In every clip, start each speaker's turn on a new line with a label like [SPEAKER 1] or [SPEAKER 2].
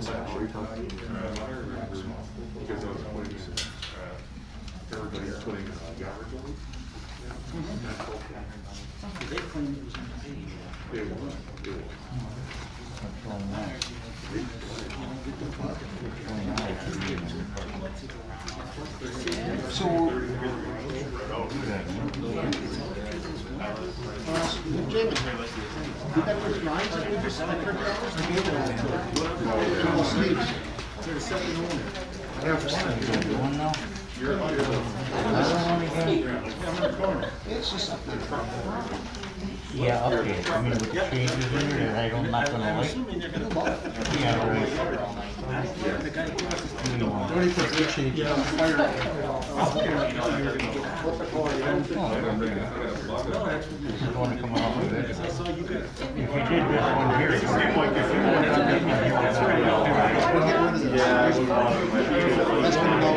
[SPEAKER 1] Because I was putting, everybody's putting garbage on.
[SPEAKER 2] They claimed it was unpaid.
[SPEAKER 1] It was.
[SPEAKER 3] So, James, you got those lines that we just printed out? I gave it to all Steve's.
[SPEAKER 2] They're the second owner.
[SPEAKER 3] I have one.
[SPEAKER 4] One now?
[SPEAKER 1] You're
[SPEAKER 4] I don't wanna get,
[SPEAKER 3] It's just up there.
[SPEAKER 4] yeah, update, I mean, with the changes in there that I don't, not gonna
[SPEAKER 2] I'm
[SPEAKER 4] like.
[SPEAKER 2] assuming they're gonna buy it.
[SPEAKER 4] Yeah, right.
[SPEAKER 2] The guy across the street.
[SPEAKER 3] Already put the change.
[SPEAKER 2] Yeah.
[SPEAKER 4] This is the one that come out with it.
[SPEAKER 2] I saw you got.
[SPEAKER 4] If you did this one here, you might, if you would have done this one here, that's right.
[SPEAKER 3] We'll get rid of this. That's gonna go.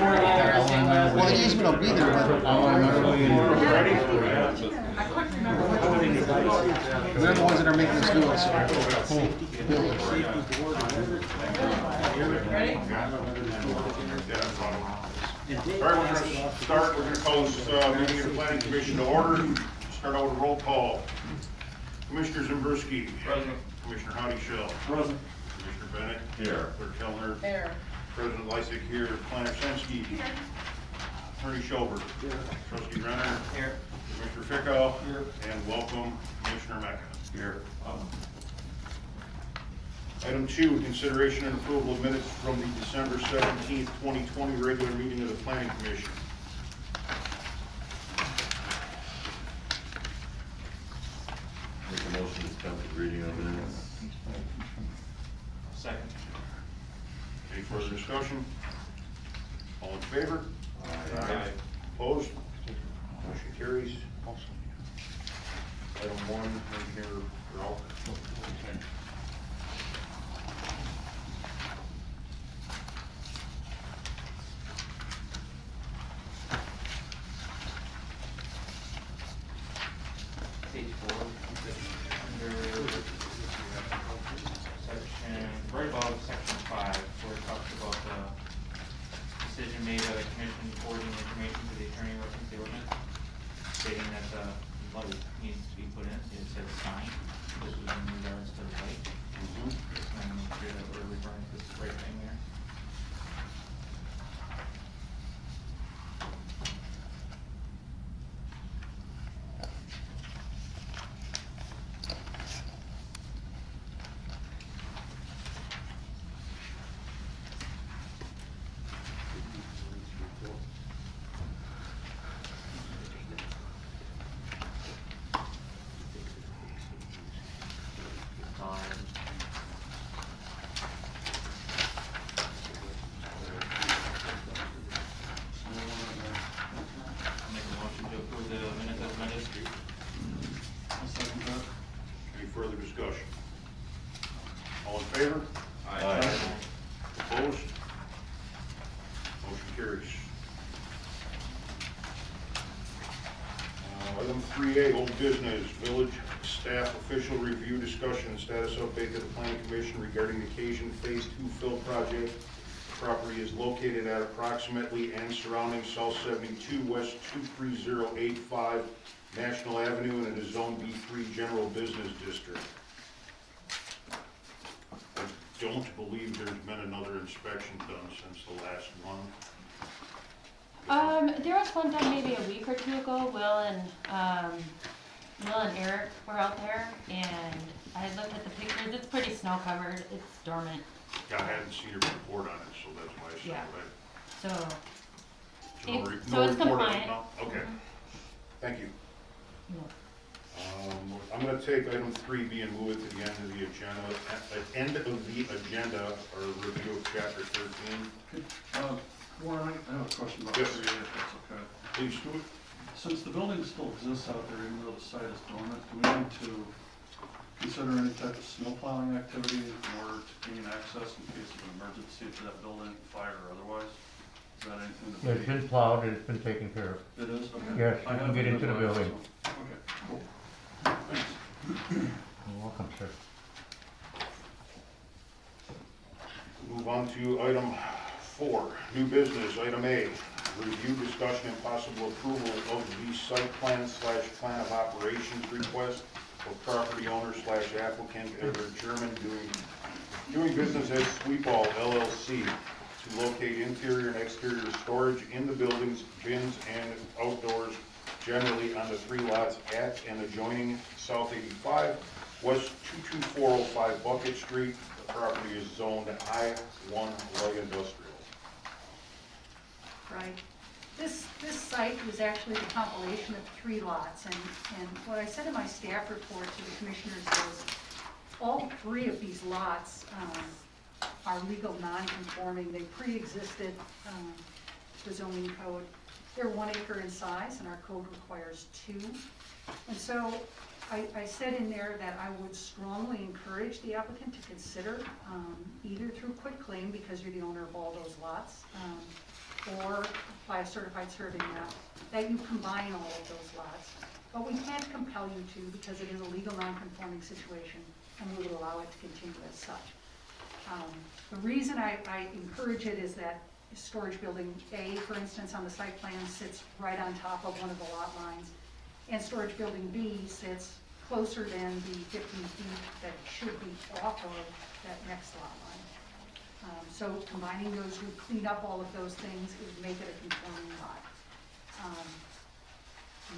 [SPEAKER 3] Well, the easement will be there, but they're the ones that are making us do
[SPEAKER 5] All right, we're gonna start, we're gonna call this meeting of the planning commission to order. Start out with a roll call. Commissioner Zimbrowski. Present. Commissioner Howdy Shell.
[SPEAKER 2] Present.
[SPEAKER 5] Commissioner Bennett. Here. Clerk Kellner.
[SPEAKER 6] There.
[SPEAKER 5] President Lysick here. Planner Senski.
[SPEAKER 6] Here.
[SPEAKER 5] Attorney Schober.
[SPEAKER 2] Here.
[SPEAKER 5] Trustee Renner.
[SPEAKER 2] Here.
[SPEAKER 5] Commissioner Fickow.
[SPEAKER 2] Here.
[SPEAKER 5] And welcome Commissioner Mecca.
[SPEAKER 1] Here.
[SPEAKER 5] Item 2, consideration and approval of minutes from the December 17th, 2020 regular meeting of the planning commission.
[SPEAKER 7] Make a motion to dispense with reading of minutes.
[SPEAKER 2] Second.
[SPEAKER 5] Any further discussion? All in favor?
[SPEAKER 7] Aye.
[SPEAKER 5] Opposed? Motion carries. Item 1, Engineer Ralph.
[SPEAKER 8] Page 4, under section, right above section 5, where it talks about the decision made by the commission forwarding information to the attorney reference the ordinance, stating that the light needs to be put in, it says sign, this was in regards to the light. Just want to make sure that we're referring to the right thing there. Make a motion to approve the minutes as amended.
[SPEAKER 5] Any further discussion? All in favor?
[SPEAKER 7] Aye.
[SPEAKER 5] Opposed? Motion carries. Item 3A, old business, village staff official review, discussion, and status update to the planning commission regarding the Occasion Phase 2 fill project. The property is located at approximately and surrounding South 72 West 23085 National Avenue, and it is Zone B3 General Business District. I don't believe there's been another inspection done since the last one.
[SPEAKER 6] There was one done maybe a week or two ago. Will and Eric were out there, and I had looked at the pictures. It's pretty snow covered. It's dormant.
[SPEAKER 5] I hadn't seen a report on it, so that's why I said
[SPEAKER 6] Yeah.
[SPEAKER 5] that.
[SPEAKER 6] So,
[SPEAKER 5] So no
[SPEAKER 6] It-
[SPEAKER 5] no
[SPEAKER 6] so it's
[SPEAKER 5] report on it,
[SPEAKER 6] compliant.
[SPEAKER 5] no? Okay, thank you.
[SPEAKER 6] yeah.
[SPEAKER 5] I'm gonna take item 3B and move it to the end of the agenda, or review of chapter 13.
[SPEAKER 9] Warren, I have a question about
[SPEAKER 5] Yes.
[SPEAKER 9] 3A, if that's okay.
[SPEAKER 5] Please, Stuart.
[SPEAKER 9] Since the building still exists out there, even though the site is dormant, do we need to consider any type of snow plowing activity in order to gain access in case of an emergency to that building, fire or otherwise? Is that anything that
[SPEAKER 4] It's been plowed, it's been taken care of.
[SPEAKER 9] It is, okay.
[SPEAKER 4] Yes, you
[SPEAKER 9] I
[SPEAKER 4] can
[SPEAKER 9] have
[SPEAKER 4] get into the
[SPEAKER 9] realized,
[SPEAKER 4] building.
[SPEAKER 9] so- Okay, cool. Thanks.
[SPEAKER 4] You're welcome, sir.
[SPEAKER 5] Move on to item 4, new business, item A, review, discussion, and possible approval of the site plan / plan of operations request of property owner / applicant Edward German doing business as Sweetball LLC to locate interior and exterior storage in the buildings, bins, and outdoors, generally on the 3 lots at and adjoining South 85, West 22405 Bucket Street. The property is zoned I-1 Light Industrial.
[SPEAKER 10] Right. This site was actually the compilation of 3 lots, and what I said in my staff report to the commissioners is all 3 of these lots are legal non-conforming. They pre-existed the zoning code. They're 1 acre in size, and our code requires 2. And so I said in there that I would strongly encourage the applicant to consider either through quitclaim, because you're the owner of all those lots, or by a certified survey map, that you combine all of those lots. But we can't compel you to, because it is a legal non-conforming situation, and we would allow it to continue as such. The reason I encourage it is that storage building A, for instance, on the site plan sits right on top of one of the lot lines, and storage building B sits closer than the 15 feet that should be off of that next lot line. So combining those would clean up all of those things, it would make it a conforming lot.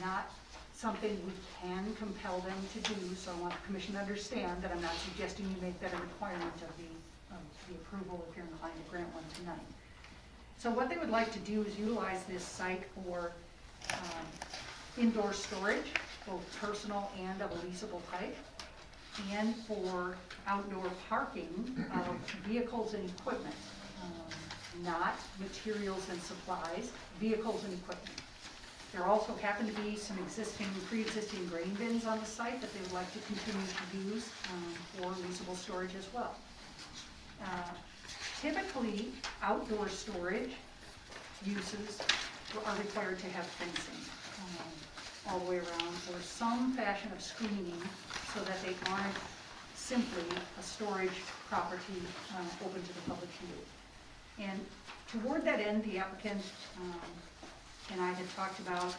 [SPEAKER 10] Not something we can compel them to do, so I want the commission to understand that I'm not suggesting you make that a requirement of the approval if you're inclined to grant one tonight. So what they would like to do is utilize this site for indoor storage, both personal and of a leasable type, and for outdoor parking of vehicles and equipment, not materials and supplies, vehicles and equipment. There also happen to be some pre-existing grain bins on the site that they would like to continue to use for leasable storage as well. Typically, outdoor storage uses are required to have fencing all the way around, or some fashion of screening so that they aren't simply a storage property open to the public view. And toward that end, the applicant and I had talked about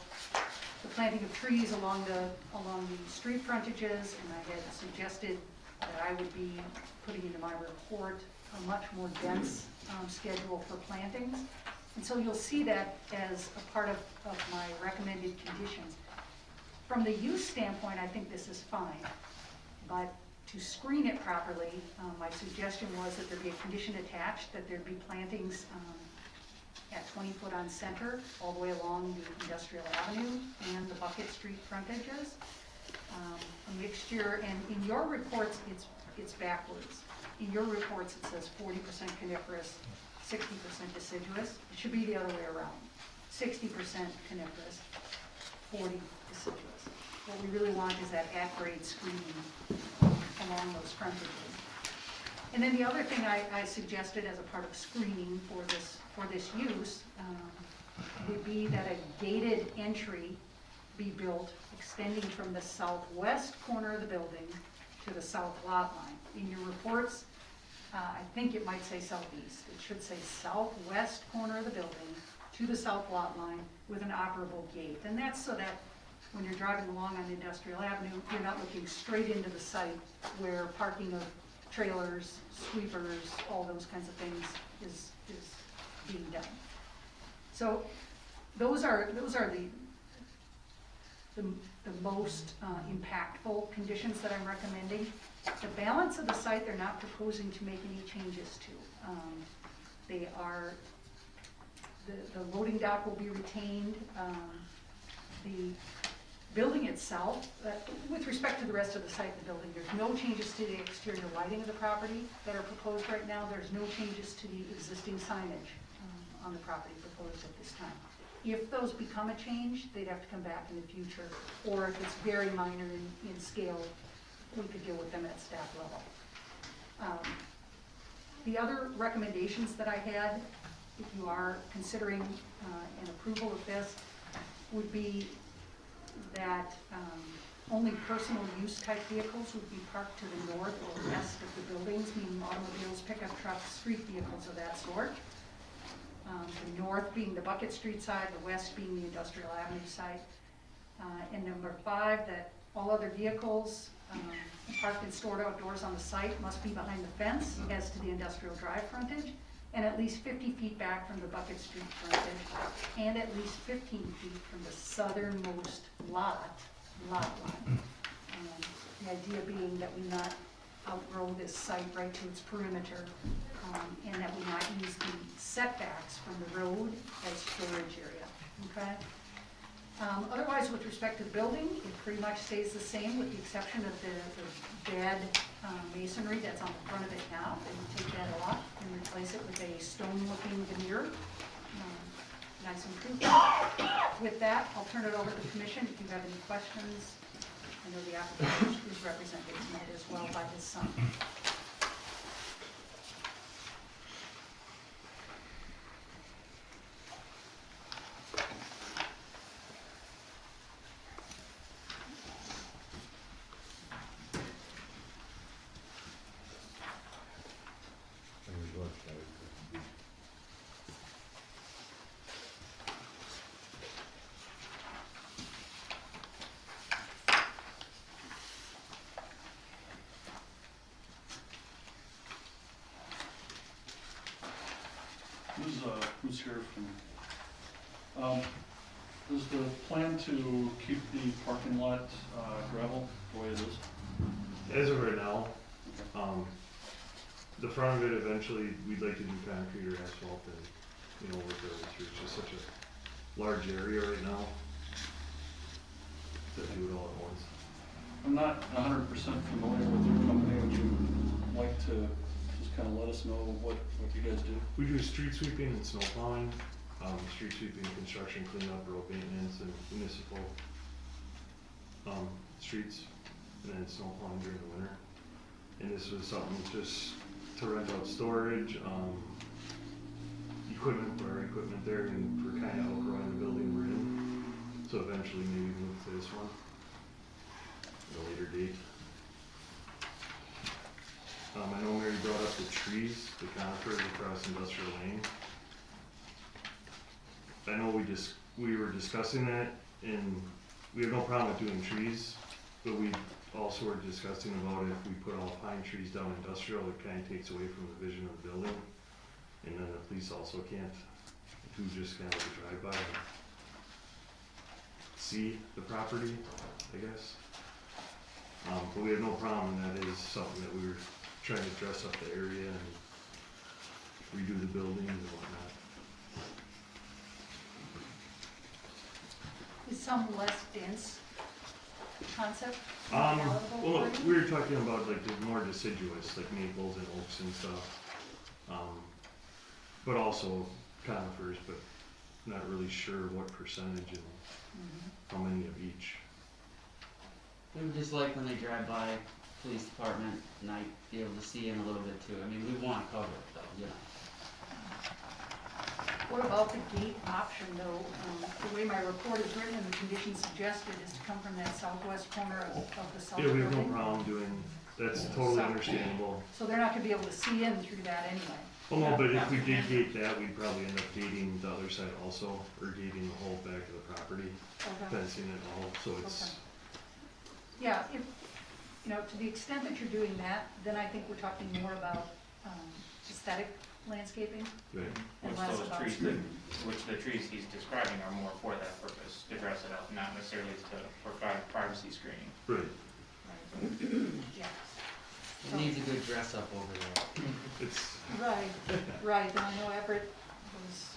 [SPEAKER 10] the planting of trees along the street frontages, and I had suggested that I would be putting into my report a much more dense schedule for plantings. And so you'll see that as a part of my recommended conditions. From the use standpoint, I think this is fine, but to screen it properly, my suggestion was that there be a condition attached, that there be plantings at 20 foot on center, all the way along the Industrial Avenue and the Bucket Street frontages. A mixture, and in your reports, it's backwards. In your reports, it says 40% coniferous, 60% deciduous. It should be the other way around. 60% coniferous, 40 deciduous. What we really want is that at-grade screening along those frontages. And then the other thing I suggested as a part of screening for this use would be that a gated entry be built extending from the southwest corner of the building to the south lot line. In your reports, I think it might say southeast. It should say southwest corner of the building to the south lot line with an operable gate. And that's so that when you're driving along on Industrial Avenue, you're not looking straight into the site where parking of trailers, sweepers, all those kinds of things is being done. So those are the most impactful conditions that I'm recommending. The balance of the site, they're not proposing to make any changes to. They are, the loading dock will be retained. The building itself, with respect to the rest of the site of the building, there's no changes to the exterior lighting of the property that are proposed right now. There's no changes to the existing signage on the property proposed at this time. If those become a change, they'd have to come back in the future, or if it's very minor in scale, we could deal with them at staff level. The other recommendations that I had, if you are considering an approval of this, would be that Only personal use type vehicles would be parked to the north or west of the buildings, meaning automobiles, pickup trucks, street vehicles of that sort. The north being the Bucket Street side, the west being the Industrial Avenue side. And number 5, that all other vehicles parked and stored outdoors on the site must be behind the fence as to the Industrial Drive frontage, and at least 50 feet back from the Bucket Street frontage, and at least 15 feet from the southernmost lot line. The idea being that we not outgrow this site right to its perimeter, and that we not use the setbacks from the road as storage area, okay? Otherwise, with respect to the building, it pretty much stays the same with the exception of the bad masonry that's on the front of it now. They would take that off and replace it with a stone-looking veneer. Nice improvement. With that, I'll turn it over to the commission if you have any questions. I know the applicant is represented tonight as well by his son.
[SPEAKER 9] Who's here from, is the plan to keep the parking lot, gravel the way it is?
[SPEAKER 11] As of right now, the front of it, eventually, we'd like to do concrete or asphalt and, work our way through. It's just such a large area right now to do it all at once.
[SPEAKER 9] I'm not 100% familiar with your company. Would you like to just kind of let us know what you guys do?
[SPEAKER 11] We do street sweeping and snow plowing, street sweeping, construction, cleanup, road maintenance, and municipal streets, and then snow plowing during the winter. And this was something just to rent out storage, equipment, put our equipment there, and we're kind of outgrowing the building we're in. So eventually maybe move to this one at a later date. I know Mary brought up the trees, the conifers across Industrial Lane. I know we were discussing that, and we have no problem with doing trees, but we also were discussing about if we put all pine trees down Industrial, it kind of takes away from the vision of the building. And then the police also can't, who just kind of drive by and see the property, I guess. But we have no problem, and that is something that we were trying to dress up the area and redo the buildings and whatnot.
[SPEAKER 10] Is some less dense concept
[SPEAKER 11] Well,
[SPEAKER 10] palatable for you?
[SPEAKER 11] we were talking about like the more deciduous, like maples and oaks and stuff. But also conifers, but not really sure what percentage and how many of each.
[SPEAKER 12] We would just like when they drive by police department at night, be able to see in a little bit too. I mean, we want to cover it though, you know.
[SPEAKER 10] What about the gate option though? The way my report is written and the condition suggested is to come from that southwest corner of the south
[SPEAKER 11] Yeah, we have no
[SPEAKER 10] building.
[SPEAKER 11] problem doing, that's totally
[SPEAKER 10] So-
[SPEAKER 11] understandable.
[SPEAKER 10] So they're not gonna be able to see in through that anyway.
[SPEAKER 11] Well, no, but if we did gate that, we'd probably end up gating the other side also, or gating the whole back of the property,
[SPEAKER 10] Okay.
[SPEAKER 11] fencing it all, so it's,
[SPEAKER 10] Yeah, if, to the extent that you're doing that, then I think we're talking more about aesthetic landscaping
[SPEAKER 11] right.
[SPEAKER 10] and
[SPEAKER 8] Which
[SPEAKER 10] less
[SPEAKER 8] those
[SPEAKER 10] about
[SPEAKER 8] trees,
[SPEAKER 10] screening.
[SPEAKER 8] which the trees he's describing are more for that purpose, to dress it up, not necessarily to provide privacy screening.
[SPEAKER 11] Right,
[SPEAKER 10] Yeah.
[SPEAKER 12] It needs a good dress up over there.
[SPEAKER 11] it's,
[SPEAKER 10] Right, and I know Everett was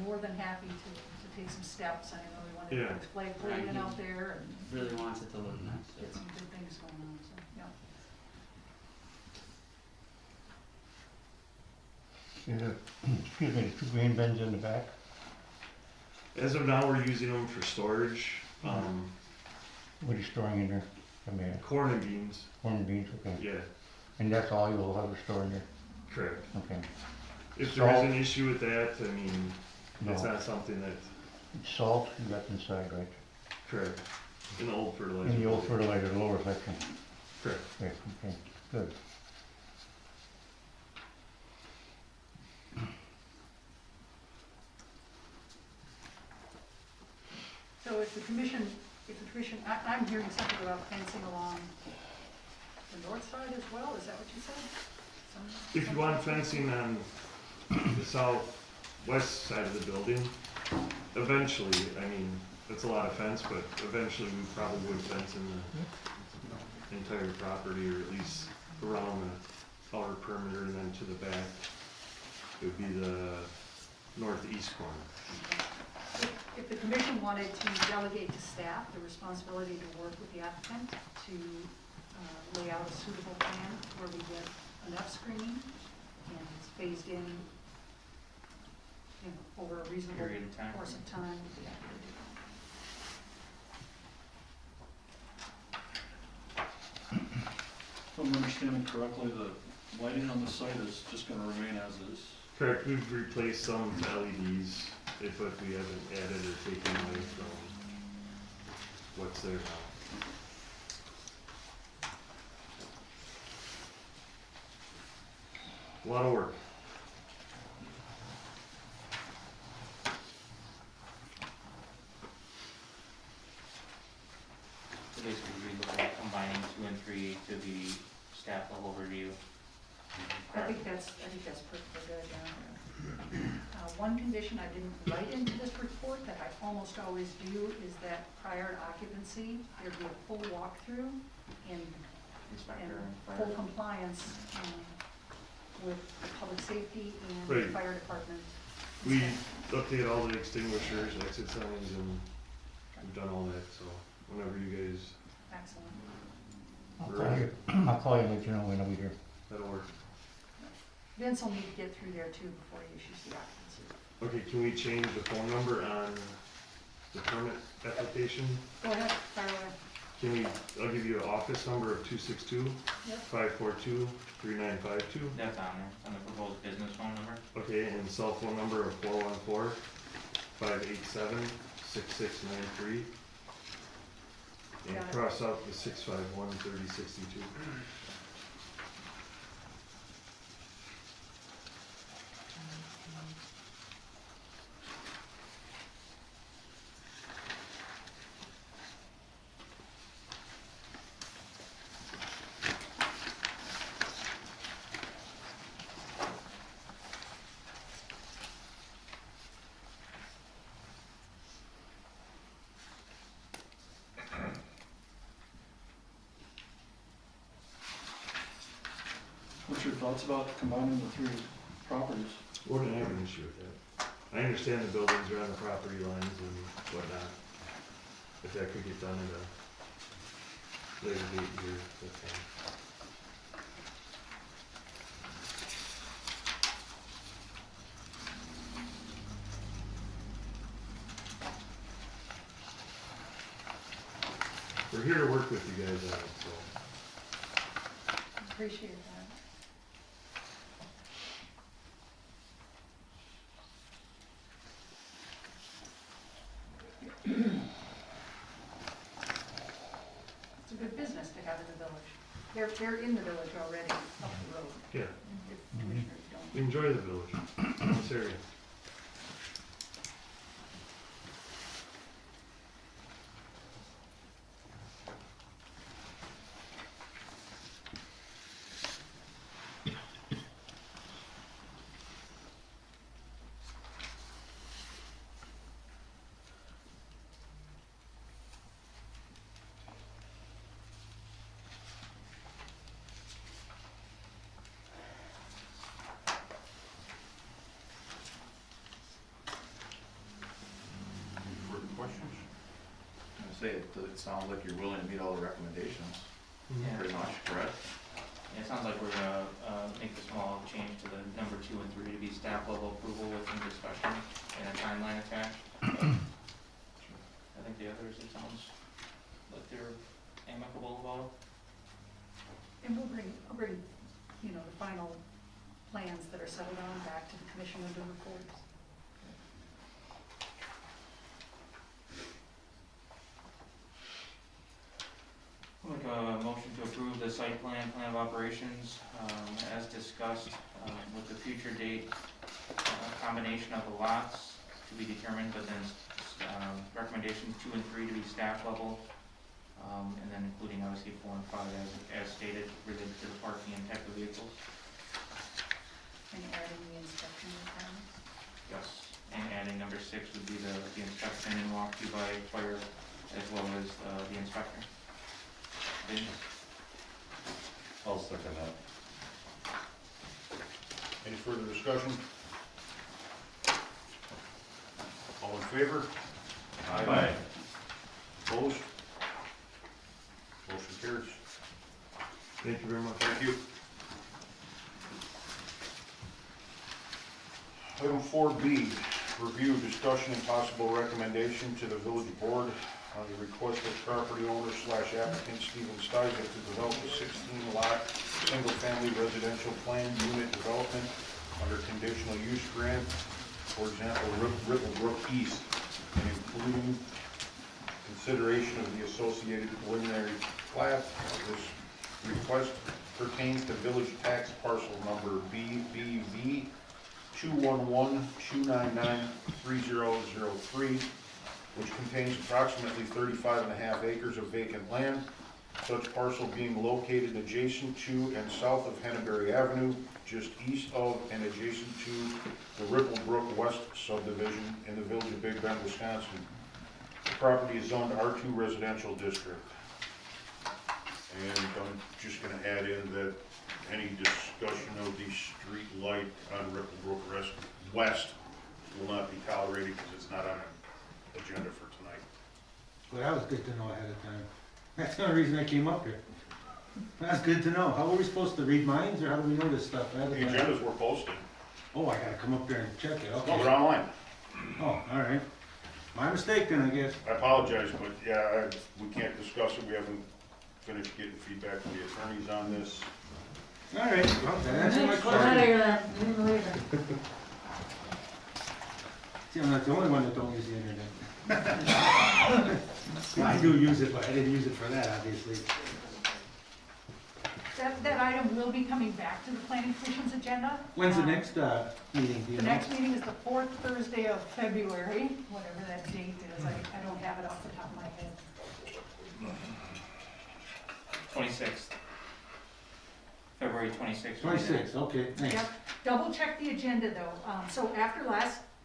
[SPEAKER 10] more than happy to take some steps. I know he wanted to
[SPEAKER 11] Yeah.
[SPEAKER 10] put flag pavilion out there and
[SPEAKER 12] Really wants it to look nice.
[SPEAKER 10] get some good things going on, so, yeah.
[SPEAKER 4] Excuse me, 2 green bins in the back?
[SPEAKER 11] as of now, we're using them for storage,
[SPEAKER 4] What are you storing in there? I mean,
[SPEAKER 11] corn and beans,
[SPEAKER 4] corn and beans, okay.
[SPEAKER 11] yeah,
[SPEAKER 4] And that's all you'll have to store in there?
[SPEAKER 11] correct.
[SPEAKER 4] Okay.
[SPEAKER 11] If there is
[SPEAKER 4] Salt?
[SPEAKER 11] an issue with that, I mean, it's
[SPEAKER 4] No.
[SPEAKER 11] not something that,
[SPEAKER 4] Salt, you got inside, right?
[SPEAKER 11] correct. In the old fertilizer.
[SPEAKER 4] In the old
[SPEAKER 11] building.
[SPEAKER 4] fertilizer lower section.
[SPEAKER 11] Correct.
[SPEAKER 4] Okay, okay, good.
[SPEAKER 10] So if the commission, I'm hearing something about fencing along the north side as well, is that what you said?
[SPEAKER 11] If you want fencing on the southwest side of the building, eventually, I mean, it's a lot of fence, but eventually we probably would fence in the entire property, or at least around the outer perimeter, and then to the back, it would be the northeast corner.
[SPEAKER 10] If the commission wanted to delegate to staff the responsibility to work with the applicant to lay out a suitable plan where we get enough screening and it's phased in, over a reasonable
[SPEAKER 8] Period of time.
[SPEAKER 10] course of time, we'd be happy to do that.
[SPEAKER 9] If I'm understanding correctly, the lighting on the site is just gonna remain as is.
[SPEAKER 11] Correct, we've replaced some with LEDs, but we haven't added or taken away from what's there now. A lot of work.
[SPEAKER 8] So basically, we look at combining 2 and 3 to the staff level review.
[SPEAKER 10] I think that's perfectly good, yeah. One condition I didn't write into this report that I almost always do is that prior to occupancy, there be a full walkthrough and
[SPEAKER 8] Inspector and
[SPEAKER 10] full
[SPEAKER 8] fire.
[SPEAKER 10] compliance with the public safety and
[SPEAKER 11] Right.
[SPEAKER 10] the fire department.
[SPEAKER 11] We update all the extinguishers, exit signs, and we've done all that, so whenever you guys,
[SPEAKER 10] Excellent.
[SPEAKER 4] I'll call you and let you know when I'll be here.
[SPEAKER 11] that'll work.
[SPEAKER 10] Vince will need to get through there too before he issues the occupancy.
[SPEAKER 11] Okay, can we change the phone number on the permit application?
[SPEAKER 10] Go ahead, fire away.
[SPEAKER 11] Can we, I'll give you an office number of 262
[SPEAKER 10] Yep.
[SPEAKER 11] 542 3952.
[SPEAKER 8] That's on there, on the proposed business phone number.
[SPEAKER 11] Okay, and cell phone number of 414 587 6693. And
[SPEAKER 10] Got it.
[SPEAKER 11] cross out the 651 3062.
[SPEAKER 9] What's your thoughts about combining the 3 properties?
[SPEAKER 11] Wouldn't have an issue with that. I understand the buildings are on the property lines and whatnot. If that could get done at a later date here, that's fine. We're here to work with you guys on it, so.
[SPEAKER 10] Appreciate that. It's a good business to have in the village. They're in the village already, up the road.
[SPEAKER 11] Yeah,
[SPEAKER 10] If commissioners don't.
[SPEAKER 11] we enjoy the village, this area.
[SPEAKER 5] Any further questions?
[SPEAKER 1] I say, it sounds like you're willing to meet all the recommendations,
[SPEAKER 8] Yeah.
[SPEAKER 1] pretty much, correct?
[SPEAKER 8] It sounds like we're gonna, make the small change to the number 2 and 3 to be staff level approval with some discussion and a timeline attached. I think the others, it sounds like they're amicable about.
[SPEAKER 10] And I'll bring, the final plans that are settled on back to the commission under reports.
[SPEAKER 8] approve the site plan of operations, as discussed, with the future date, combination of the lots to be determined, but then, recommendations 2 and 3 to be staff level, and then including obviously 4 and 5 as stated related to the parking and type of vehicles.
[SPEAKER 10] And adding the inspection requirements.
[SPEAKER 8] Yes. And adding number 6 would be the inspection and walkthrough by fire, as well as, the inspector. Vince?
[SPEAKER 7] I'll second that.
[SPEAKER 5] Any further discussion? All in favor?
[SPEAKER 7] Aye.
[SPEAKER 5] Opposed? Motion carries.
[SPEAKER 11] Thank you very much.
[SPEAKER 5] Thank you. Item 4B, review, discussion, and possible recommendation to the village board on the request of property owner / applicant Stephen Steiger to develop a 16-lot, single-family residential planned unit development under conditional use grant, for example, Ripplebrook East, and including consideration of the associated preliminary plat. This request pertains to village tax parcel number BBV 211-299-3003, which contains approximately 35.5 acres of vacant land, such parcel being located adjacent to and south of Henneberry Avenue, just east of and adjacent to the Ripplebrook West subdivision in the village of Big Bend, Wisconsin. The property is zoned R2 residential district. And I'm just going to add in that any discussion of the street light on Ripplebrook West will not be tolerated because it's not on an agenda for tonight.
[SPEAKER 2] Well, that was good to know ahead of time. That's the only reason I came up here. That's good to know. How were we supposed to read minds, or how do we know this stuff ahead of
[SPEAKER 5] The
[SPEAKER 2] time?
[SPEAKER 5] agendas were posted.
[SPEAKER 2] Oh, I gotta come up there and check it,
[SPEAKER 5] No,
[SPEAKER 2] okay.
[SPEAKER 5] they're online.
[SPEAKER 2] Oh, all right. My mistake then, I guess.
[SPEAKER 5] I apologize, but yeah, we can't discuss it. We haven't finished getting feedback from the attorneys on this.
[SPEAKER 2] All right, well, that answers my question. See, I'm not the only one that don't use the internet. I do use it, but I didn't use it for that, obviously.
[SPEAKER 10] That item will be coming back to the planning commission's agenda.
[SPEAKER 2] When's the next meeting, do you
[SPEAKER 10] The
[SPEAKER 2] know?
[SPEAKER 10] next meeting is the 4th Thursday of February, whatever that date is. I don't have it off the top of my head.
[SPEAKER 8] 26th. February 26th.
[SPEAKER 2] 26, okay, thanks.
[SPEAKER 10] Yep, double check the agenda though. So after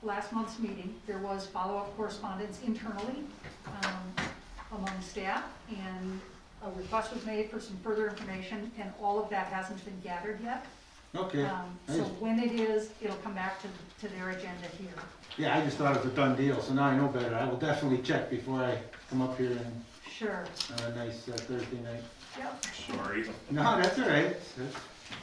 [SPEAKER 10] last month's meeting, there was follow-up correspondence internally among staff, and a request was made for some further information, and all of that hasn't been gathered yet.
[SPEAKER 2] Okay.
[SPEAKER 10] So when it is, it'll come back to their agenda here.
[SPEAKER 2] Yeah, I just thought it was a done deal, so now I know better. I will definitely check before I come up here and,
[SPEAKER 10] Sure.
[SPEAKER 2] on a nice Thursday night.
[SPEAKER 10] Yep.
[SPEAKER 5] Sorry.
[SPEAKER 2] No, that's all right.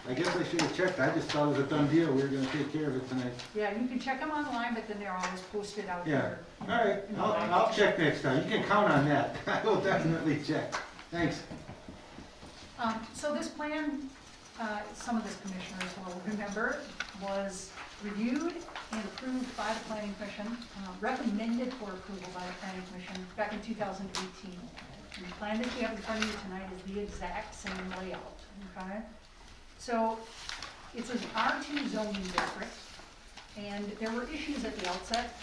[SPEAKER 2] I guess I should have checked. I just thought it was a done deal. We were gonna take care of it tonight.
[SPEAKER 10] Yeah, you can check them online, but then they're always posted out
[SPEAKER 2] Yeah,
[SPEAKER 10] here.
[SPEAKER 2] all right. I'll check next time. You can count on that. I will definitely check. Thanks.
[SPEAKER 10] So this plan, some of this commissioners will remember, was reviewed and approved by the planning commission, recommended for approval by the planning commission back in 2018. And the plan that you have in front of you tonight is the exact same layout, okay? So it's an R2 zoning district, and there were issues at the outset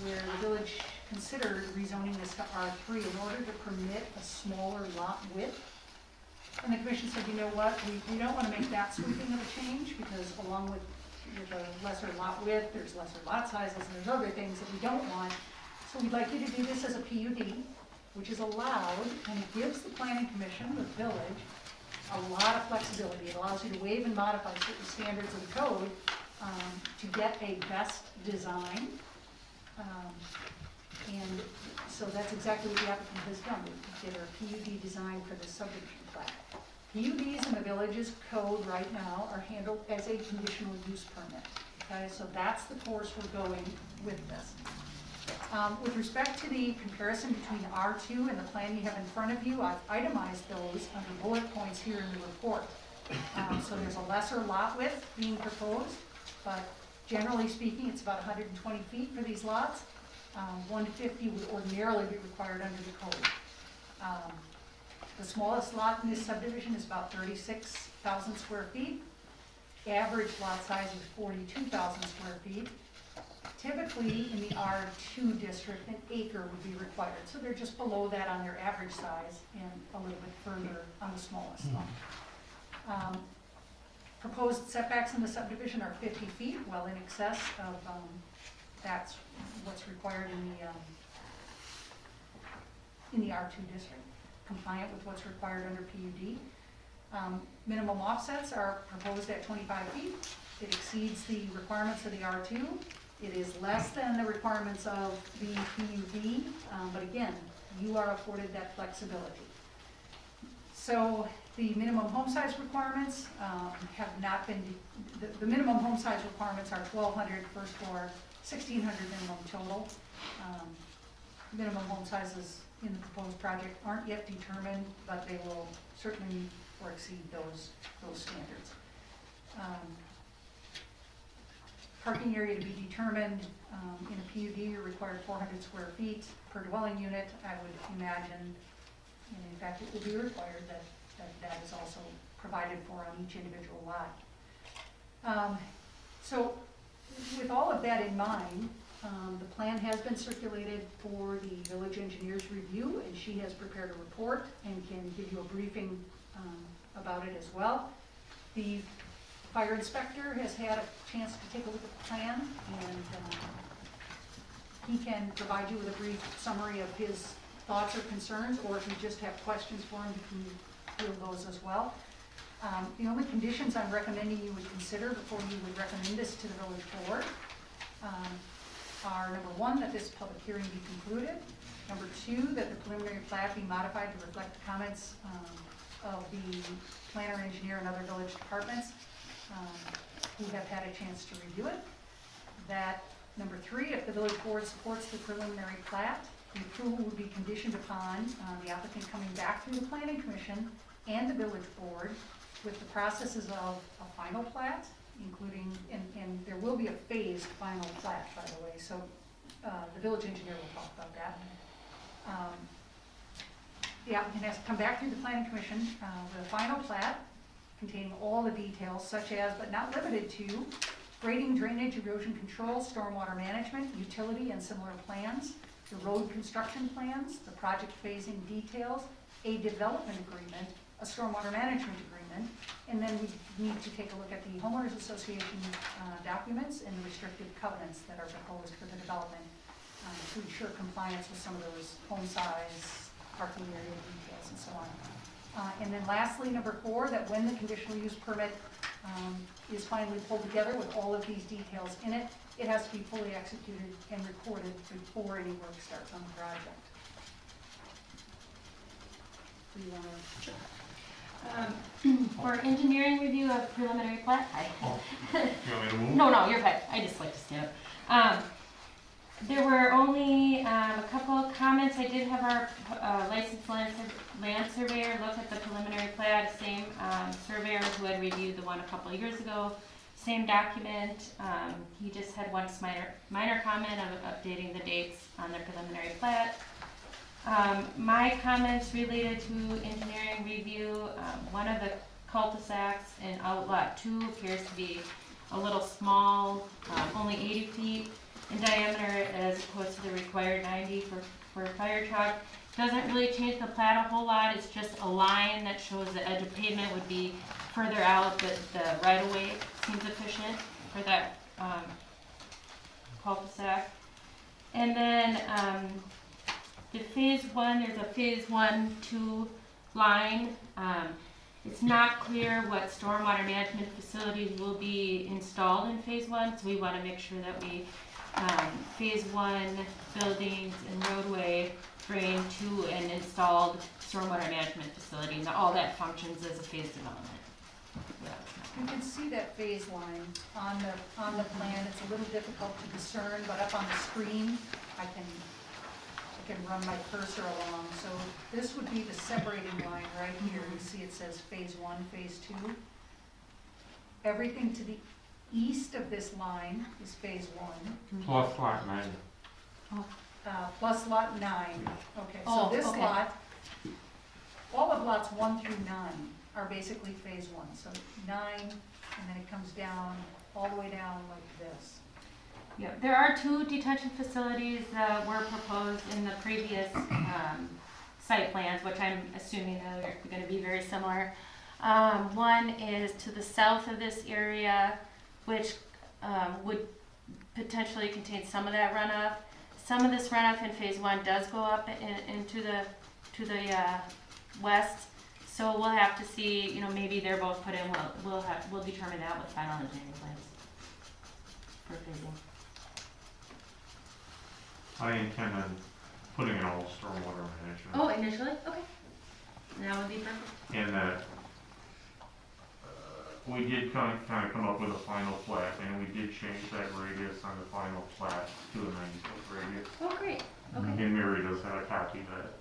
[SPEAKER 10] where the village considered rezoning this to R3 in order to permit a smaller lot width. And the commission said, you know what, we don't want to make that sweeping of a change, because along with a lesser lot width, there's lesser lot sizes, and there's other things that we don't want. So we'd like you to do this as a PUD, which is allowed, and it gives the planning commission, the village, a lot of flexibility. It allows you to waive and modify certain standards of the code to get a best design. And so that's exactly what the applicant has done. They did a PUD design for the subdivision plat. PUDs in the village's code right now are handled as a conditional use permit. Okay, so that's the course we're going with this. With respect to the comparison between R2 and the plan you have in front of you, I've itemized those under bullet points here in the report. So there's a lesser lot width being proposed, but generally speaking, it's about 120 feet for these lots. 150 would ordinarily be required under the code. The smallest lot in this subdivision is about 36,000 square feet. Average lot size is 42,000 square feet. Typically, in the R2 district, an acre would be required, so they're just below that on their average size and a little bit further on the smallest lot. Proposed setbacks in the subdivision are 50 feet, well in excess of, that's what's required in the R2 district, compliant with what's required under PUD. Minimum offsets are proposed at 25 feet. It exceeds the requirements of the R2. It is less than the requirements of the PUD, but again, you are afforded that flexibility. So the minimum home size requirements have not been, the minimum home size requirements are 1,200 first floor, 1,600 minimum total. Minimum home sizes in the proposed project aren't yet determined, but they will certainly meet or exceed those standards. Parking area to be determined, in a PUD, you're required 400 square feet per dwelling unit. I would imagine, and in fact, it will be required that is also provided for on each individual lot. So with all of that in mind, the plan has been circulated for the village engineer's review, and she has prepared a report and can give you a briefing about it as well. The fire inspector has had a chance to take a look at the plan, and he can provide you with a brief summary of his thoughts or concerns, or if you just have questions for him, you can field those as well. The only conditions I'm recommending you would consider before you would recommend this to the village board are, number one, that this public hearing be concluded. Number two, that the preliminary plat be modified to reflect the comments of the planner, engineer, and other village departments who have had a chance to review it. That, number three, if the village board supports the preliminary plat, the approval would be conditioned upon the applicant coming back through the planning commission and the village board with the processes of a final plat, including, and there will be a phased final plat, by the way, so the village engineer will talk about that. The applicant has to come back through the planning commission with a final plat containing all the details, such as, but not limited to, grading, drainage, erosion control, stormwater management, utility and similar plans, the road construction plans, the project phasing details, a development agreement, a stormwater management agreement, and then we need to take a look at the homeowners association documents and the restrictive covenants that are proposed for the development to ensure compliance with some of those home size, parking area details and so on. And then lastly, number four, that when the conditional use permit is finally pulled together with all of these details in it, it has to be fully executed and recorded before any work starts on the project. Do you want to?
[SPEAKER 6] For engineering review of preliminary plat,
[SPEAKER 7] You want me to move?
[SPEAKER 6] No, you're fine. I just like to stand up. There were only a couple of comments. I did have our licensed land surveyor look at the preliminary plat, same surveyor who had reviewed the one a couple of years ago. Same document. He just had one minor comment of updating the dates on the preliminary plat. My comments related to engineering review, one of the cul-de-sacs in Outlot 2 appears to be a little small, only 80 feet in diameter as opposed to the required 90 for a fire truck. Doesn't really change the plat a whole lot, it's just a line that shows the edge of pavement would be further out, but the right-of-way seems efficient for that cul-de-sac. And then the phase one, there's a phase 1-2 line. It's not clear what stormwater management facilities will be installed in phase 1, so we want to make sure that we phase 1 buildings and roadway drain to an installed stormwater management facility. Now all that functions as a phase development.
[SPEAKER 10] You can see that phase line on the plan. It's a little difficult to discern, but up on the screen, I can run my cursor along. So this would be the separating line right here. You see it says phase 1, phase 2. Everything to the east of this line is phase 1.
[SPEAKER 4] Plus lot 9.
[SPEAKER 10] Plus lot 9. Okay, so
[SPEAKER 6] Oh,
[SPEAKER 10] this
[SPEAKER 6] okay.
[SPEAKER 10] lot all of lots 1 through 9 are basically phase 1, so 9, and then it comes down, all the way down like this.
[SPEAKER 6] Yep, there are 2 detention facilities that were proposed in the previous site plans, which I'm assuming are gonna be very similar. One is to the south of this area, which would potentially contain some of that runoff. Some of this runoff in phase 1 does go up into the west, so we'll have to see, you know, maybe they're both put in, we'll determine that with final engineering plans for phasing.
[SPEAKER 13] I intend on putting in all stormwater management.
[SPEAKER 6] Oh, initially? Okay. That would be perfect.
[SPEAKER 13] And that, we did kind of come up with a final plat, and we did change that radius on the final plat to a 90-foot radius.
[SPEAKER 6] Oh, great. Okay.
[SPEAKER 13] And Mary does have a copy of that.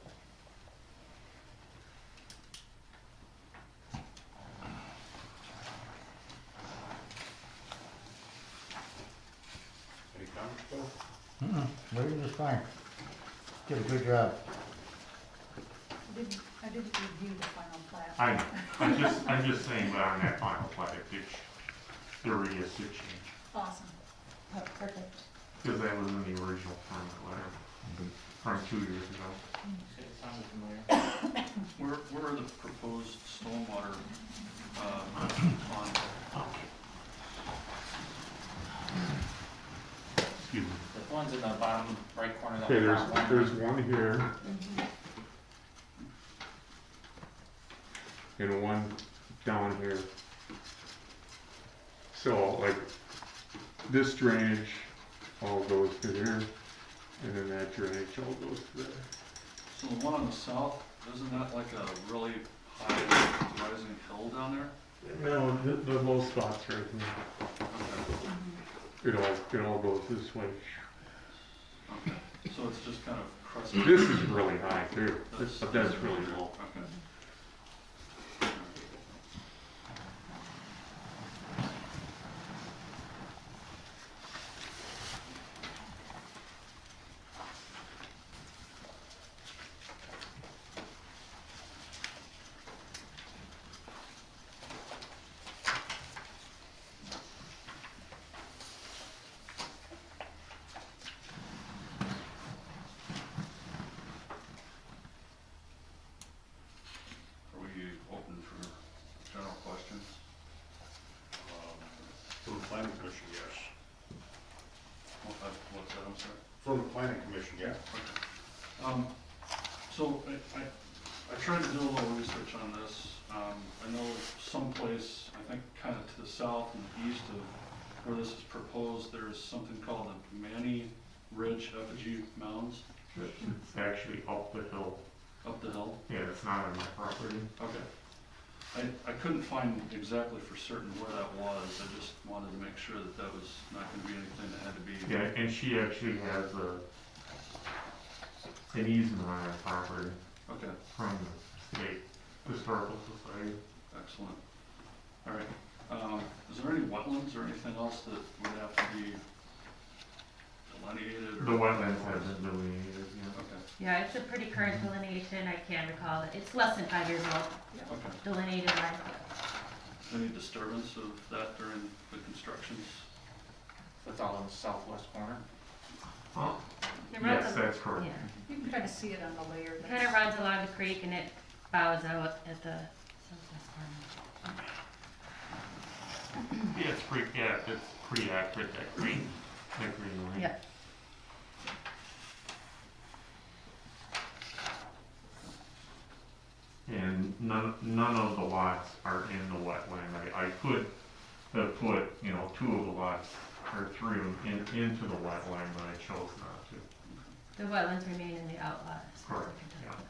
[SPEAKER 5] Any comments, Bill?
[SPEAKER 4] We're just fine. Did a good job.
[SPEAKER 10] I didn't review the final plat.
[SPEAKER 13] I'm just saying that on that final plat, the radius did change.
[SPEAKER 10] Awesome.
[SPEAKER 6] Oh, perfect.
[SPEAKER 13] Because that was in the original permit letter from 2 years ago.
[SPEAKER 8] It sounded familiar.
[SPEAKER 9] Where are the proposed stormwater, on?
[SPEAKER 13] Excuse me.
[SPEAKER 8] The ones in the bottom right corner. that
[SPEAKER 13] Okay,
[SPEAKER 8] were not
[SPEAKER 13] there's one here, and one down here. So, like, this drainage all goes to here, and then that drainage all goes to there.
[SPEAKER 9] So the one on the south, isn't that like a really high rising hill down there?
[SPEAKER 13] No, the low spots right here.
[SPEAKER 9] Okay.
[SPEAKER 13] It all goes this way.
[SPEAKER 9] Okay, so it's just kind of crescent.
[SPEAKER 13] This is really high too, but that's really low.
[SPEAKER 9] Okay. Are we open for general questions?
[SPEAKER 5] From the planning commission, yes.
[SPEAKER 9] What's that, I'm sorry?
[SPEAKER 5] From the planning commission, yeah.
[SPEAKER 9] So I tried to do a little research on this. I know someplace, I think kind of to the south and east of where this is proposed, there's something called the Manny Ridge Effigy Mounds
[SPEAKER 13] It's actually up the hill.
[SPEAKER 9] up the hill.
[SPEAKER 13] Yeah, it's not on my property.
[SPEAKER 9] Okay. I couldn't find exactly for certain where that was. I just wanted to make sure that that was not gonna be anything that had to be.
[SPEAKER 13] Yeah, and she actually has an easement on her property
[SPEAKER 9] Okay,
[SPEAKER 13] from the state historical society.
[SPEAKER 9] excellent. All right. Is there any wetlands or anything else that would have to be delineated or?
[SPEAKER 13] The wetlands have been delineated, yeah.
[SPEAKER 9] Okay,
[SPEAKER 6] Yeah, it's a pretty current delineation. I can recall it. It's less than 5 years old.
[SPEAKER 9] okay.
[SPEAKER 6] Delineated line.
[SPEAKER 9] Any disturbance of that during the constructions?
[SPEAKER 8] That's all in the southwest corner.
[SPEAKER 13] Oh,
[SPEAKER 6] It runs
[SPEAKER 13] yes,
[SPEAKER 6] a-
[SPEAKER 13] that's correct.
[SPEAKER 6] Yeah.
[SPEAKER 10] You can kind of see it on the layer.
[SPEAKER 6] It kind of runs along the creek and it bows out at the southwest corner.
[SPEAKER 13] Yeah, it's pretty accurate, that green line.
[SPEAKER 6] Yeah.
[SPEAKER 13] And none of the lots are in the wetland. I could have put, 2 of the lots, or 3 of them into the wetland, but I chose not to.
[SPEAKER 6] The wetlands remain in the outlaw. as far as I
[SPEAKER 13] Correct,
[SPEAKER 6] can tell.
[SPEAKER 13] yeah.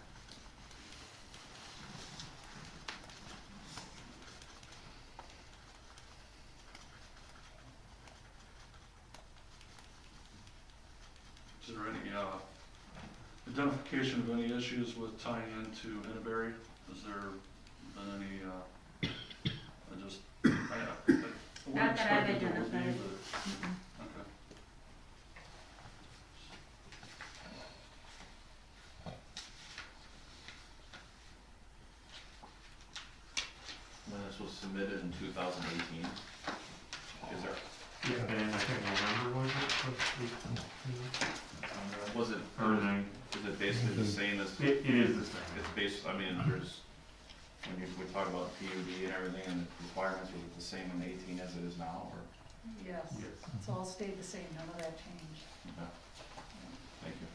[SPEAKER 9] Is there any, identification of any issues with tying into Henneberry? Has there been any, I wouldn't
[SPEAKER 6] Not that I've
[SPEAKER 9] expect it would be,
[SPEAKER 6] identified.
[SPEAKER 9] but, okay.
[SPEAKER 1] submitted in 2018? Is there,
[SPEAKER 13] Yeah, and I think November was it?
[SPEAKER 1] was it,
[SPEAKER 13] Or nine.
[SPEAKER 1] is it basically the same as,
[SPEAKER 13] It is the same.
[SPEAKER 1] it's based, I mean, there's, when we talk about PUD and everything and the requirements, was it the same in 18 as it is now, or?
[SPEAKER 10] Yes,
[SPEAKER 13] Yes.
[SPEAKER 10] it's all stayed the same, none of that changed.
[SPEAKER 1] Okay. Thank you.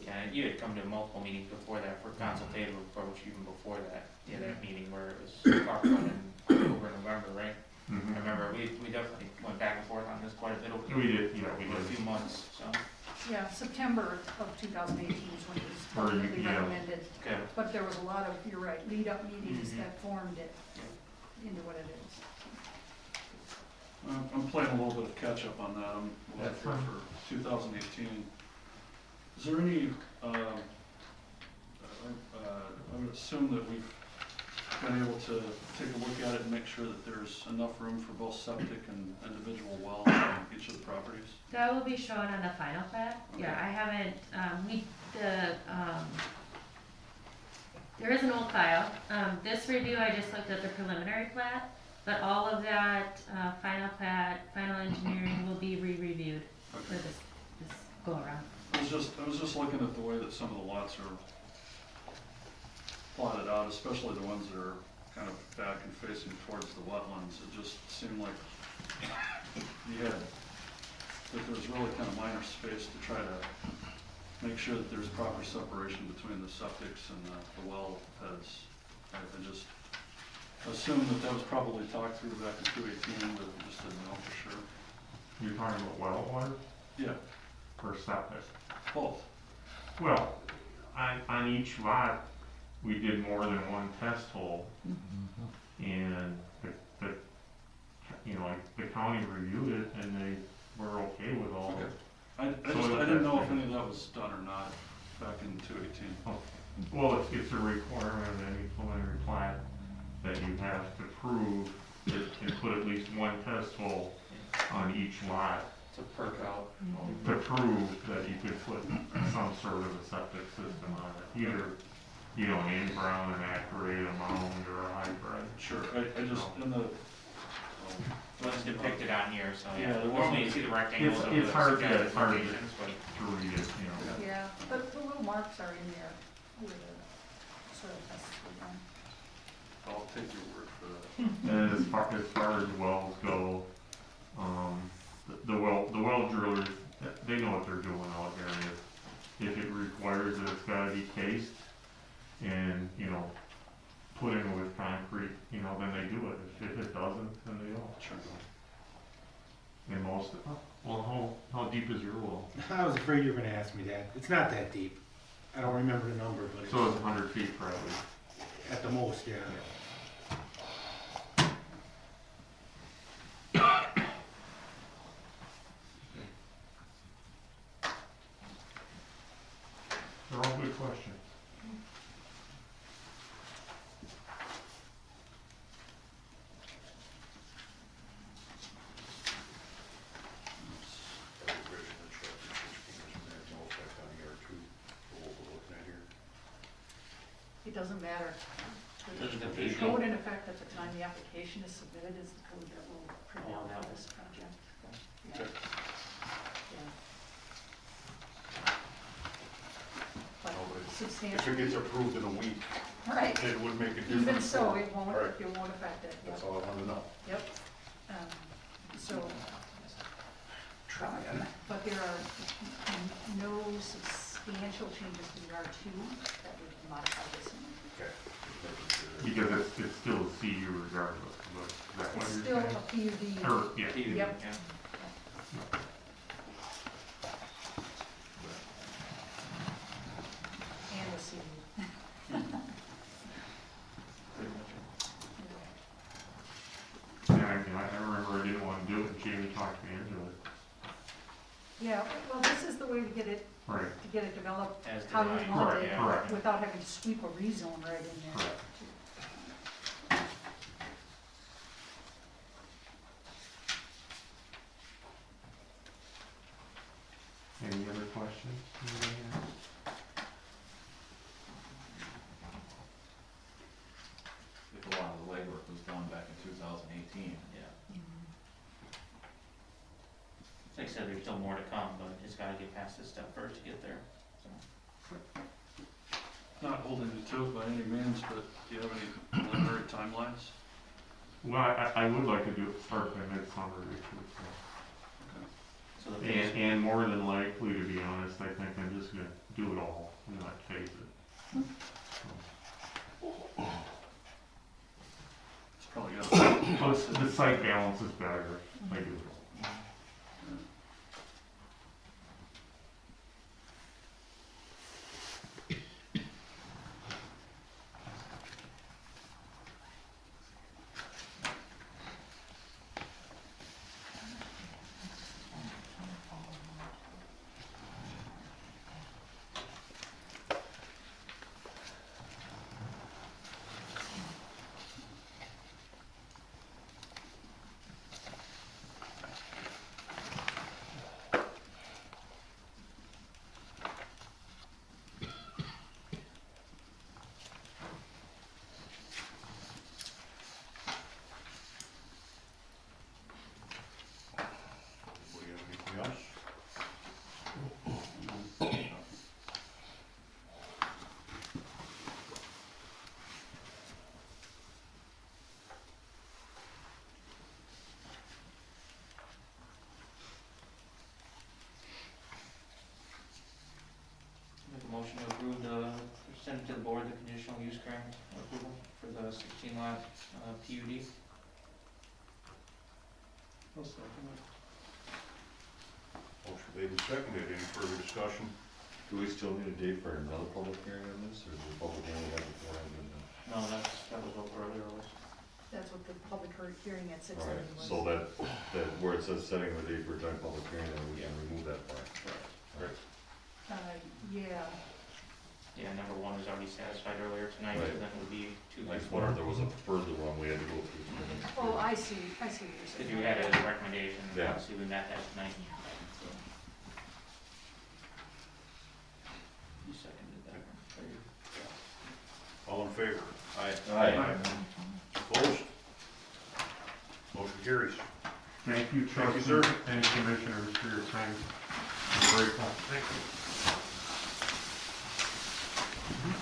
[SPEAKER 8] Yeah, and you had come to multiple meetings before that for consultative approach, even before that, yeah, that meeting where it was talked about in October, November, right? I
[SPEAKER 13] Mhm.
[SPEAKER 8] remember we definitely went back and forth on this quite a bit over
[SPEAKER 13] We did, yeah, we
[SPEAKER 8] over a
[SPEAKER 13] did.
[SPEAKER 8] few months, so,
[SPEAKER 10] Yeah, September of 2018 is when it was
[SPEAKER 13] Or,
[SPEAKER 10] ultimately
[SPEAKER 13] yeah.
[SPEAKER 10] recommended,
[SPEAKER 8] okay.
[SPEAKER 10] but there was a lot of, you're right, lead-up meetings
[SPEAKER 8] Mhm.
[SPEAKER 10] that formed it into what it is.
[SPEAKER 9] I'm playing a little bit of catch-up on that, I'm
[SPEAKER 13] That's
[SPEAKER 9] here
[SPEAKER 13] fine.
[SPEAKER 9] for 2018. Is there any, I would assume that we've been able to take a look at it and make sure that there's enough room for both septic and individual wells on each of the properties?
[SPEAKER 6] That will be shown on the final plat. Yeah,
[SPEAKER 9] Okay.
[SPEAKER 6] I haven't, there is an old file. This review, I just looked at the preliminary plat, but all of that, final plat, final engineering will be re-reviewed for
[SPEAKER 9] Okay.
[SPEAKER 6] this go around.
[SPEAKER 9] I was just looking at the way that some of the lots are plotted out, especially the ones that are kind of back and facing towards the wetlands. It just seemed like you had, that there's really kind of minor space to try to make sure that there's proper separation between the septics and the well heads. I just assumed that that was probably talked through back in 2018, but we just didn't know for sure.
[SPEAKER 13] You're talking about well water
[SPEAKER 9] Yeah,
[SPEAKER 13] or septic?
[SPEAKER 9] both.
[SPEAKER 13] Well, on each lot, we did more than one test hole. And the county reviewed it and they were okay with all of it.
[SPEAKER 9] I didn't know if any of that was done or not back in 2018.
[SPEAKER 13] Well, it's a requirement of any preliminary plat that you have to prove that and put at least one test hole on each lot
[SPEAKER 8] To perk out.
[SPEAKER 13] to prove that you could put some sort of a septic system on it. Either, an in-ground, an at-grade, a mound, or a hybrid.
[SPEAKER 9] Sure, I just, in the,
[SPEAKER 8] What's depicted on here, so
[SPEAKER 9] Yeah,
[SPEAKER 8] yeah,
[SPEAKER 9] there wasn't-
[SPEAKER 8] normally you see the rectangles of the
[SPEAKER 13] It's hard, yeah,
[SPEAKER 8] suggested
[SPEAKER 13] it's hard to
[SPEAKER 8] locations, but
[SPEAKER 13] read it,
[SPEAKER 10] Yeah, but the little marks are in there where the soil tests were done.
[SPEAKER 9] I'll take your word for that.
[SPEAKER 13] And as far as wells go, the well drillers, they know what they're doing out there. And if it requires that it's gotta be cased and, put in with concrete, then they do it. If it doesn't, then they don't.
[SPEAKER 9] Sure.
[SPEAKER 13] And how deep is your well?
[SPEAKER 2] I was afraid you were gonna ask me that. It's not that deep. I don't remember the number, but
[SPEAKER 13] So it's
[SPEAKER 2] it's
[SPEAKER 13] 100 feet probably.
[SPEAKER 2] at the most, yeah.
[SPEAKER 13] They're all good questions.
[SPEAKER 10] It doesn't matter.
[SPEAKER 8] Doesn't
[SPEAKER 10] The
[SPEAKER 8] depend.
[SPEAKER 10] code in effect at the time the application is submitted is the code that will prevail
[SPEAKER 8] Oh, that
[SPEAKER 10] for
[SPEAKER 8] one.
[SPEAKER 10] this project. Yeah.
[SPEAKER 9] Okay.
[SPEAKER 10] Yeah. But
[SPEAKER 5] If it
[SPEAKER 10] substantially,
[SPEAKER 5] gets approved in a week,
[SPEAKER 10] right,
[SPEAKER 5] it would make a difference.
[SPEAKER 10] even so,
[SPEAKER 5] for-
[SPEAKER 10] it won't
[SPEAKER 5] Right.
[SPEAKER 10] affect it, yep,
[SPEAKER 5] That's all I wanted to know.
[SPEAKER 10] yep. So, but there are no substantial changes to the R2 that would modify this.
[SPEAKER 5] Okay.
[SPEAKER 13] Because it's still a CU regardless. Is that what
[SPEAKER 10] It's
[SPEAKER 13] you're
[SPEAKER 10] still
[SPEAKER 13] saying?
[SPEAKER 10] a PUD.
[SPEAKER 13] Or, yeah.
[SPEAKER 10] Yep.
[SPEAKER 8] Yeah.
[SPEAKER 10] And a CD.
[SPEAKER 13] Yeah, I remember I didn't want to do it, and Jamie talked me into it.
[SPEAKER 10] Yeah, well, this is the way to get it,
[SPEAKER 13] Right,
[SPEAKER 10] developed
[SPEAKER 8] As
[SPEAKER 10] how you
[SPEAKER 8] designed.
[SPEAKER 10] want
[SPEAKER 13] Correct,
[SPEAKER 10] it,
[SPEAKER 13] correct.
[SPEAKER 10] without having to sweep a rezone right in there.
[SPEAKER 13] correct. Any other questions? Anybody have?
[SPEAKER 8] said, there's still more to come, but it's gotta get past this step first to get there, so.
[SPEAKER 9] Not holding you to it by any means, but do you have any preliminary timelines?
[SPEAKER 13] Well, I would like to do it, start by midsummer this year,
[SPEAKER 8] So the
[SPEAKER 13] so.
[SPEAKER 8] phase,
[SPEAKER 13] And more than likely, to be honest, I think I'm just gonna do it all, and not phase it.
[SPEAKER 9] It's probably got.
[SPEAKER 13] Plus, the site balance is better, if I do it all.
[SPEAKER 5] Anybody have anything else?
[SPEAKER 8] make a motion to approve the, send it to the board, the conditional use grant approval for the 16 lot, PUD.
[SPEAKER 5] Motion made and seconded. Any further discussion?
[SPEAKER 7] Do we still need a date for another public hearing on this, or is the public hearing have before I do that?
[SPEAKER 8] No, that was what earlier was.
[SPEAKER 10] That's what the public hearing at 6:30
[SPEAKER 7] Alright,
[SPEAKER 10] was.
[SPEAKER 7] so that where it says setting the date for a joint public hearing, then we can remove that part. Alright.
[SPEAKER 10] Yeah,
[SPEAKER 8] Yeah, number one was already satisfied earlier tonight,
[SPEAKER 7] Right.
[SPEAKER 8] so then it would be two.
[SPEAKER 7] I just wondered if there was a further one we had to go through.
[SPEAKER 10] oh, I see what you're saying.
[SPEAKER 8] Because you had a recommendation,
[SPEAKER 7] Yeah.
[SPEAKER 8] obviously we met that tonight. You seconded that one.
[SPEAKER 5] All in favor?
[SPEAKER 7] Aye.
[SPEAKER 5] Opposed? Motion carries.
[SPEAKER 13] Thank you,
[SPEAKER 5] Thank you,
[SPEAKER 13] trustees
[SPEAKER 5] sir.
[SPEAKER 13] and commissioners for your time. I'm grateful. Thank you.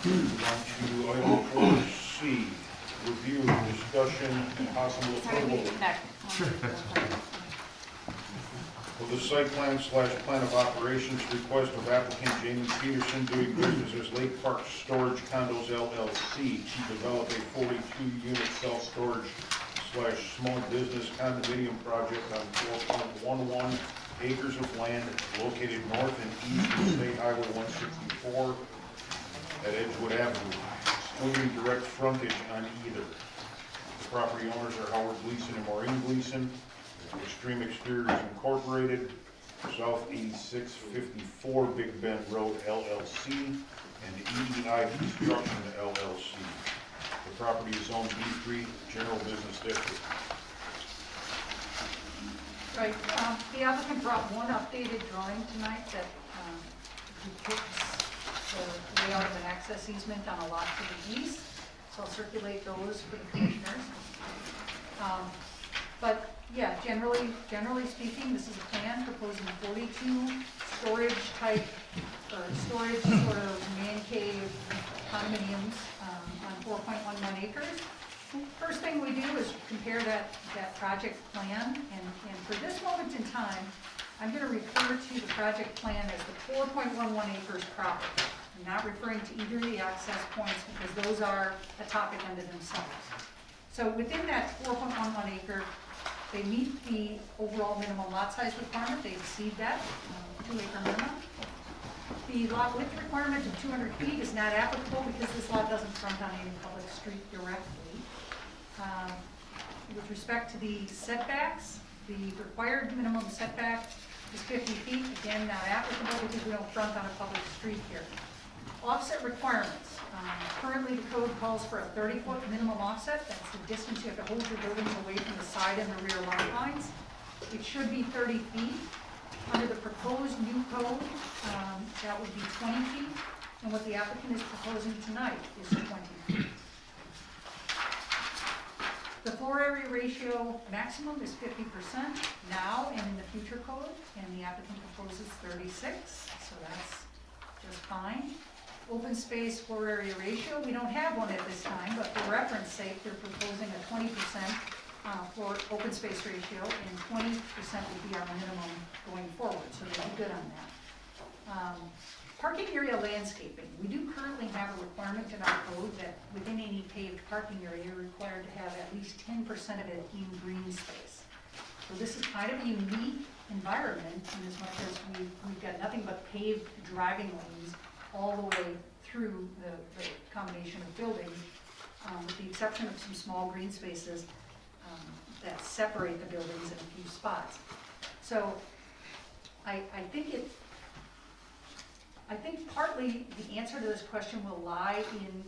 [SPEAKER 5] On to item 4C, review, discussion, and possible approval of the site plan / plan of operations request of applicant Jamie Peterson doing business as Lake Park Storage Condos LLC to develop a 42-unit self-storage / small business condominium project on 4.11 acres of land located north and east of State Highway 164 at Edgewood Avenue, excluding direct frontage on either. The property owners are Howard Gleason and Maureen Gleason, Extreme Exteriors Incorporated, South 8654 Big Bend Road LLC, and EEI Construction LLC. The property is zoned B3 General Business District.
[SPEAKER 10] Right, the applicant brought one updated drawing tonight that depicts the layout of an access easement on a lot to the east, so I'll circulate those for the commissioners. But yeah, generally speaking, this is a plan proposing 42 storage type, or storage sort of man cave condominiums on 4.11 acres. First thing we do is compare that project plan, and for this moment in time, I'm going to refer to the project plan as the 4.11 acres proper. I'm not referring to either of the access points because those are a topic unto themselves. So within that 4.11 acre, they meet the overall minimum lot size requirement, they exceed that, 2 acre minimum. The lot width requirement of 200 feet is not applicable because this lot doesn't front on any public street directly. With respect to the setbacks, the required minimum setback is 50 feet, again, not applicable because we don't front on a public street here. Offset requirements. Currently, the code calls for a 30-foot minimum offset. That's the distance you have to hold your buildings away from the side and the rear lot lines. It should be 30 feet. Under the proposed new code, that would be 20 feet. And what the applicant is proposing tonight is 20 feet. The floor area ratio maximum is 50% now and in the future code, and the applicant proposes 36, so that's just fine. Open space floor area ratio, we don't have one at this time, but for reference sake, they're proposing a 20% floor open space ratio, and 20% would be our minimum going forward, so they'll be good on that. Parking area landscaping, we do currently have a requirement in our code that within any paved parking area, you're required to have at least 10% of it in green space. So this is kind of a unique environment in as much as we've got nothing but paved driving lanes all the way through the combination of buildings, with the exception of some small green spaces that separate the buildings in a few spots. So I think partly the answer to this question will lie in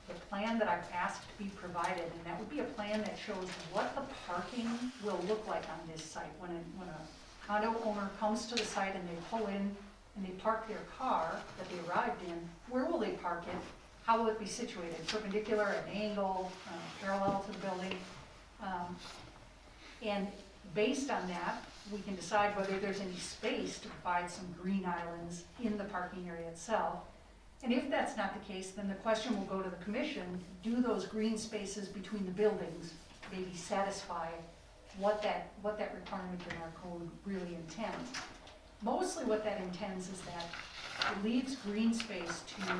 [SPEAKER 10] the plan that I've asked to be provided, and that would be a plan that shows what the parking will look like on this site. When a condo owner comes to the site and they pull in and they park their car that they arrived in, where will they park it? How will it be situated? Perpendicular, at an angle, parallel to the building? And based on that, we can decide whether there's any space to provide some green islands in the parking area itself. And if that's not the case, then the question will go to the commission, do those green spaces between the buildings maybe satisfy what that requirement in our code really intends? Mostly what that intends is that it leaves green space to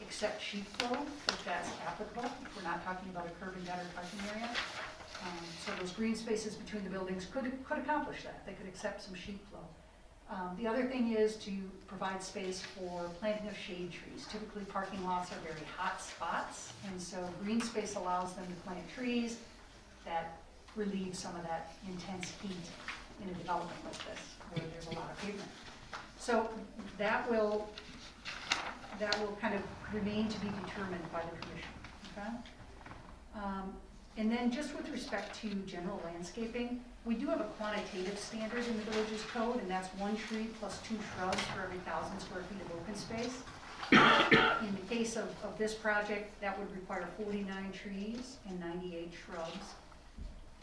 [SPEAKER 10] accept sheet flow, if that's applicable, if we're not talking about a curb and gutter parking area. So those green spaces between the buildings could accomplish that. They could accept some sheet flow. The other thing is to provide space for planting of shade trees. Typically parking lots are very hot spots, and so green space allows them to plant trees that relieve some of that intense heat in a development like this, where there's a lot of pavement. So that will kind of remain to be determined by the commission, okay? And then just with respect to general landscaping, we do have a quantitative standard in the village's code, and that's 1 tree plus 2 shrubs for every 1,000 square feet of open space. In the case of this project, that would require 49 trees and 98 shrubs.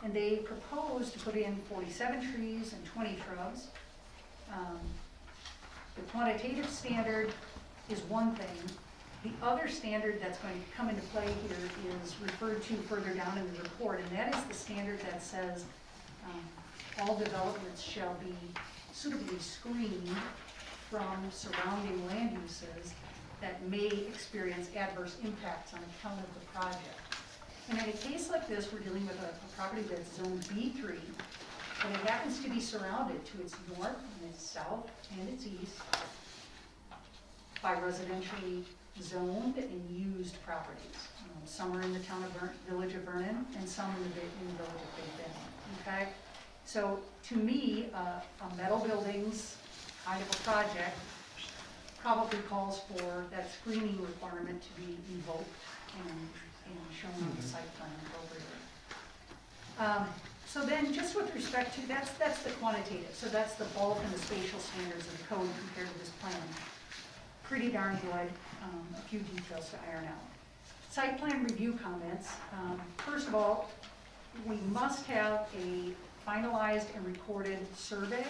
[SPEAKER 10] And they propose to put in 47 trees and 20 shrubs. The quantitative standard is one thing. The other standard that's going to come into play here is referred to further down in the report, and that is the standard that says all developments shall be suitably screened from surrounding land uses that may experience adverse impacts on account of the project. And in a case like this, we're dealing with a property that's zoned B3, and it happens to be surrounded to its north and its south and its east by residentially zoned and used properties. Some are in the village of Vernon, and some in the village of Big Bend. Okay, so to me, a metal buildings kind of a project probably calls for that screening requirement to be invoked and shown on the site plan appropriately. So then, just with respect to that's the quantitative. So that's the bulk and the spatial standards of the code compared to this plan. Pretty darn good. A few details to iron out. Site plan review comments. First of all, we must have a finalized and recorded survey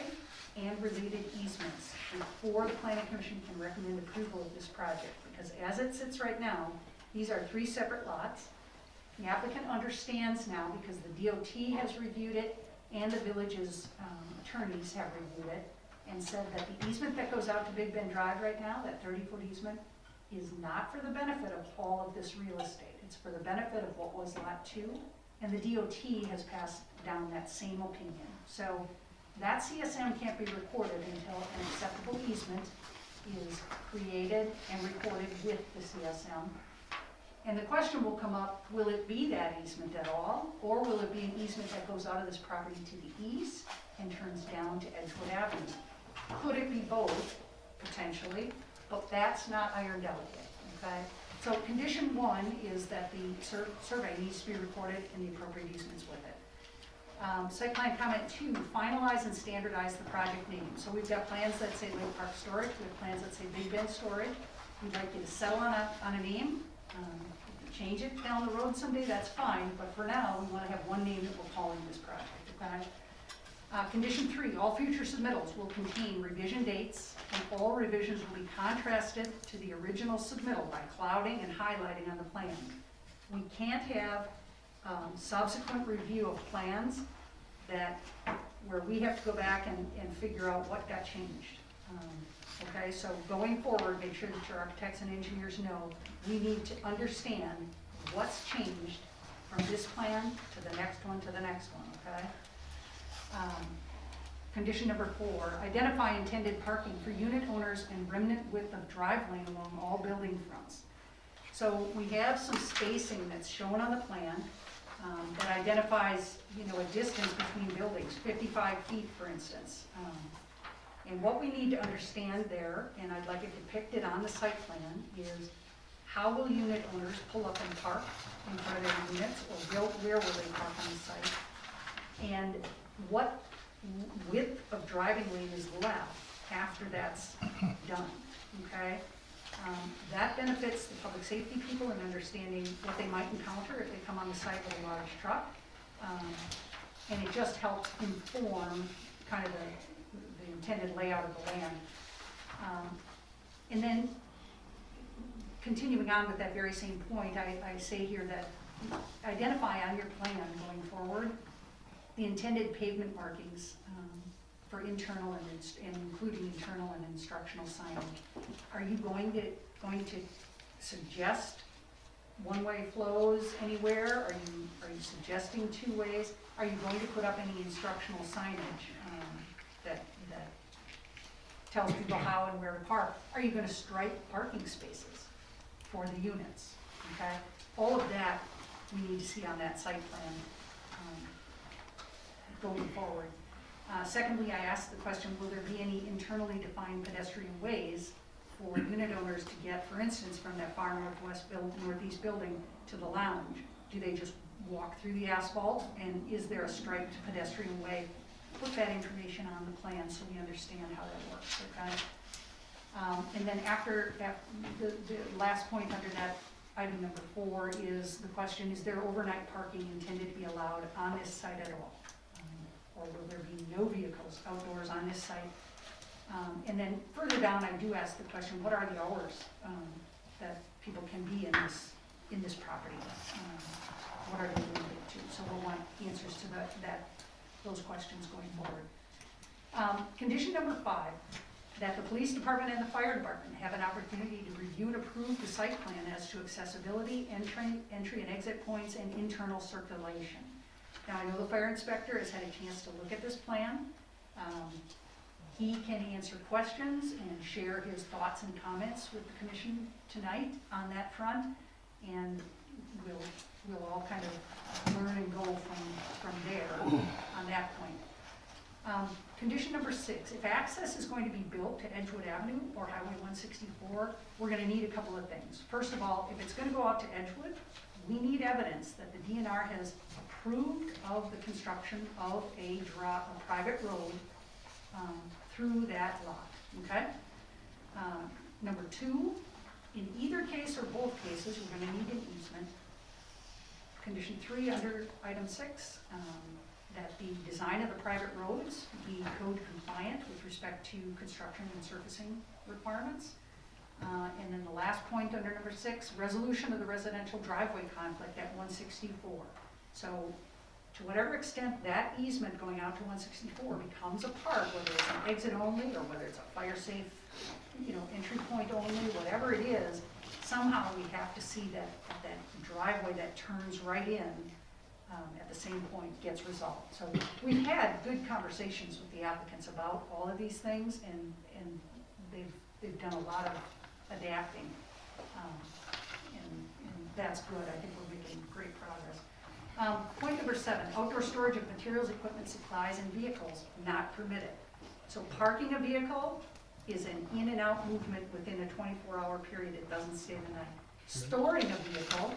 [SPEAKER 10] and related easements before the Planning Commission can recommend approval of this project, because as it sits right now, these are 3 separate lots. The applicant understands now, because the DOT has reviewed it and the village's attorneys have reviewed it, and said that the easement that goes out to Big Bend Drive right now, that 30-foot easement, is not for the benefit of all of this real estate. It's for the benefit of what was Lot 2, and the DOT has passed down that same opinion. So that CSM can't be recorded until an acceptable easement is created and recorded with the CSM. And the question will come up, will it be that easement at all, or will it be an easement that goes out of this property to the east and turns down to Edgewood Avenue? Could it be both, potentially, but that's not ironed out yet, okay? So condition 1 is that the survey needs to be recorded and the appropriate easements with it. Site plan comment 2, finalize and standardize the project name. So we've got plans that say Lake Park Storage, we have plans that say Big Bend Storage. We'd like you to settle on a name. change it down the road someday, that's fine, but for now, we wanna have one name that we're calling this project, okay? Condition 3, all future submittals will contain revision dates, and all revisions will be contrasted to the original submittal by clouding and highlighting on the plan. We can't have subsequent review of plans where we have to go back and figure out what got changed. Okay, so going forward, make sure that your architects and engineers know, we need to understand what's changed from this plan to the next one to the next one, okay? Condition number 4, identify intended parking for unit owners and remnant width of drive lane along all building fronts. So we have some spacing that's shown on the plan that identifies, a distance between buildings, 55 feet, for instance. And what we need to understand there, and I'd like it depicted on the site plan, is how will unit owners pull up and park in front of their units, or where will they park on the site? And what width of driving lane is left after that's done, okay? That benefits the public safety people in understanding what they might encounter if they come on the site with a large truck. And it just helps inform kind of the intended layout of the land. And then, continuing on with that very same point, I say here that identify on your plan going forward the intended pavement markings for internal and including internal and instructional signage. Are you going to suggest one-way flows anywhere? Are you suggesting two ways? Are you going to put up any instructional signage that tells people how and where to park? Are you going to stripe parking spaces for the units? Okay, all of that we need to see on that site plan going forward. Secondly, I asked the question, will there be any internally defined pedestrian ways for unit owners to get, for instance, from that far northeast building to the lounge? Do they just walk through the asphalt, and is there a striped pedestrian way? Put that information on the plan so we understand how that works, okay? And then after that, the last point under that, item number 4, is the question, is there overnight parking intended to be allowed on this site at all? Or will there be no vehicles outdoors on this site? And then further down, I do ask the question, what are the hours that people can be in this property? What are they limited to? So we'll want answers to those questions going forward. Condition number 5, that the police department and the fire department have an opportunity to review and approve the site plan as to accessibility, entry and exit points, and internal circulation. Now, I know the fire inspector has had a chance to look at this plan. He can answer questions and share his thoughts and comments with the commission tonight on that front, and we'll all kind of learn and go from there on that point. Condition number 6, if access is going to be built to Edgewood Avenue or Highway 164, we're going to need a couple of things. First of all, if it's going to go out to Edgewood, we need evidence that the DNR has approved of the construction of a private road through that lot, okay? Number 2, in either case or both cases, we're going to need an easement. Condition 3 under item 6, that the design of the private roads be code compliant with respect to construction and surfacing requirements. And then the last point under number 6, resolution of the residential driveway conflict at 164. So to whatever extent that easement going out to 164 becomes a part, whether it's an exit only or whether it's a fire safe, entry point only, whatever it is, somehow we have to see that driveway that turns right in at the same point gets resolved. So we've had good conversations with the applicants about all of these things, and they've done a lot of adapting, and that's good. I think we're making great progress. Point number 7, outdoor storage of materials, equipment, supplies, and vehicles not permitted. So parking a vehicle is an in and out movement within a 24-hour period. It doesn't stay the night. Storing a vehicle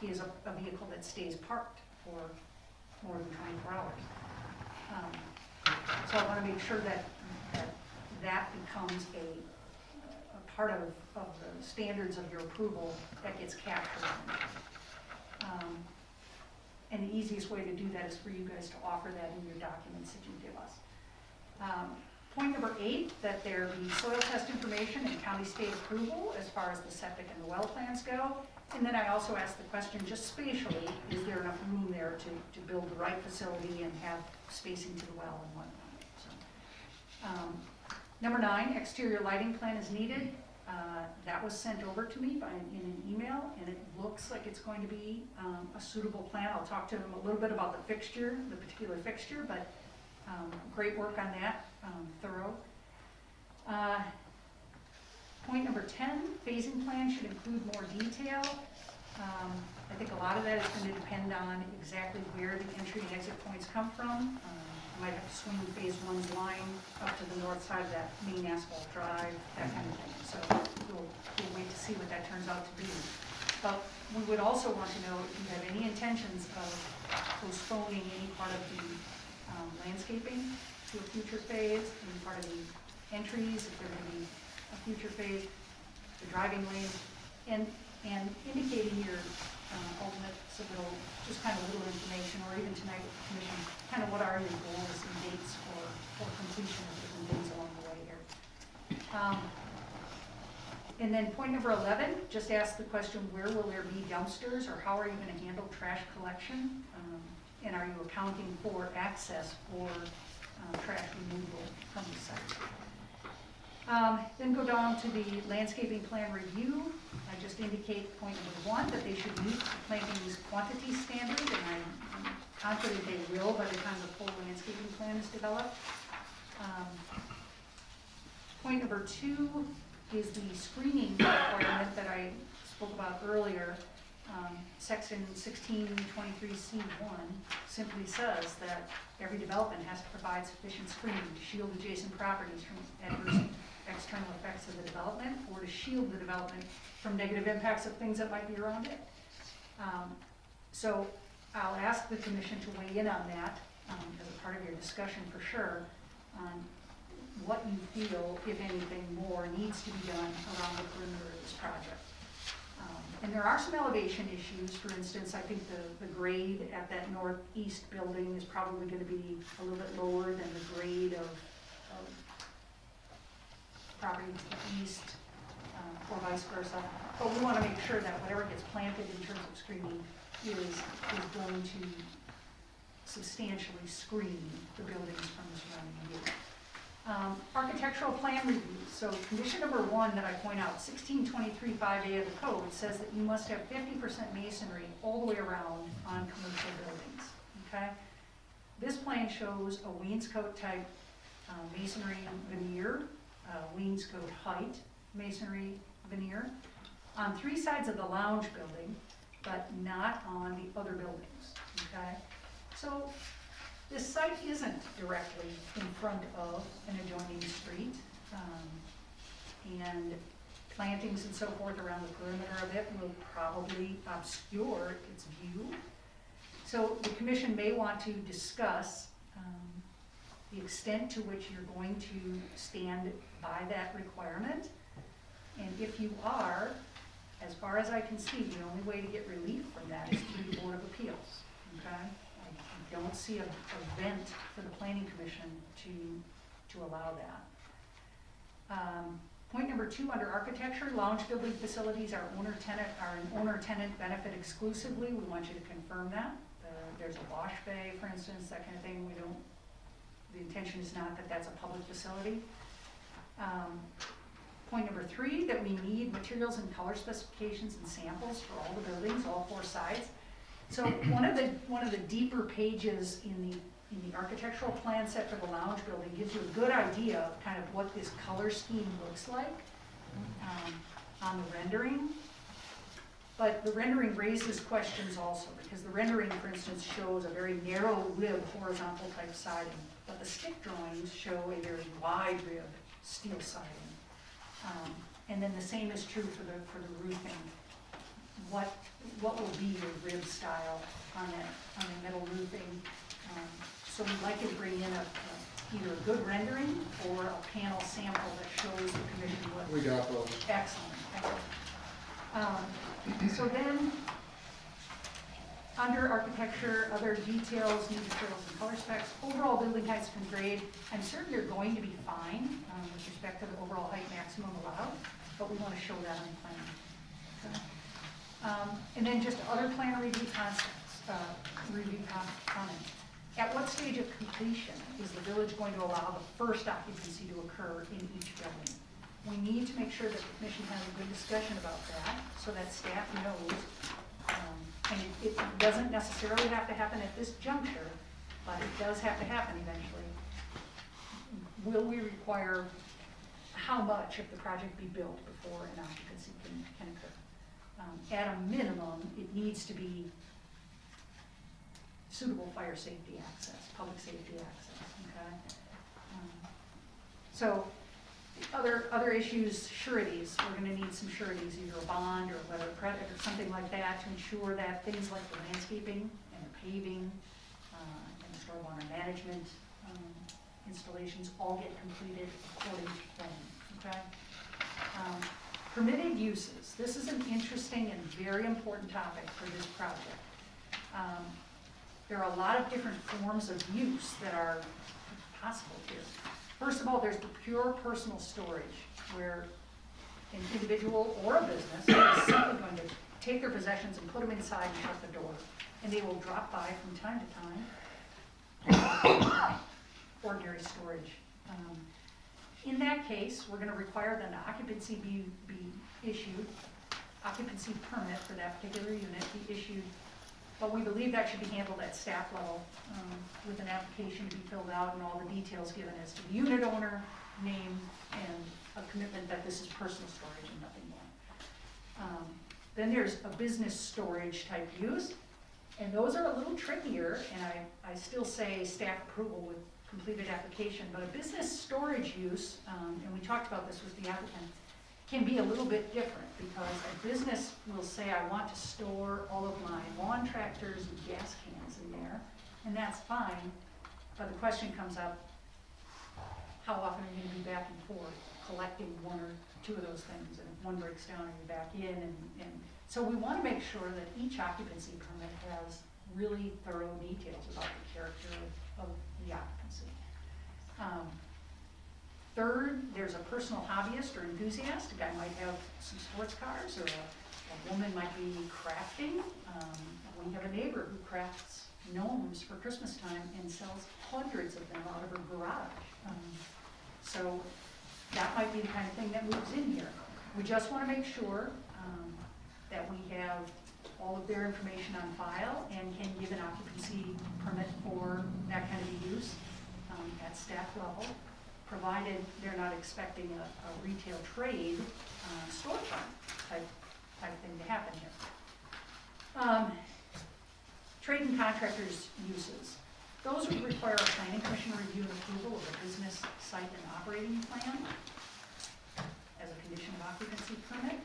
[SPEAKER 10] is a vehicle that stays parked for more than 24 hours. So I want to make sure that becomes a part of the standards of your approval that gets captured. And the easiest way to do that is for you guys to offer that in your documents that you give us. Point number 8, that there be soil test information and county state approval as far as the septic and the well plans go. And then I also asked the question, just spatially, is there enough room there to build the right facility and have spacing to the well and whatnot. So, number 9, exterior lighting plan is needed. That was sent over to me in an email, and it looks like it's going to be a suitable plan. I'll talk to them a little bit about the fixture, the particular fixture, but great work on that, thorough. Point number 10, phasing plan should include more detail. I think a lot of that is going to depend on exactly where the entry and exit points come from. You might have to swing phase 1's line up to the north side of that main asphalt drive, that kind of thing. So we'll wait to see what that turns out to be. But we would also want to know if you have any intentions of postponing any part of the landscaping to a future phase, any part of the entries, if they're going to be a future phase, the driving lane, and indicating your ultimate, so little, just kind of little information, or even tonight with the commission, kind of what are your goals and dates for completion of different things along the way here. And then point number 11, just ask the question, where will there be dumpsters, or how are you going to handle trash collection? And are you accounting for access for trash removal from the site? Then go down to the landscaping plan review. I just indicate point number 1, that they should meet the plantings quantity standard, and I'm confident they will by the time the full landscaping plan is developed. Point number 2 is the screening requirement that I spoke about earlier. Section 1623C1 simply says that every development has to provide sufficient screening to shield adjacent properties from adverse external effects of the development, or to shield the development from negative impacts of things that might be around it. So I'll ask the commission to weigh in on that as a part of your discussion for sure, on what you feel, if anything more, needs to be done around the perimeter of this project. And there are some elevation issues. For instance, I think the grade at that northeast building is probably going to be a little bit lower than the grade of property to the east, or vice versa. But we want to make sure that whatever gets planted in terms of screening is going to substantially screen the buildings from the surrounding view. Architectural plan reviews. So condition number 1 that I point out, 1623(5)A of the code says that you must have 50% masonry all the way around on commercial buildings. Okay. This plan shows a wainscot type masonry veneer, wainscot height masonry veneer on 3 sides of the lounge building, but not on the other buildings. Okay. So this site isn't directly in front of an adjoining street, and plantings and so forth around the perimeter of it will probably obscure its view. So the commission may want to discuss the extent to which you're going to stand by that requirement. And if you are, as far as I can see, the only way to get relief from that is through the Board of Appeals. Okay? I don't see a vent for the Planning Commission to allow that. Point number 2, under architecture, lounge building facilities are an owner-tenant benefit exclusively. We want you to confirm that. There's a wash bay, for instance, that kind of thing. The intention is not that that's a public facility. Point number 3, that we need materials and color specifications and samples for all the buildings, all 4 sides. So one of the deeper pages in the architectural plan set for the lounge building gives you a good idea of kind of what this color scheme looks like on the rendering. But the rendering raises questions also, because the rendering, for instance, shows a very narrow rib horizontal type siding, but the stick drawings show a very wide rib steel siding. And then the same is true for the roofing. What will be your rib style on the metal roofing? So we'd like you to bring in a either a good rendering or a panel sample that shows the commission what.
[SPEAKER 3] We got those.
[SPEAKER 10] Excellent, excellent. So then, under architecture, other details, new materials and color specs, overall building heights and grade, I'm certain you're going to be fine with respect to the overall height maximum allowed, but we want to show that on the plan. Okay. And then just other plan review concepts, comments. At what stage of completion is the village going to allow the first occupancy to occur in each building? We need to make sure that the commission has a good discussion about that, so that staff knows. And it doesn't necessarily have to happen at this juncture, but it does have to happen eventually. Will we require how much of the project be built before an occupancy can occur? At a minimum, it needs to be suitable fire safety access, public safety access, okay? So, other issues, sureties, we're gonna need some sureties, either a bond or a letter of credit or something like that to ensure that things like the landscaping and the paving and the stormwater management installations all get completed according to plan, okay? Permitted uses, this is an interesting and very important topic for this project. There are a lot of different forms of use that are possible here. First of all, there's the pure personal storage, where an individual or a business is simply going to take their possessions and put them inside and shut the door, and they will drop by from time to time. Ordinary storage. In that case, we're going to require that an occupancy be issued, occupancy permit for that particular unit be issued, but we believe that should be handled at staff level with an application to be filled out and all the details given as to the unit owner, name, and a commitment that this is personal storage and nothing more. Then there's a business storage type use, and those are a little trickier, and I still say staff approval with completed application, but a business storage use, and we talked about this with the applicant, can be a little bit different because a business will say, I want to store all of my lawn tractors and gas cans in there, and that's fine, but the question comes up, how often are you going to be back and forth collecting one or two of those things, and if one breaks down, you're back in, and so we want to make sure that each occupancy permit has really thorough details about the character of the occupancy. Third, there's a personal hobbyist or enthusiast. A guy might have some sports cars, or a woman might be crafting. We have a neighbor who crafts gnomes for Christmas time and sells hundreds of them out of her garage. So that might be the kind of thing that moves in here. We just want to make sure that we have all of their information on file and can give an occupancy permit for that kind of use at staff level, provided they're not expecting a retail trade storefront type thing to happen here. Trade and contractors uses. Those would require a planning commission review and approval of a business site and operating plan as a condition of occupancy permit.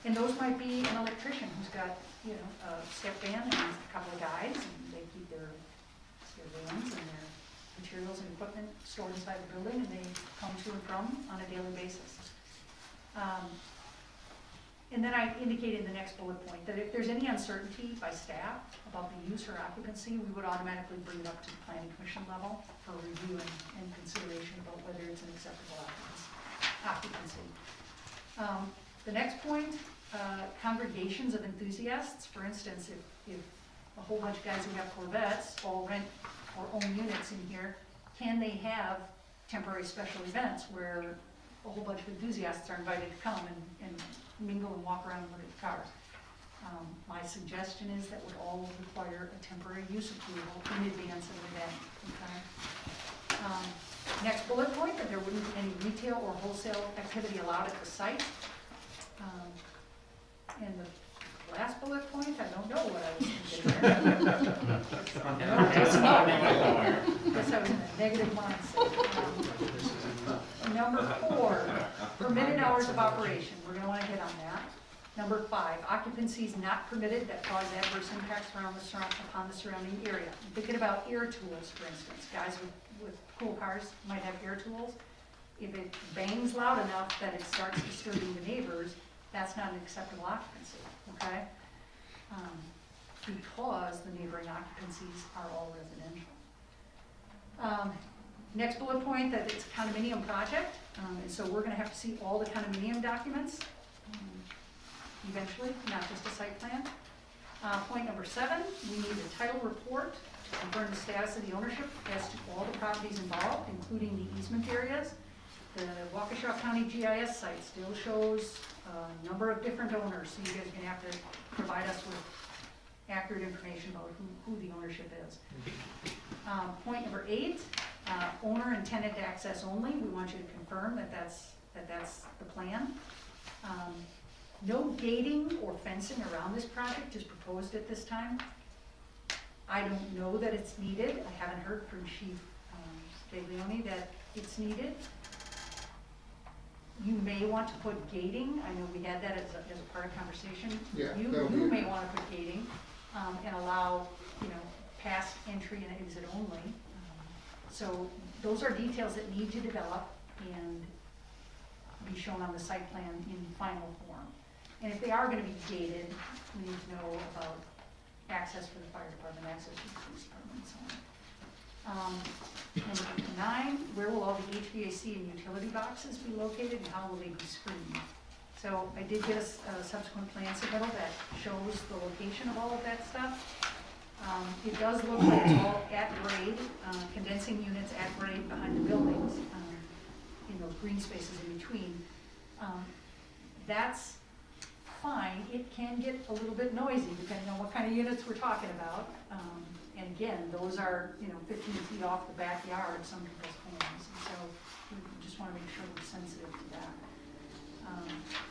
[SPEAKER 10] And those might be an electrician who's got, a step van and a couple of guys, and they keep their vans and their materials and equipment stored inside the building, and they come to and from on a daily basis. And then I indicated in the next bullet point that if there's any uncertainty by staff about the use or occupancy, we would automatically bring it up to the planning commission level for review and consideration about whether it's an acceptable occupancy. The next point, congregations of enthusiasts. For instance, if a whole bunch of guys who have Corvettes all rent or own units in here, can they have temporary special events where a whole bunch of enthusiasts are invited to come and mingle and walk around and look at the cars? My suggestion is that would all require a temporary use approval in advance of an event. Okay? Next bullet point, that there wouldn't be any retail or wholesale activity allowed at the site. And the last bullet point, I don't know what I was thinking there. Guess I was in a negative mindset. Number 4, permitted hours of operation. We're going to want to hit on that. Number 5, occupancies not permitted that cause adverse impacts upon the surrounding area. I'm thinking about air tools, for instance. Guys with pool cars might have air tools. If it bangs loud enough that it starts disturbing the neighbors, that's not an acceptable occupancy, okay? Because the neighboring occupancies are all residential. Next bullet point, that it's a condominium project, and so we're gonna have to see all the condominium documents eventually, not just a site plan. Point number 7, we need a title report to confirm the status of the ownership as to all the properties involved, including the easement areas. The Waukesha County GIS site still shows a number of different owners, so you guys are gonna have to provide us with accurate information about who the ownership is. Point number 8, owner and tenant access only. We want you to confirm that that's the plan. No gating or fencing around this project is proposed at this time. I don't know that it's needed. I haven't heard from Chief Gaglione that it's needed. You may want to put gating. I know we had that as a part of conversation.
[SPEAKER 3] Yeah,
[SPEAKER 10] You may want to put gating and allow, past entry and exit only. So those are details that need to develop and be shown on the site plan in final form. And if they are gonna be gated, we need to know about access for the fire department, access for the police department, and so on. Number 9, where will all the HVAC and utility boxes be located and how will they be screened? So I did get a subsequent plan submittal that shows the location of all of that stuff. It does look like it's all at grade, condensing units at grade behind the buildings, in those green spaces in between. That's fine. It can get a little bit noisy depending on what kind of units we're talking about. And again, those are, 15 feet off the backyard of some people's homes. And so we just want to make sure we're sensitive to that.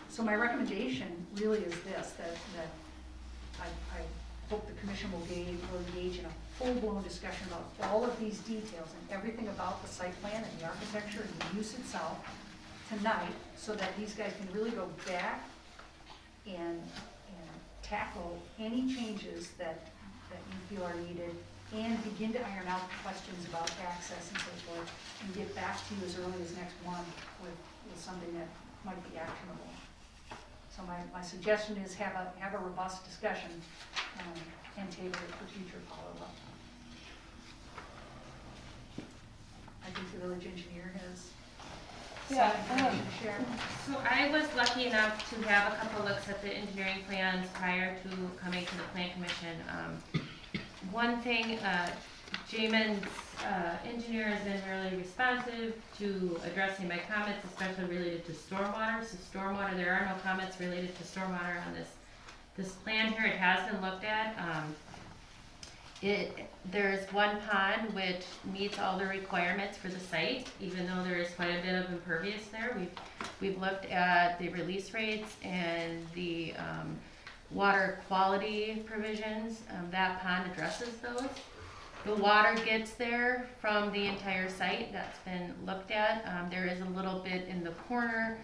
[SPEAKER 10] So my recommendation really is this, that I hope the commission will engage in a full-blown discussion about all of these details and everything about the site plan and the architecture and the use itself tonight, so that these guys can really go back and tackle any changes that you feel are needed and begin to iron out questions about access and so forth, and get back to you as early as next month with something that might be actionable. So my suggestion is have a robust discussion and table it for future follow-up. I think the village engineer has some information to share.
[SPEAKER 6] So I was lucky enough to have a couple looks at the engineering plans prior to coming to the plan commission. One thing, Jamin's engineer has been really responsive to addressing my comments, especially related to stormwater. So stormwater, there are no comments related to stormwater on this plan here. It has been looked at. There's one pond which meets all the requirements for the site, even though there is quite a bit of impervious there. We've looked at the release rates and the water quality provisions. That pond addresses those. The water gets there from the entire site. That's been looked at. There is a little bit in the corner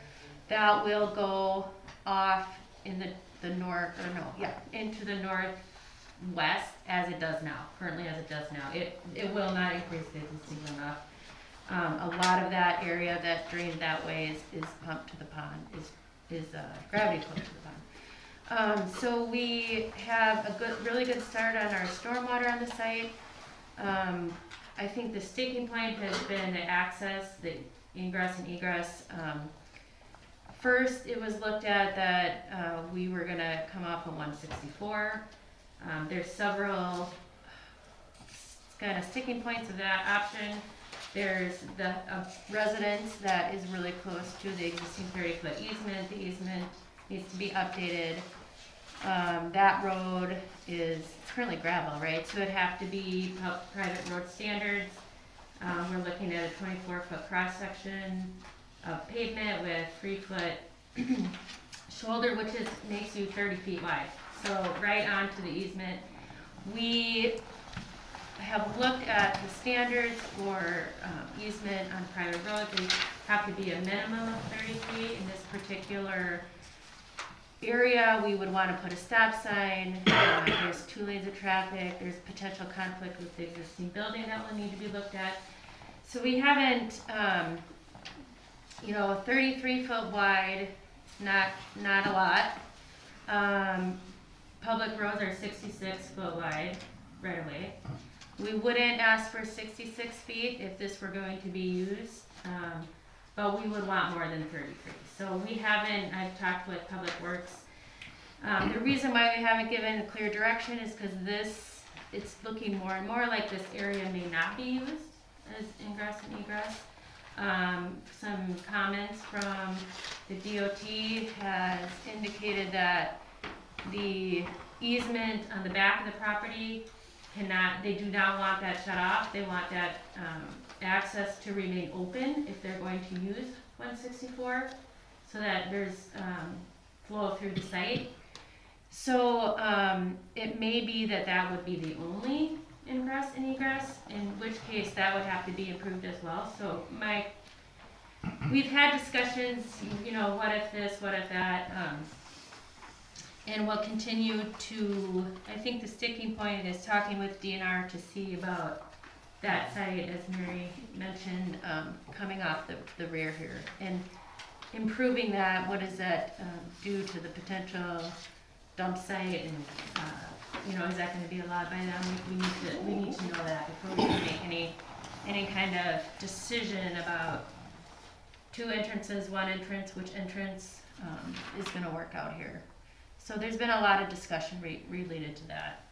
[SPEAKER 6] that will go off in the north, into the northwest as it does now, currently as it does now. It will not increase the existing runoff. A lot of that area that drained that way is pumped to the pond, is gravity pumped to the pond. So we have a really good start on our stormwater on the site. I think the sticking point has been the access, the ingress and egress. First, it was looked at that we were gonna come off of 164. There's several kind of sticking points of that option. There's the residence that is really close to the existing 30-foot easement. The easement needs to be updated. That road is currently gravel, right? So it'd have to be private road standards. We're looking at a 24-foot cross-section of pavement with 3-foot shoulder, which makes you 30 feet wide. So right onto the easement. We have looked at the standards for easement on private roads. They have to be a minimum of 30 feet. In this particular area, we would wanna put a stop sign, there's 2 lanes of traffic, there's potential conflict with the existing building that will need to be looked at. So we haven't, you know, 33-foot wide, not a lot. Public roads are 66-foot wide right away. We wouldn't ask for 66 feet if this were going to be used, but we would want more than 33. So we haven't, I've talked with Public Works. The reason why we haven't given clear direction is because it's looking more and more like this area may not be used as ingress and egress. Some comments from the DOT has indicated that the easement on the back of the property they do not want that shut off. They want that access to remain open if they're going to use 164, so that there's flow through the site. So it may be that would be the only ingress and egress, in which case that would have to be approved as well. So we've had discussions, you know, what if this, what if that, and we'll continue to, I think the sticking point is talking with DNR to see about that site, as Mary mentioned, coming off the rear here, and improving that. What does that do to the potential dump site, and you know, is that going to be allowed by them? We need to know that before we can make any kind of decision about 2 entrances, 1 entrance, which entrance is going to work out here. So there's been a lot of discussion related to that.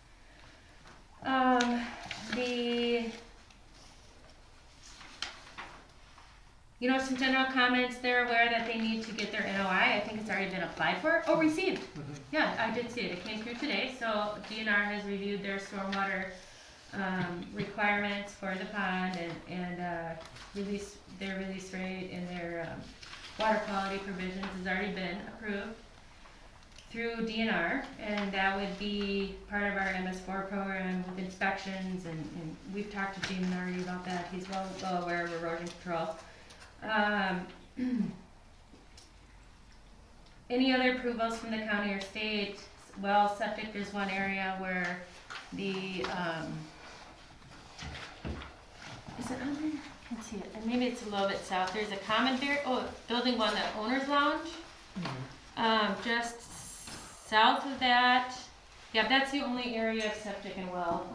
[SPEAKER 6] You know, some general comments, they're aware that they need to get their NOI. I think it's already been applied for. Oh, received. Yeah, I did see it. It came through today. So DNR has reviewed their stormwater requirements for the pond and their release rate and their water quality provisions has already been approved through DNR, and that would be part of our MS4 program with inspections, and we've talked to Damon already about that. He's well aware of erosion control. Any other approvals from the county or state? Well, septic, there's one area where the, is it on there? I can't see it. And maybe it's a little bit south. There's a common building 1, the owner's lounge. Just south of that, yeah, that's the only area of septic and well.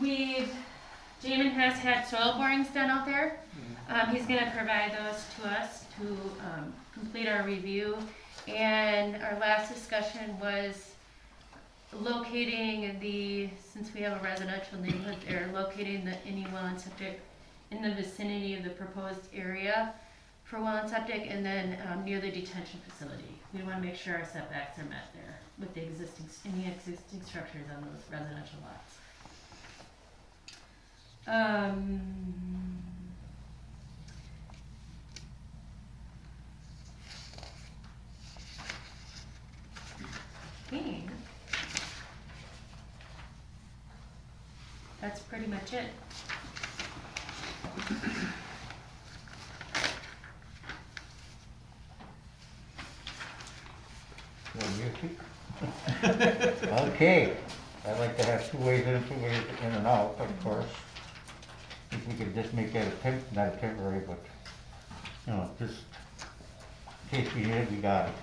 [SPEAKER 6] Jamin has had soil borings done out there. He's gonna provide those to us to complete our review. And our last discussion was locating since we have a residential neighborhood there, locating any well and septic in the vicinity of the proposed area for well and septic, and then near the detention facility. We want to make sure our setbacks are met there with the any existing structures on those residential lots. Okay. That's pretty much it.
[SPEAKER 4] Okay, I'd like to have 2 ways in, 2 ways in and out, of course. If we could just make that not a temporary, but, you know, just in case we need it, we got it.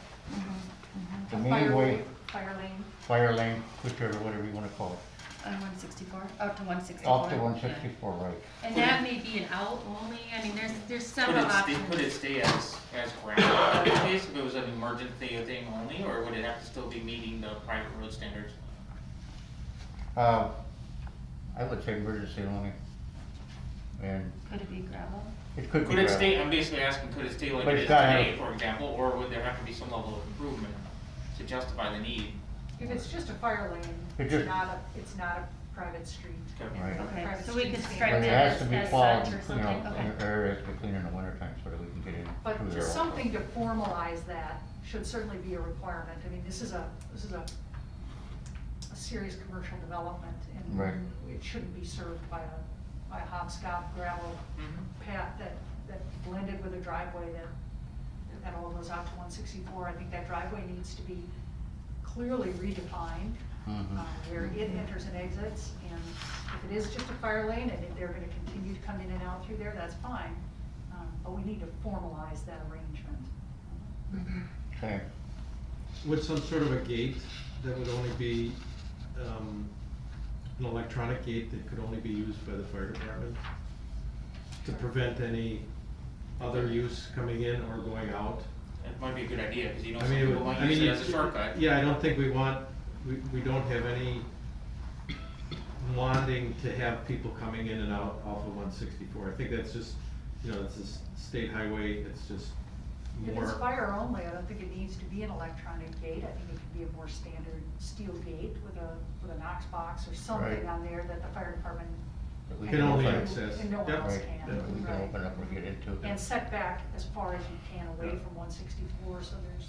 [SPEAKER 4] The main way, fire lane, whichever, whatever you wanna call it.
[SPEAKER 6] On 164, out to 164.
[SPEAKER 4] Off to 164, right.
[SPEAKER 6] And that may be an out only. I mean, there's several options.
[SPEAKER 8] Could it stay as grandfathered in case if it was an emergency thing only, or would it have to still be meeting the private road standards?
[SPEAKER 4] I would say emergency only. And
[SPEAKER 6] Could it be gravel?
[SPEAKER 4] it could be
[SPEAKER 8] Could it
[SPEAKER 4] gravel.
[SPEAKER 8] stay, I'm basically asking, could it stay like
[SPEAKER 4] But
[SPEAKER 8] it
[SPEAKER 4] it's
[SPEAKER 8] is
[SPEAKER 4] gotta
[SPEAKER 8] today,
[SPEAKER 4] have-
[SPEAKER 8] for example, or would there have to be some level of improvement to justify the need?
[SPEAKER 10] If it's just a fire lane,
[SPEAKER 4] It
[SPEAKER 10] it's
[SPEAKER 4] just-
[SPEAKER 10] not a private street.
[SPEAKER 4] Right.
[SPEAKER 6] Okay,
[SPEAKER 10] Private
[SPEAKER 6] so we could
[SPEAKER 10] streets.
[SPEAKER 6] strike
[SPEAKER 4] But
[SPEAKER 6] that
[SPEAKER 4] it has to be
[SPEAKER 6] as
[SPEAKER 4] plowed,
[SPEAKER 6] such or
[SPEAKER 4] you
[SPEAKER 6] something.
[SPEAKER 4] know,
[SPEAKER 6] Okay.
[SPEAKER 4] in areas to clean in the wintertime so that we can get in
[SPEAKER 10] But
[SPEAKER 4] through there.
[SPEAKER 10] just something to formalize that should certainly be a requirement. I mean, this is a serious commercial development, and
[SPEAKER 4] Right.
[SPEAKER 10] it shouldn't be served by a hopscotch gravel path that blended with a driveway that that all goes out to 164. I think that driveway needs to be clearly redefined, where it enters and exits. And if it is just a fire lane and if they're gonna continue to come in and out through there, that's fine. But we need to formalize that arrangement.
[SPEAKER 4] Okay.
[SPEAKER 2] With some sort of a gate that would only be, an electronic gate that could only be used by the fire department to prevent any other use coming in or going out.
[SPEAKER 8] It might be a good idea, because you know
[SPEAKER 2] I
[SPEAKER 8] some
[SPEAKER 2] mean,
[SPEAKER 8] people want to use it as a shortcut.
[SPEAKER 2] Yeah, I don't think we want, we don't have any wanting to have people coming in and out off of 164. I think that's just, it's a state highway, it's just
[SPEAKER 10] If
[SPEAKER 2] more.
[SPEAKER 10] it's fire only, I don't think it needs to be an electronic gate. I think it could be a more standard steel gate with a Knox box or something
[SPEAKER 4] Right.
[SPEAKER 10] on there that the fire department
[SPEAKER 4] That we
[SPEAKER 2] Can only
[SPEAKER 4] open-
[SPEAKER 2] access.
[SPEAKER 10] and no one
[SPEAKER 2] Yep.
[SPEAKER 10] else
[SPEAKER 4] Right,
[SPEAKER 10] can.
[SPEAKER 4] that we can
[SPEAKER 10] Right.
[SPEAKER 4] open up or get into.
[SPEAKER 10] And set back as far as you can away from 164, so there's,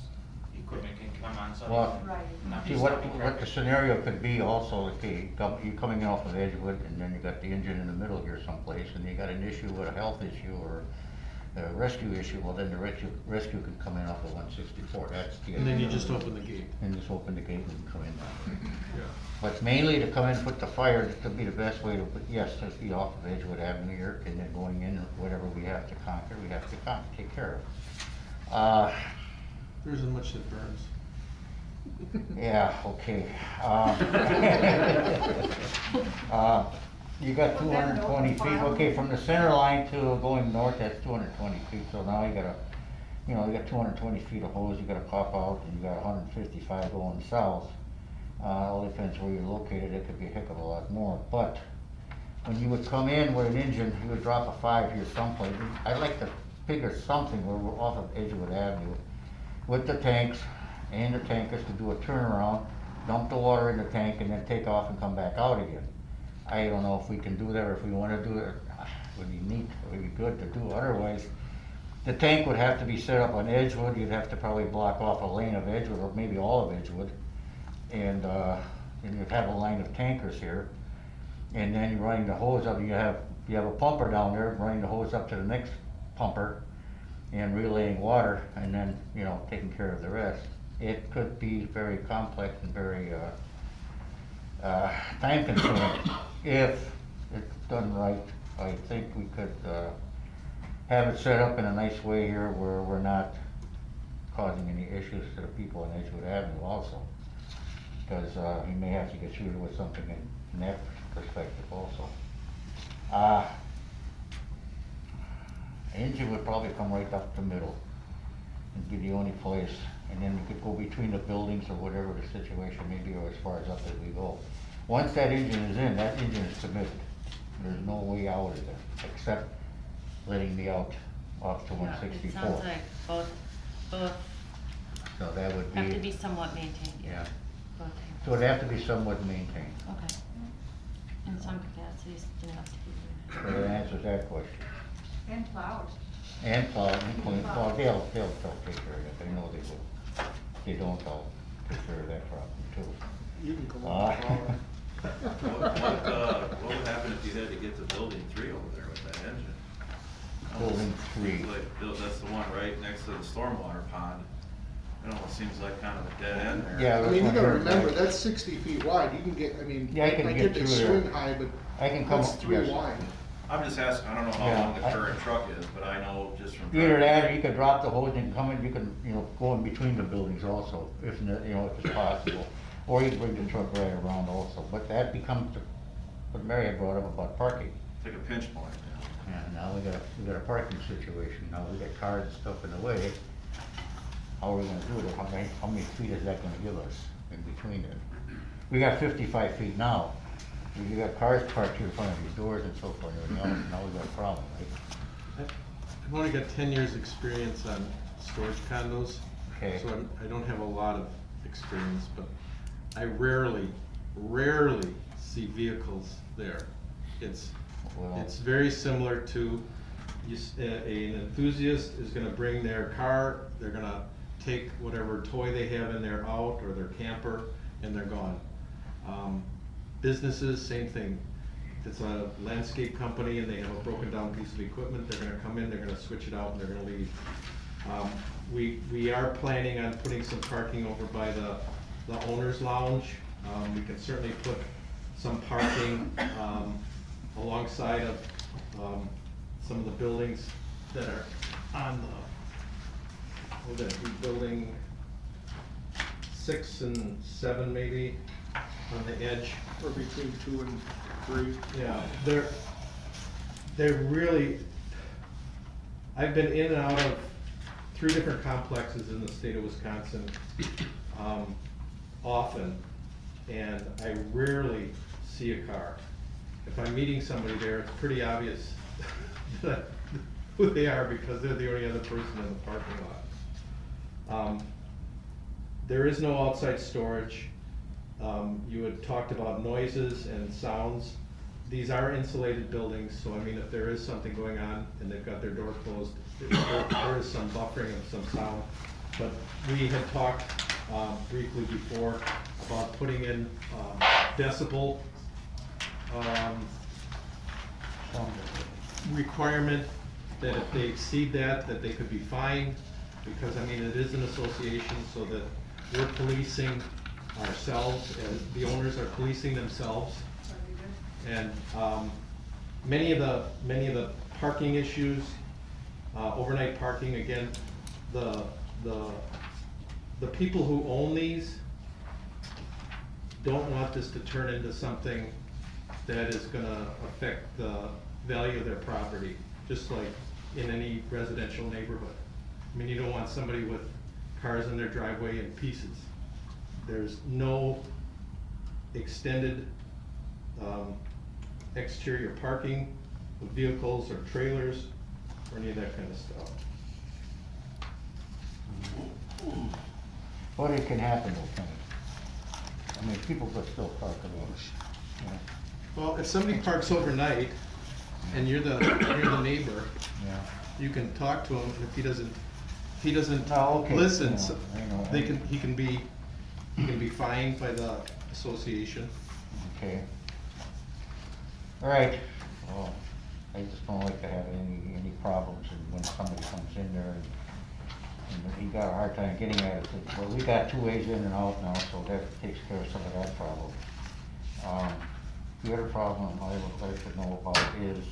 [SPEAKER 8] Equipment can come on site.
[SPEAKER 4] Well,
[SPEAKER 10] right.
[SPEAKER 8] Not
[SPEAKER 4] see,
[SPEAKER 8] be
[SPEAKER 4] what
[SPEAKER 8] stopping
[SPEAKER 4] the
[SPEAKER 8] traffic.
[SPEAKER 4] scenario could be also, okay, you're coming in off of Edgewood, and then you got the engine in the middle here someplace, and you got an issue with a health issue or a rescue issue, well, then the rescue can come in off of 164, that's the.
[SPEAKER 2] And then you just open the gate.
[SPEAKER 4] And just open the gate and come in that way.
[SPEAKER 2] Yeah.
[SPEAKER 4] But mainly to come in with the fire, that could be the best way to, yes, to be off of Edgewood Avenue here, and then going in, whatever we have to conquer, we have to take care of.
[SPEAKER 2] There isn't much that burns.
[SPEAKER 4] Yeah, okay. You got 220 feet, okay, from the center line to going north, that's 220 feet, so now you gotta, you got 220 feet of hose, you gotta pop out, and you got 155 going south. All depends where you're located, it could be a heck of a lot more, but when you would come in with an engine, you would drop a 5 here someplace. I'd like to figure something where we're off of Edgewood Avenue with the tanks and the tankers to do a turnaround, dump the water in the tank, and then take off and come back out again. I don't know if we can do that, or if we wanna do it, it would be neat, it would be good to do, otherwise, the tank would have to be set up on Edgewood, you'd have to probably block off a lane of Edgewood, or maybe all of Edgewood, and you'd have a line of tankers here, and then you're running the hose up, you have a pumper down there, running the hose up to the next pumper, and relaying water, and then, taking care of the rest. It could be very complex and very, time consuming. If it's done right, I think we could, have it set up in a nice way here where we're not causing any issues to the people on Edgewood Avenue also. Because, you may have to get shooted with something in that perspective also. Engine would probably come right up the middle and be the only place, and then we could go between the buildings or whatever the situation may be, or as far as up as we go. Once that engine is in, that engine is committed. There's no way out of there, except letting me out off to 164.
[SPEAKER 6] It sounds like both
[SPEAKER 4] So that would
[SPEAKER 6] have to be somewhat maintained,
[SPEAKER 4] yeah.
[SPEAKER 6] both.
[SPEAKER 4] So it'd have to be somewhat maintained.
[SPEAKER 6] Okay. In some capacities, it has to be.
[SPEAKER 4] So that answers that question.
[SPEAKER 10] And plowed.
[SPEAKER 4] And plowed and cleaned, well, they'll take care of that, I know they will. If they don't, I'll take care of that problem too.
[SPEAKER 3] You can go
[SPEAKER 4] Uh,
[SPEAKER 3] on.
[SPEAKER 1] What would happen if you had to get to building 3 over there with that engine?
[SPEAKER 4] Building 3.
[SPEAKER 1] That's the one right next to the stormwater pond. It almost seems like kind of a dead end there.
[SPEAKER 4] Yeah,
[SPEAKER 3] I
[SPEAKER 4] there's
[SPEAKER 3] mean, you
[SPEAKER 4] one
[SPEAKER 3] gotta
[SPEAKER 4] here,
[SPEAKER 3] remember,
[SPEAKER 4] right.
[SPEAKER 3] that's 60 feet wide, you can get,
[SPEAKER 4] Yeah, I can
[SPEAKER 3] I
[SPEAKER 4] get
[SPEAKER 3] get the
[SPEAKER 4] through there.
[SPEAKER 3] swing high, but
[SPEAKER 4] I can come,
[SPEAKER 3] that's 3
[SPEAKER 4] yes.
[SPEAKER 3] wide.
[SPEAKER 1] I'm just asking, I don't know how
[SPEAKER 4] Yeah,
[SPEAKER 1] long the
[SPEAKER 4] I-
[SPEAKER 1] current truck is, but I know just from.
[SPEAKER 4] Either
[SPEAKER 1] driving-
[SPEAKER 4] that, or you could drop the hose and come in, you can, go in between the buildings also, if, if it's possible. Or you can bring the truck right around also, but that becomes what Mary had brought up about parking.
[SPEAKER 1] It's like a pinch point.
[SPEAKER 4] Yeah, now we got a parking situation, now we got cars and stuff in the way. How are we gonna do it? How many feet is that gonna give us in between it? We got 55 feet now. You got cars parked here in front of these doors and so forth, and everything else, now we got a problem, right?
[SPEAKER 2] I've only got 10 years' experience on storage condos,
[SPEAKER 4] Okay.
[SPEAKER 2] so I don't have a lot of experience, but I rarely see vehicles there. It's
[SPEAKER 4] Well,
[SPEAKER 2] very similar to, an enthusiast is gonna bring their car, they're gonna take whatever toy they have in there out, or their camper, and they're gone. Businesses, same thing. If it's a landscape company and they have a broken down piece of equipment, they're gonna come in, they're gonna switch it out, and they're gonna leave. we are planning on putting some parking over by the owner's lounge. We can certainly put some parking, alongside of, some of the buildings that are on the, what would that be, building 6 and 7 maybe, on the edge.
[SPEAKER 3] Or between 2 and 3.
[SPEAKER 2] Yeah, they're really, I've been in and out of 3 different complexes in the state of Wisconsin, often, and I rarely see a car. If I'm meeting somebody there, it's pretty obvious that who they are because they're the only other person in the parking lot. There is no outside storage. You had talked about noises and sounds. These are insulated buildings, so I mean, if there is something going on and they've got their door closed, there is some buffering of some sound. But we had talked briefly before about putting in decibel requirement, that if they exceed that they could be fined, because I mean, it is an association, so that we're policing ourselves, and the owners are policing themselves. And many of the parking issues, overnight parking, again, the people who own these don't want this to turn into something that is gonna affect the value of their property, just like in any residential neighborhood. I mean, you don't want somebody with cars in their driveway in pieces. There's no extended exterior parking with vehicles or trailers or any of that kind of stuff.
[SPEAKER 4] What it can happen though, Kenny? I mean, people could still park along,
[SPEAKER 2] Well, if somebody parks overnight and you're the neighbor,
[SPEAKER 4] yeah.
[SPEAKER 2] you can talk to him, and if he doesn't
[SPEAKER 4] Oh, okay.
[SPEAKER 2] listen,
[SPEAKER 4] Yeah,
[SPEAKER 2] so
[SPEAKER 4] I know.
[SPEAKER 2] he can be fined by the association.
[SPEAKER 4] Okay. All right, well, I just don't like to have any problems, and when somebody comes in there and he got a hard time getting at it, but we got 2 ways in and out now, so that takes care of some of that problem. The other problem I would like to know about is,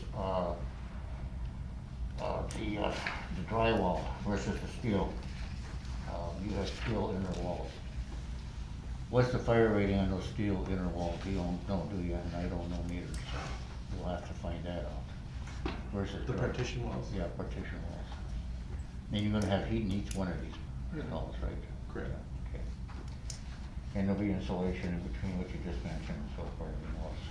[SPEAKER 4] the drywall versus the steel. You have steel inner walls. What's the fire rating on those steel inner walls? You don't do you? And I don't know meters, so we'll have to find that out. Versus
[SPEAKER 2] The partition walls?
[SPEAKER 4] Yeah, partition walls. And you're gonna have heat in each one of these walls, right?
[SPEAKER 2] Correct.
[SPEAKER 4] Okay. And there'll be insulation in between what you just mentioned and so forth and walls.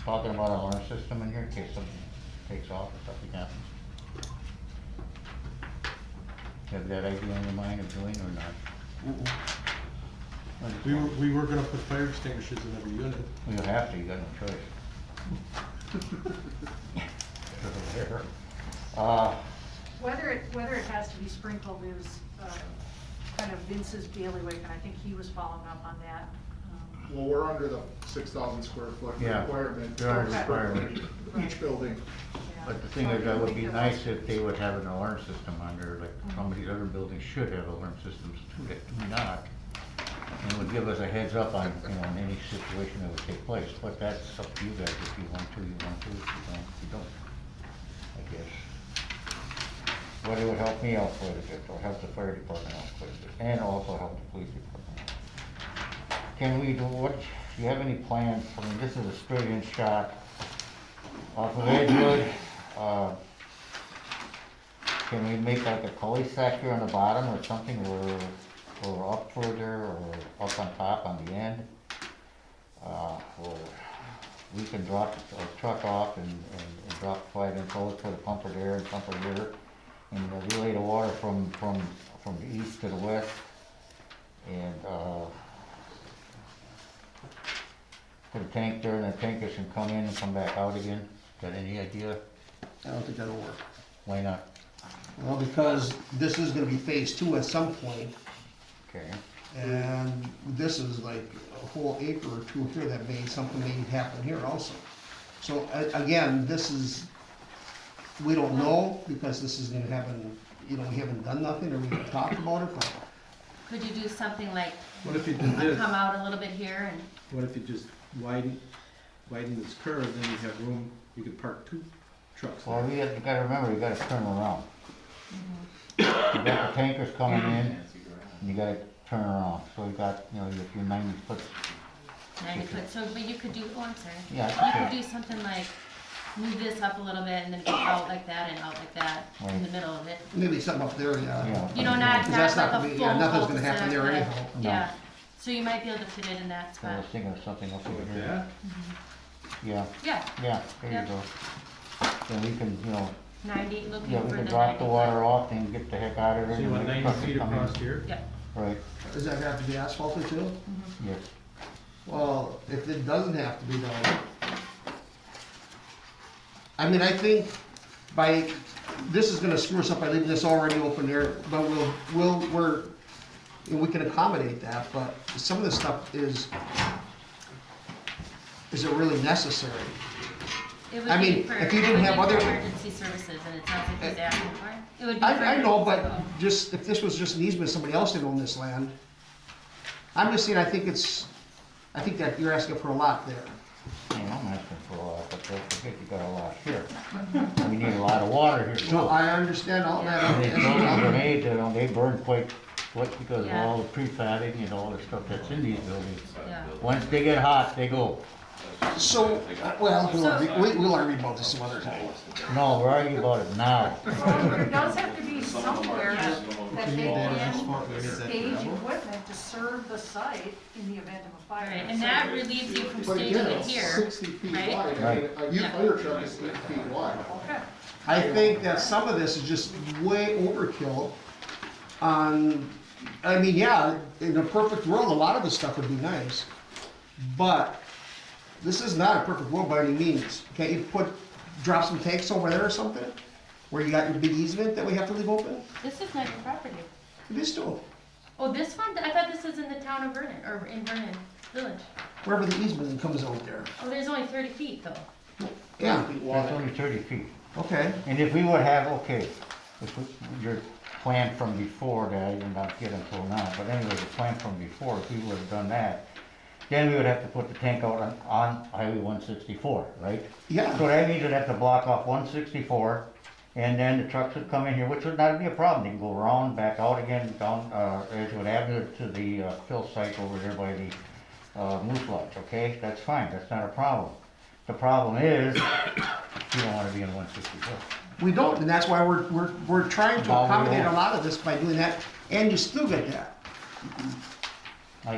[SPEAKER 4] Talking about an alarm system in here in case something takes off or something happens? Have that idea in your mind of doing or not?
[SPEAKER 2] We were gonna put fire extinguishers in every unit.
[SPEAKER 4] Well, you have to, you got no choice.
[SPEAKER 10] Whether it has to be sprinkled is kind of Vince's bailiwick, and I think he was following up on that.
[SPEAKER 3] Well, we're under the 6,000 square foot
[SPEAKER 4] Yeah,
[SPEAKER 3] requirement.
[SPEAKER 4] you're under
[SPEAKER 3] for
[SPEAKER 4] requirement.
[SPEAKER 3] Each building.
[SPEAKER 10] Yeah.
[SPEAKER 4] But the thing is, that would be nice if they would have an alarm system on there, like some of these other buildings should have alarm systems too, that do not. And it would give us a heads up on, in any situation that would take place, but that's up to you guys, if you want to, you want to, if you don't, you don't, I guess. But it would help me out quite a bit, or help the fire department out quite a bit, and also help the police department. Can we do, do you have any plans, I mean, this is a straight in shot off of Edgewood. Can we make like a cul-de-sac here on the bottom or something, or up further, or up on top on the end? Where we can drop a truck off and drop 5-inch hose, put a pumper there and pumper here, and relay the water from the east to the west, and put a tank there, and the tankers can come in and come back out again. Got any idea?
[SPEAKER 3] I don't think that'll work.
[SPEAKER 4] Why not?
[SPEAKER 3] Well, because this is gonna be phase 2 at some point,
[SPEAKER 4] Okay.
[SPEAKER 3] and this is like a whole acre or 2 here that something may happen here also. So again, this is, we don't know, because this is gonna happen you know, we haven't done nothing, or we haven't talked about it, but
[SPEAKER 6] Could you do something like,
[SPEAKER 2] What if you did this?
[SPEAKER 6] come out a little bit here and,
[SPEAKER 2] What if you just widen this curve, then you have room, you could park 2 trucks
[SPEAKER 4] Well,
[SPEAKER 2] there.
[SPEAKER 4] you gotta remember, you gotta turn around. You got the tankers coming in,
[SPEAKER 1] Fancy garage.
[SPEAKER 4] and you gotta turn around, so you got, you know, if you're 90 foot,
[SPEAKER 6] 90 foot, so, but you could do, oh, I'm sorry.
[SPEAKER 4] Yeah,
[SPEAKER 6] You
[SPEAKER 4] okay.
[SPEAKER 6] could do something like, move this up a little bit and then go out like that and out like that in the middle of it.
[SPEAKER 3] maybe something up there, yeah.
[SPEAKER 4] yeah.
[SPEAKER 6] You know, not,
[SPEAKER 3] Because
[SPEAKER 6] not
[SPEAKER 3] that's
[SPEAKER 6] like
[SPEAKER 3] not
[SPEAKER 6] a
[SPEAKER 3] gonna be,
[SPEAKER 6] full
[SPEAKER 3] yeah, nothing's gonna happen there
[SPEAKER 6] cul-de-sac,
[SPEAKER 3] anyhow.
[SPEAKER 6] but, yeah. So you might be able to fit it in that
[SPEAKER 4] So I was
[SPEAKER 6] spot.
[SPEAKER 4] thinking of something else over
[SPEAKER 2] Like
[SPEAKER 4] here.
[SPEAKER 2] that?
[SPEAKER 4] Yeah,
[SPEAKER 6] Yeah,
[SPEAKER 4] yeah, there
[SPEAKER 6] Yeah.
[SPEAKER 4] you go. Then we can, you know,
[SPEAKER 6] 90, looking
[SPEAKER 4] yeah,
[SPEAKER 6] for
[SPEAKER 4] we
[SPEAKER 6] the
[SPEAKER 4] can
[SPEAKER 6] 90
[SPEAKER 4] drop the water
[SPEAKER 6] foot.
[SPEAKER 4] off and get the heck out of there.
[SPEAKER 2] So you
[SPEAKER 4] and
[SPEAKER 2] want
[SPEAKER 4] let the
[SPEAKER 2] 90
[SPEAKER 4] trucks
[SPEAKER 2] feet
[SPEAKER 4] come in.
[SPEAKER 2] across here?
[SPEAKER 6] Yeah,
[SPEAKER 4] Right,
[SPEAKER 3] Does that have to be asphalted too?
[SPEAKER 4] yes.
[SPEAKER 3] Well, if it doesn't have to be done, I mean, I think by, this is gonna screw us up by leaving this already open there, but we can accommodate that, but some of this stuff is it really necessary?
[SPEAKER 6] it would
[SPEAKER 3] I
[SPEAKER 6] be
[SPEAKER 3] mean,
[SPEAKER 6] for,
[SPEAKER 3] if you
[SPEAKER 6] it
[SPEAKER 3] didn't
[SPEAKER 6] would
[SPEAKER 3] have
[SPEAKER 6] be for
[SPEAKER 3] other-
[SPEAKER 6] emergency services and it sounds like he's asking for it. It would be for.
[SPEAKER 3] I know, but
[SPEAKER 6] emergency.
[SPEAKER 3] just, if this was just an easement, somebody else didn't own this land. I'm just saying, I think that you're asking for a lot there.
[SPEAKER 4] Yeah, I'm asking for a lot, but don't forget you got a lot here. We need a lot of water here too.
[SPEAKER 3] Well, I understand all that.
[SPEAKER 4] And these buildings are made, you know, they burn quite because of
[SPEAKER 6] Yeah.
[SPEAKER 4] all the prefabbing and all the stuff that's in these buildings.
[SPEAKER 6] Yeah.
[SPEAKER 4] Once they get hot, they go.
[SPEAKER 3] So, well, we'll argue about this some other time.
[SPEAKER 4] No, we're arguing about it now.
[SPEAKER 10] Well, there does have to be somewhere that they
[SPEAKER 2] need that
[SPEAKER 10] can
[SPEAKER 2] asphalt, we need that
[SPEAKER 10] stage
[SPEAKER 2] gravel.
[SPEAKER 10] equipment to serve the site in the event of a fire.
[SPEAKER 6] Right, and that relieves you from
[SPEAKER 3] But
[SPEAKER 6] staging
[SPEAKER 3] again,
[SPEAKER 6] it
[SPEAKER 3] it's
[SPEAKER 6] here.
[SPEAKER 3] 60 feet
[SPEAKER 6] right?
[SPEAKER 3] wide.
[SPEAKER 4] Right.
[SPEAKER 3] A youth fire truck is 8 feet wide.
[SPEAKER 10] Okay.
[SPEAKER 3] I think that some of this is just way overkill on, I mean, yeah, in a perfect world, a lot of this stuff would be nice. But this is not a perfect world by any means. Can't you drop some tanks over there or something? Where you got your big easement that we have to leave open?
[SPEAKER 6] This is not your property.
[SPEAKER 3] It is too.
[SPEAKER 6] Oh, this one? I thought this was in the town of Vernon, or in Vernon Village.
[SPEAKER 3] Wherever the easement comes out there.
[SPEAKER 6] Oh, there's only 30 feet though.
[SPEAKER 3] Yeah,
[SPEAKER 4] That's only 30 feet.
[SPEAKER 3] okay.
[SPEAKER 4] And if we would have, okay, your plan from before that, I did not get until now, but anyway, the plan from before, if we would have done that, then we would have to put the tank out on Highway 164, right?
[SPEAKER 3] Yeah.
[SPEAKER 4] So that means we'd have to block off 164, and then the trucks would come in here, which would not be a problem. They can go around, back out again, down Edgewood Avenue to the fill site over there by the Moose Lodge, okay? That's fine, that's not a problem. The problem is, you don't wanna be in 164.
[SPEAKER 3] We don't, and that's why we're trying to accommodate a lot of this by doing that, and you still get that.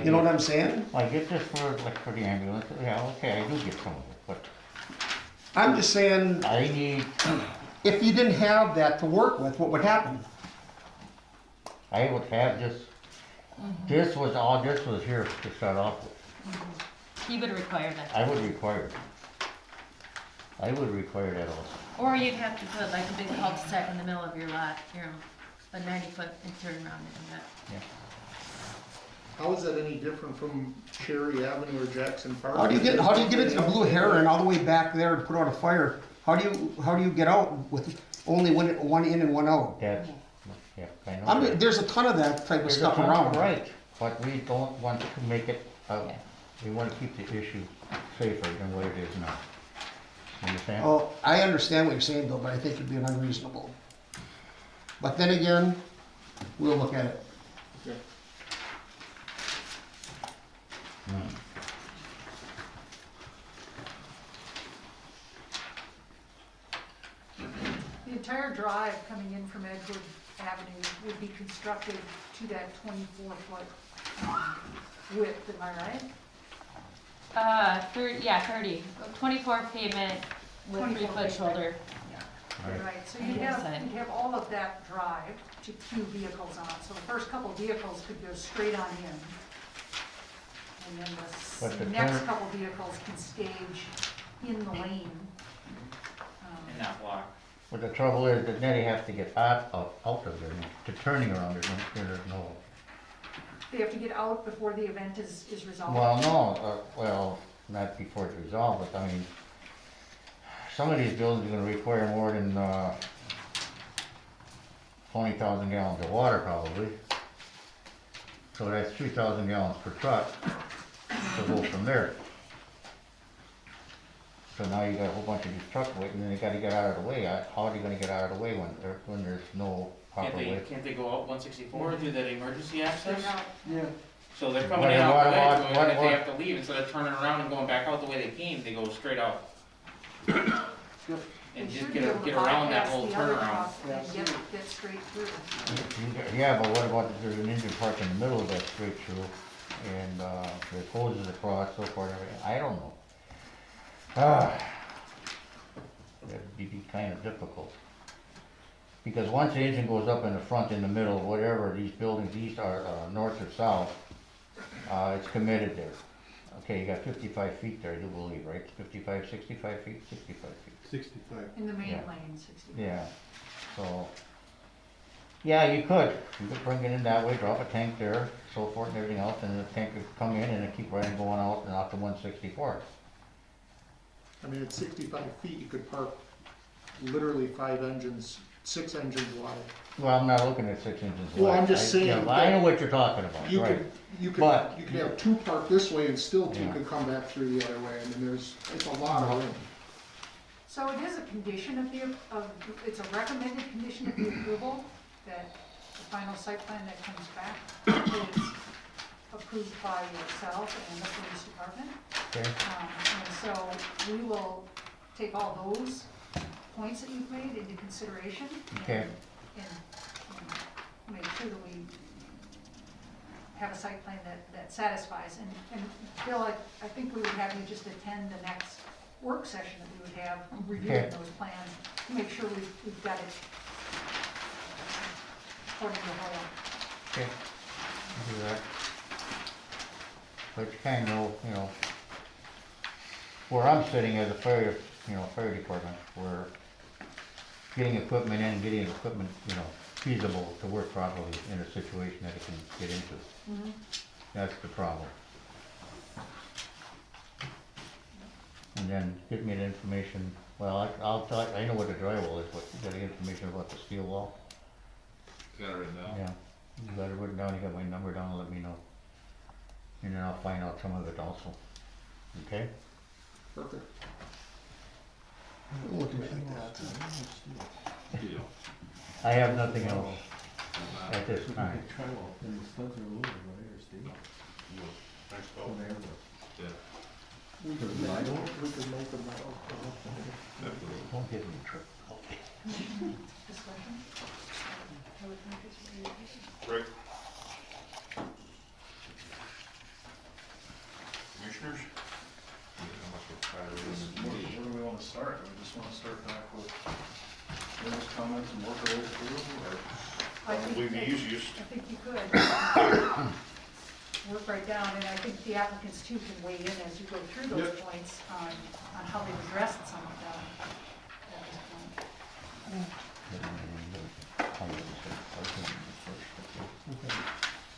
[SPEAKER 3] You know what I'm saying?
[SPEAKER 4] I get this for the ambulance, yeah, okay, I do get some of it, but
[SPEAKER 3] I'm just saying,
[SPEAKER 4] I need,
[SPEAKER 3] if you didn't have that to work with, what would happen?
[SPEAKER 4] I would have just, this was here to start off with.
[SPEAKER 6] You would require that.
[SPEAKER 4] I would require it. I would require that also.
[SPEAKER 6] Or you'd have to put like a big cul-de-sac in the middle of your lot, you know, a 90-foot and turn around and that.
[SPEAKER 14] How is that any different from Cherry Avenue or Jackson Park?
[SPEAKER 3] How do you get it to the Blue Heron all the way back there and put out a fire? How do you get out with only one in and one out?
[SPEAKER 4] That's, yeah, I know.
[SPEAKER 3] I mean,
[SPEAKER 4] that.
[SPEAKER 3] there's a ton of that type of
[SPEAKER 4] There's a
[SPEAKER 3] stuff
[SPEAKER 4] ton-
[SPEAKER 3] around.
[SPEAKER 4] Right, but we don't want to make it, we want to keep the issue safer than what it is now. Understand?
[SPEAKER 3] Oh, I understand what you're saying, Bill, but I think it'd be unreasonable. But then again, we'll look at it.
[SPEAKER 10] The entire drive coming in from Edgewood Avenue would be constructed to that 24-foot width, am I right?
[SPEAKER 6] 30, 24 pavement with
[SPEAKER 10] 24
[SPEAKER 6] 3-foot shoulder.
[SPEAKER 10] Right, so
[SPEAKER 6] On
[SPEAKER 10] you'd
[SPEAKER 6] the
[SPEAKER 10] have,
[SPEAKER 6] inside.
[SPEAKER 10] you'd have all of that drive to queue vehicles on. So the first couple vehicles could go straight on in. And then
[SPEAKER 4] But
[SPEAKER 10] the
[SPEAKER 4] the
[SPEAKER 10] next
[SPEAKER 4] turn-
[SPEAKER 10] couple vehicles can stage in the lane.
[SPEAKER 8] In that block.
[SPEAKER 4] But the trouble is that then they have to get out of there, to turning around, there's no,
[SPEAKER 10] They have to get out before the event is resolved.
[SPEAKER 4] well, no, well, not before it's resolved, but I mean, some of these buildings are gonna require more than, 20,000 gallons of water probably. So that's 3,000 gallons per truck to go from there. So now you got a whole bunch of these trucks waiting, and then they gotta get out of the way. How are they gonna get out of the way when there's no proper way?
[SPEAKER 8] Can't they go out 164 through that emergency access?
[SPEAKER 10] They're not-
[SPEAKER 8] So they're coming
[SPEAKER 4] What
[SPEAKER 8] in out
[SPEAKER 4] about-
[SPEAKER 8] the way,
[SPEAKER 4] what-
[SPEAKER 8] and
[SPEAKER 4] what-
[SPEAKER 8] if they
[SPEAKER 4] what-
[SPEAKER 8] have to leave, instead of turning around and going back out the way they came, they go straight out. And
[SPEAKER 10] They
[SPEAKER 8] just
[SPEAKER 10] should
[SPEAKER 8] get,
[SPEAKER 10] be able to
[SPEAKER 8] get around that
[SPEAKER 10] bypass
[SPEAKER 8] whole
[SPEAKER 10] the other
[SPEAKER 8] turnaround.
[SPEAKER 10] truck and get straight through.
[SPEAKER 4] Yeah, but what about if there's an engine parked in the middle of that straight through, and, there's hoses across, so forth, everything, I don't know. That'd be kind of difficult. Because once the engine goes up in the front, in the middle, whatever, these buildings, east or, north or south, it's committed there. Okay, you got 55 feet there, I do believe, right? 55, 65 feet, 65 feet.
[SPEAKER 2] 65.
[SPEAKER 10] In the main
[SPEAKER 4] Yeah.
[SPEAKER 10] lane, 60.
[SPEAKER 4] Yeah, so, yeah, you could bring it in that way, drop a tank there, so forth and everything else, and the tank could come in and it keep right on going out and out to 164.
[SPEAKER 14] I mean, at 65 feet, you could park literally 5 engines, 6 engines wide.
[SPEAKER 4] Well, I'm not looking at 6 inches wide.
[SPEAKER 14] Well, I'm just saying
[SPEAKER 4] Yeah, I know what you're talking about,
[SPEAKER 14] You
[SPEAKER 4] right.
[SPEAKER 14] could, you could,
[SPEAKER 4] But-
[SPEAKER 14] you could have 2 parked this way and still 2
[SPEAKER 4] Yeah.
[SPEAKER 14] could come back through the other way. I mean, it's a lot of room.
[SPEAKER 10] So it is a condition it's a recommended condition of the approval that the final site plan that comes back is approved by yourself and the police department.
[SPEAKER 4] Okay,
[SPEAKER 10] And so we will take all those points that you've made into consideration.
[SPEAKER 4] Okay.
[SPEAKER 10] And make sure that we have a site plan that satisfies. And Bill, I think we would have you just attend the next work session that we would have reviewing
[SPEAKER 4] Okay.
[SPEAKER 10] those plans, to make sure we've got it according to law.
[SPEAKER 4] okay, I'll do that. But you kind of know, where I'm sitting as a fire department, we're getting equipment in, getting equipment, feasible to work properly in a situation that it can get into. That's the problem. And then give me the information, well, I'll tell, I know what the drywall is, but you got the information about the steel wall?
[SPEAKER 1] Got it written down.
[SPEAKER 4] Yeah, you got it written down, you got my number down, let me know. And then I'll find out some of it also, okay?
[SPEAKER 14] Perfect.
[SPEAKER 3] Looking at that.
[SPEAKER 1] Deal.
[SPEAKER 4] I have nothing else at this time.
[SPEAKER 2] And the studs are aluminum, right, or steel?
[SPEAKER 5] Next call.
[SPEAKER 1] Yeah.
[SPEAKER 14] We could make them
[SPEAKER 4] Don't give me a trip, okay?
[SPEAKER 10] Discussion? I would think it's
[SPEAKER 5] Rick? Commissioners?
[SPEAKER 9] Where do we wanna start? Do we just wanna start back with those comments and work our way through, or?
[SPEAKER 5] Probably the easiest.
[SPEAKER 10] I think you could. Work right down, and I think the applicants too can weigh in as you go through those points on how they've addressed some of them at this point.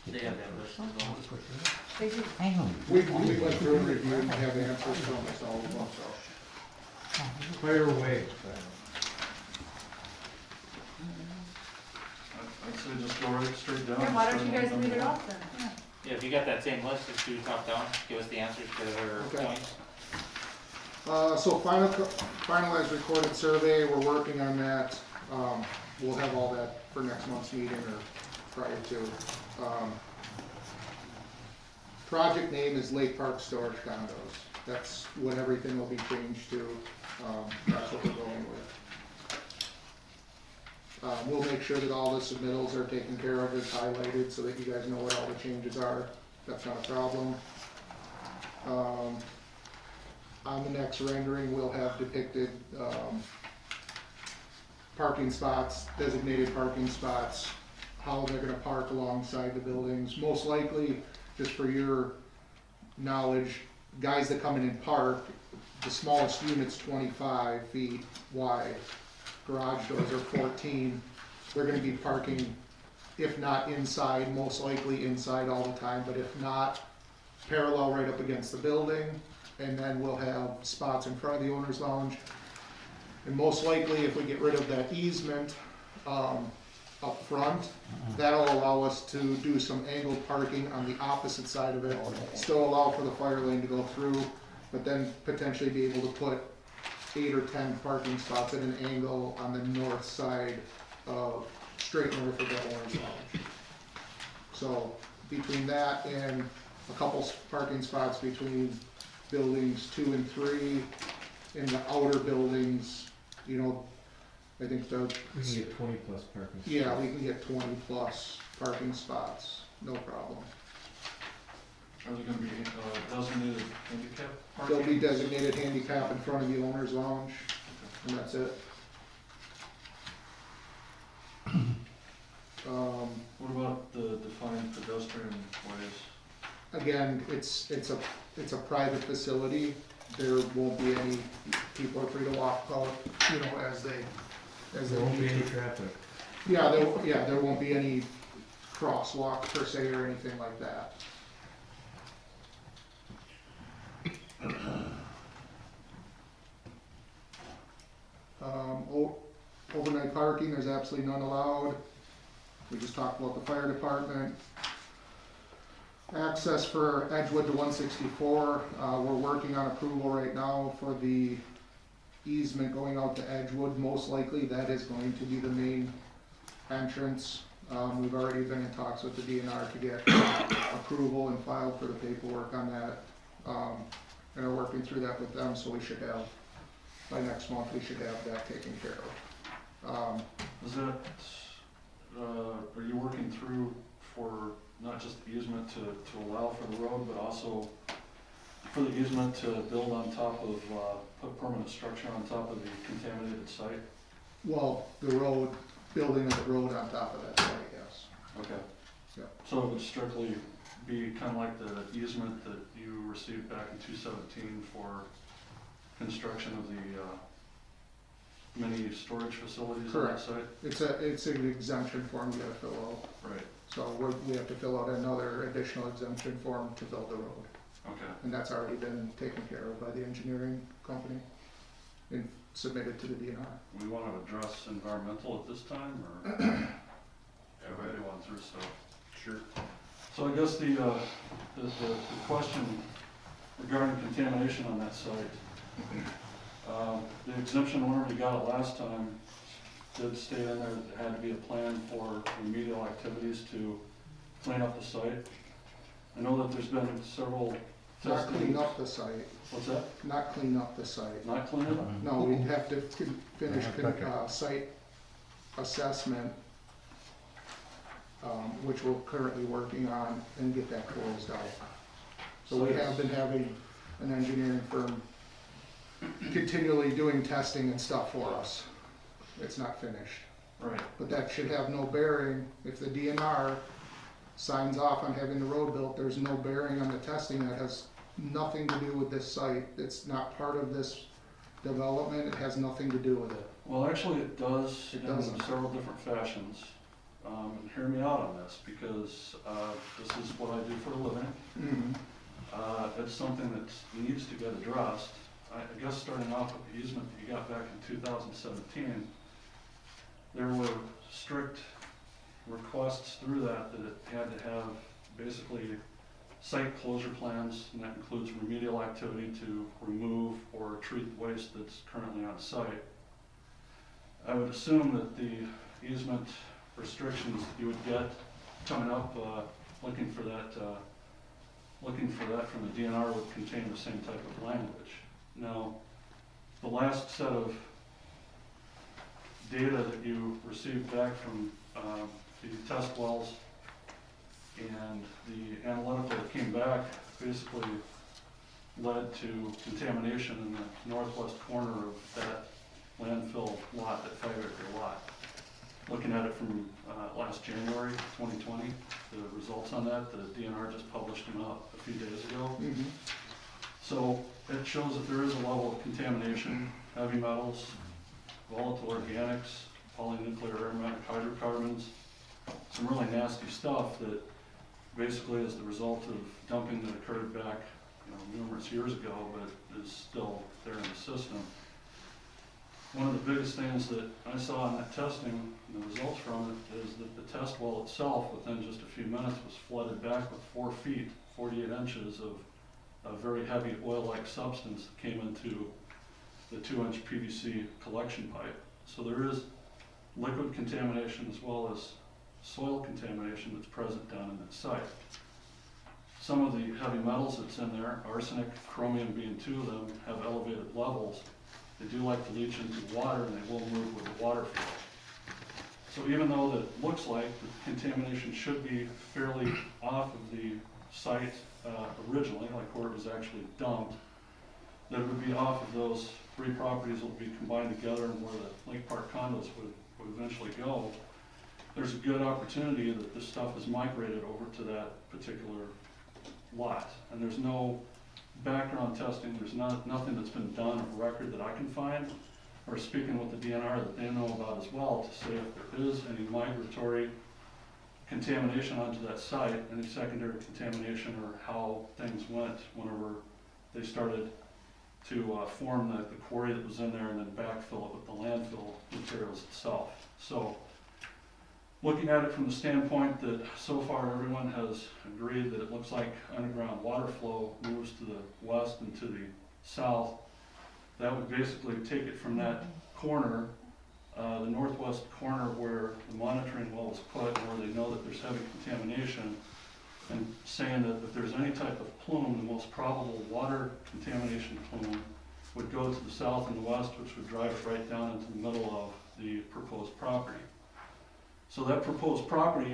[SPEAKER 12] They have that list as well.
[SPEAKER 10] They do.
[SPEAKER 4] I know.
[SPEAKER 14] We went through and reviewed and have answers from us all of them, so.
[SPEAKER 2] Fire away.
[SPEAKER 9] I'd say just go right straight down.
[SPEAKER 10] Yeah, why don't you
[SPEAKER 9] start
[SPEAKER 10] guys
[SPEAKER 9] on
[SPEAKER 10] read it
[SPEAKER 9] them.
[SPEAKER 10] off then? Yeah.
[SPEAKER 8] Yeah, if you got that same list, just do top down, give us the answers to their
[SPEAKER 14] Okay.
[SPEAKER 8] points.
[SPEAKER 14] So finalized recorded survey, we're working on that. We'll have all that for next month's meeting or prior to. Project name is Lake Park Storage Condos. That's what everything will be changed to. That's what we're going with. We'll make sure that all the submittals are taken care of, it's highlighted so that you guys know what all the changes are. That's not a problem. On the next rendering, we'll have depicted, parking spots, designated parking spots, how they're gonna park alongside the buildings. Most likely, just for your knowledge, guys that come in and park, the smallest unit's 25 feet wide. Garage doors are 14. They're gonna be parking, if not inside, most likely inside all the time, but if not, parallel right up against the building. And then we'll have spots in front of the owner's lounge. And most likely, if we get rid of that easement, up front. That'll allow us to do some angled parking on the opposite side of it, still allow for the fire lane to go through, but then potentially be able to put 8 or 10 parking spots at an angle on the north side of, straight north of that orange lounge. So between that and a couple parking spots between buildings 2 and 3, in the outer buildings, you know, I think the,
[SPEAKER 2] We can get 20 plus parking.
[SPEAKER 14] yeah, we can get 20 plus parking spots, no problem.
[SPEAKER 9] Are there gonna be designated handicap parking?
[SPEAKER 14] There'll be designated handicap in front of the owner's lounge, and that's it.
[SPEAKER 9] What about the defined pedestrian ways?
[SPEAKER 14] Again, it's a private facility, there won't be any, people are free to walk out, you know, as they
[SPEAKER 2] There won't be
[SPEAKER 14] need
[SPEAKER 2] any
[SPEAKER 14] to.
[SPEAKER 2] traffic.
[SPEAKER 14] Yeah, there won't be any crosswalk per se or anything like that. Overnight parking, there's absolutely none allowed. We just talked about the fire department. Access for Edgewood to 164, we're working on approval right now for the easement going out to Edgewood. Most likely that is going to be the main entrance. We've already been in talks with the DNR to get approval and filed for the paperwork on that. And are working through that with them, so we should have, by next month, we should have that taken care of.
[SPEAKER 9] Is that, are you working through for not just the easement to allow for the road, but also for the easement to build on top of, put permanent structure on top of the contaminated site?
[SPEAKER 14] Well, the road, building of the road on top of that site, yes.
[SPEAKER 9] Okay.
[SPEAKER 14] Yeah.
[SPEAKER 9] So it would strictly be kind of like the easement that you received back in 2017 for construction of the mini storage facilities on that
[SPEAKER 14] Correct.
[SPEAKER 9] site?
[SPEAKER 14] It's an exemption form you gotta fill out.
[SPEAKER 9] Right,
[SPEAKER 14] So we have to fill out another additional exemption form to build the road.
[SPEAKER 9] okay.
[SPEAKER 14] And that's already been taken care of by the engineering company and submitted to the DNR.
[SPEAKER 9] We want to address environmental at this time, or? Everybody wants through, so.
[SPEAKER 5] Sure.
[SPEAKER 9] So I guess the question regarding contamination on that site, the exemption order, we got it last time, did state in there that there had to be a plan for remedial activities to clean up the site. I know that there's been several
[SPEAKER 14] Not
[SPEAKER 9] testing.
[SPEAKER 14] clean up the site,
[SPEAKER 9] What's that?
[SPEAKER 14] not clean up the site.
[SPEAKER 9] Not clean it up?
[SPEAKER 14] No, we'd have to finish,
[SPEAKER 4] Okay.
[SPEAKER 14] site assessment, which we're currently working on, and get that closed out. So we have been having an engineering firm continually doing testing and stuff for us. It's not finished,
[SPEAKER 9] Right,
[SPEAKER 14] but that should have no bearing, if the DNR signs off on having the road built, there's no bearing on the testing, that has nothing to do with this site. It's not part of this development, it has nothing to do with it.
[SPEAKER 9] well, actually it does
[SPEAKER 14] It
[SPEAKER 9] in
[SPEAKER 14] doesn't.
[SPEAKER 9] several different fashions. And hear me out on this, because this is what I do for a living. It's something that needs to get addressed. I guess starting off with the easement that you got back in 2017, there were strict requests through that it had to have basically site closure plans, and that includes remedial activity to remove or treat waste that's currently on site. I would assume that the easement restrictions that you would get coming up, looking for that from the DNR would contain the same type of language. Now, the last set of data that you received back from the test wells and the analytical that came back basically led to contamination in the northwest corner of that landfill lot, that 5-acre lot. Looking at it from last January 2020, the results on that, the DNR just published them out a few days ago. So it shows that there is a level of contamination, heavy metals, volatile organics, polynuclear aromatic hydrocarbons, some really nasty stuff that basically is the result of dumping that occurred back, numerous years ago, but is still there in the system. one of the biggest things that I saw in that testing, and the results from it, is that the test well itself, within just a few minutes, was flooded back with 4 feet, 48 inches of a very heavy oil-like substance that came into the 2-inch PVC collection pipe. So there is liquid contamination as well as soil contamination that's present down in that site. Some of the heavy metals that's in there, arsenic, chromium being 2 of them, have elevated levels. They do like to leach into water, and they will move with the water flow. So even though that it looks like the contamination should be fairly off of the site originally, like where it was actually dumped, that it would be off of those 3 properties that will be combined together and where the Lake Park condos would eventually go, there's a good opportunity that this stuff is migrated over to that particular lot. And there's no background testing, there's nothing that's been done of record that I can find, or speaking with the DNR that they know about as well, to say if there is any migratory contamination onto that site, any secondary contamination, or how things went whenever they started to form the quarry that was in there and then backfill it with the landfill materials itself. So, looking at it from the standpoint that so far everyone has agreed that it looks like underground water flow moves to the west and to the south, that would basically take it from that corner, the northwest corner where the monitoring well was put, where they know that there's heavy contamination, and saying that if there's any type of plume, the most probable water contamination plume would go to the south and the west, which would drive it right down into the middle of the proposed property. So that proposed property,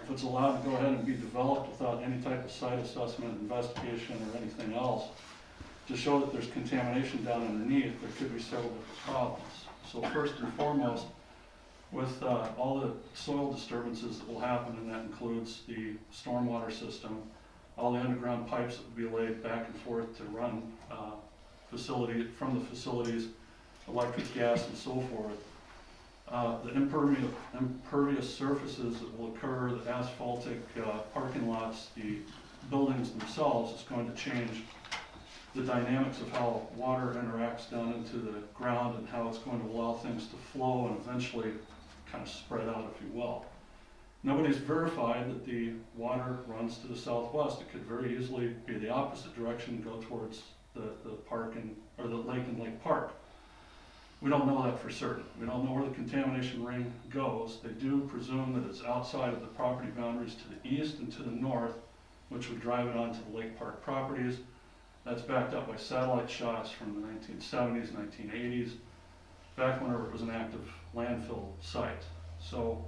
[SPEAKER 9] if it's allowed to go ahead and be developed without any type of site assessment, investigation, or anything else, to show that there's contamination down underneath, there could be several different problems. So first and foremost, with all the soil disturbances that will happen, and that includes the stormwater system, all the underground pipes that will be laid back and forth to run from the facilities, electric, gas, and so forth. The impervious surfaces that will occur, the asphaltic parking lots, the buildings themselves, is going to change the dynamics of how water interacts down into the ground and how it's going to allow things to flow and eventually kind of spread out, if you will. Nobody's verified that the water runs to the southwest. It could very easily be the opposite direction and go towards the park or the lake and Lake Park. We don't know that for certain. We don't know where the contamination ring goes. They do presume that it's outside of the property boundaries to the east and to the north, which would drive it onto the Lake Park properties. That's backed up by satellite shots from the 1970s, 1980s, back whenever it was an active landfill site. So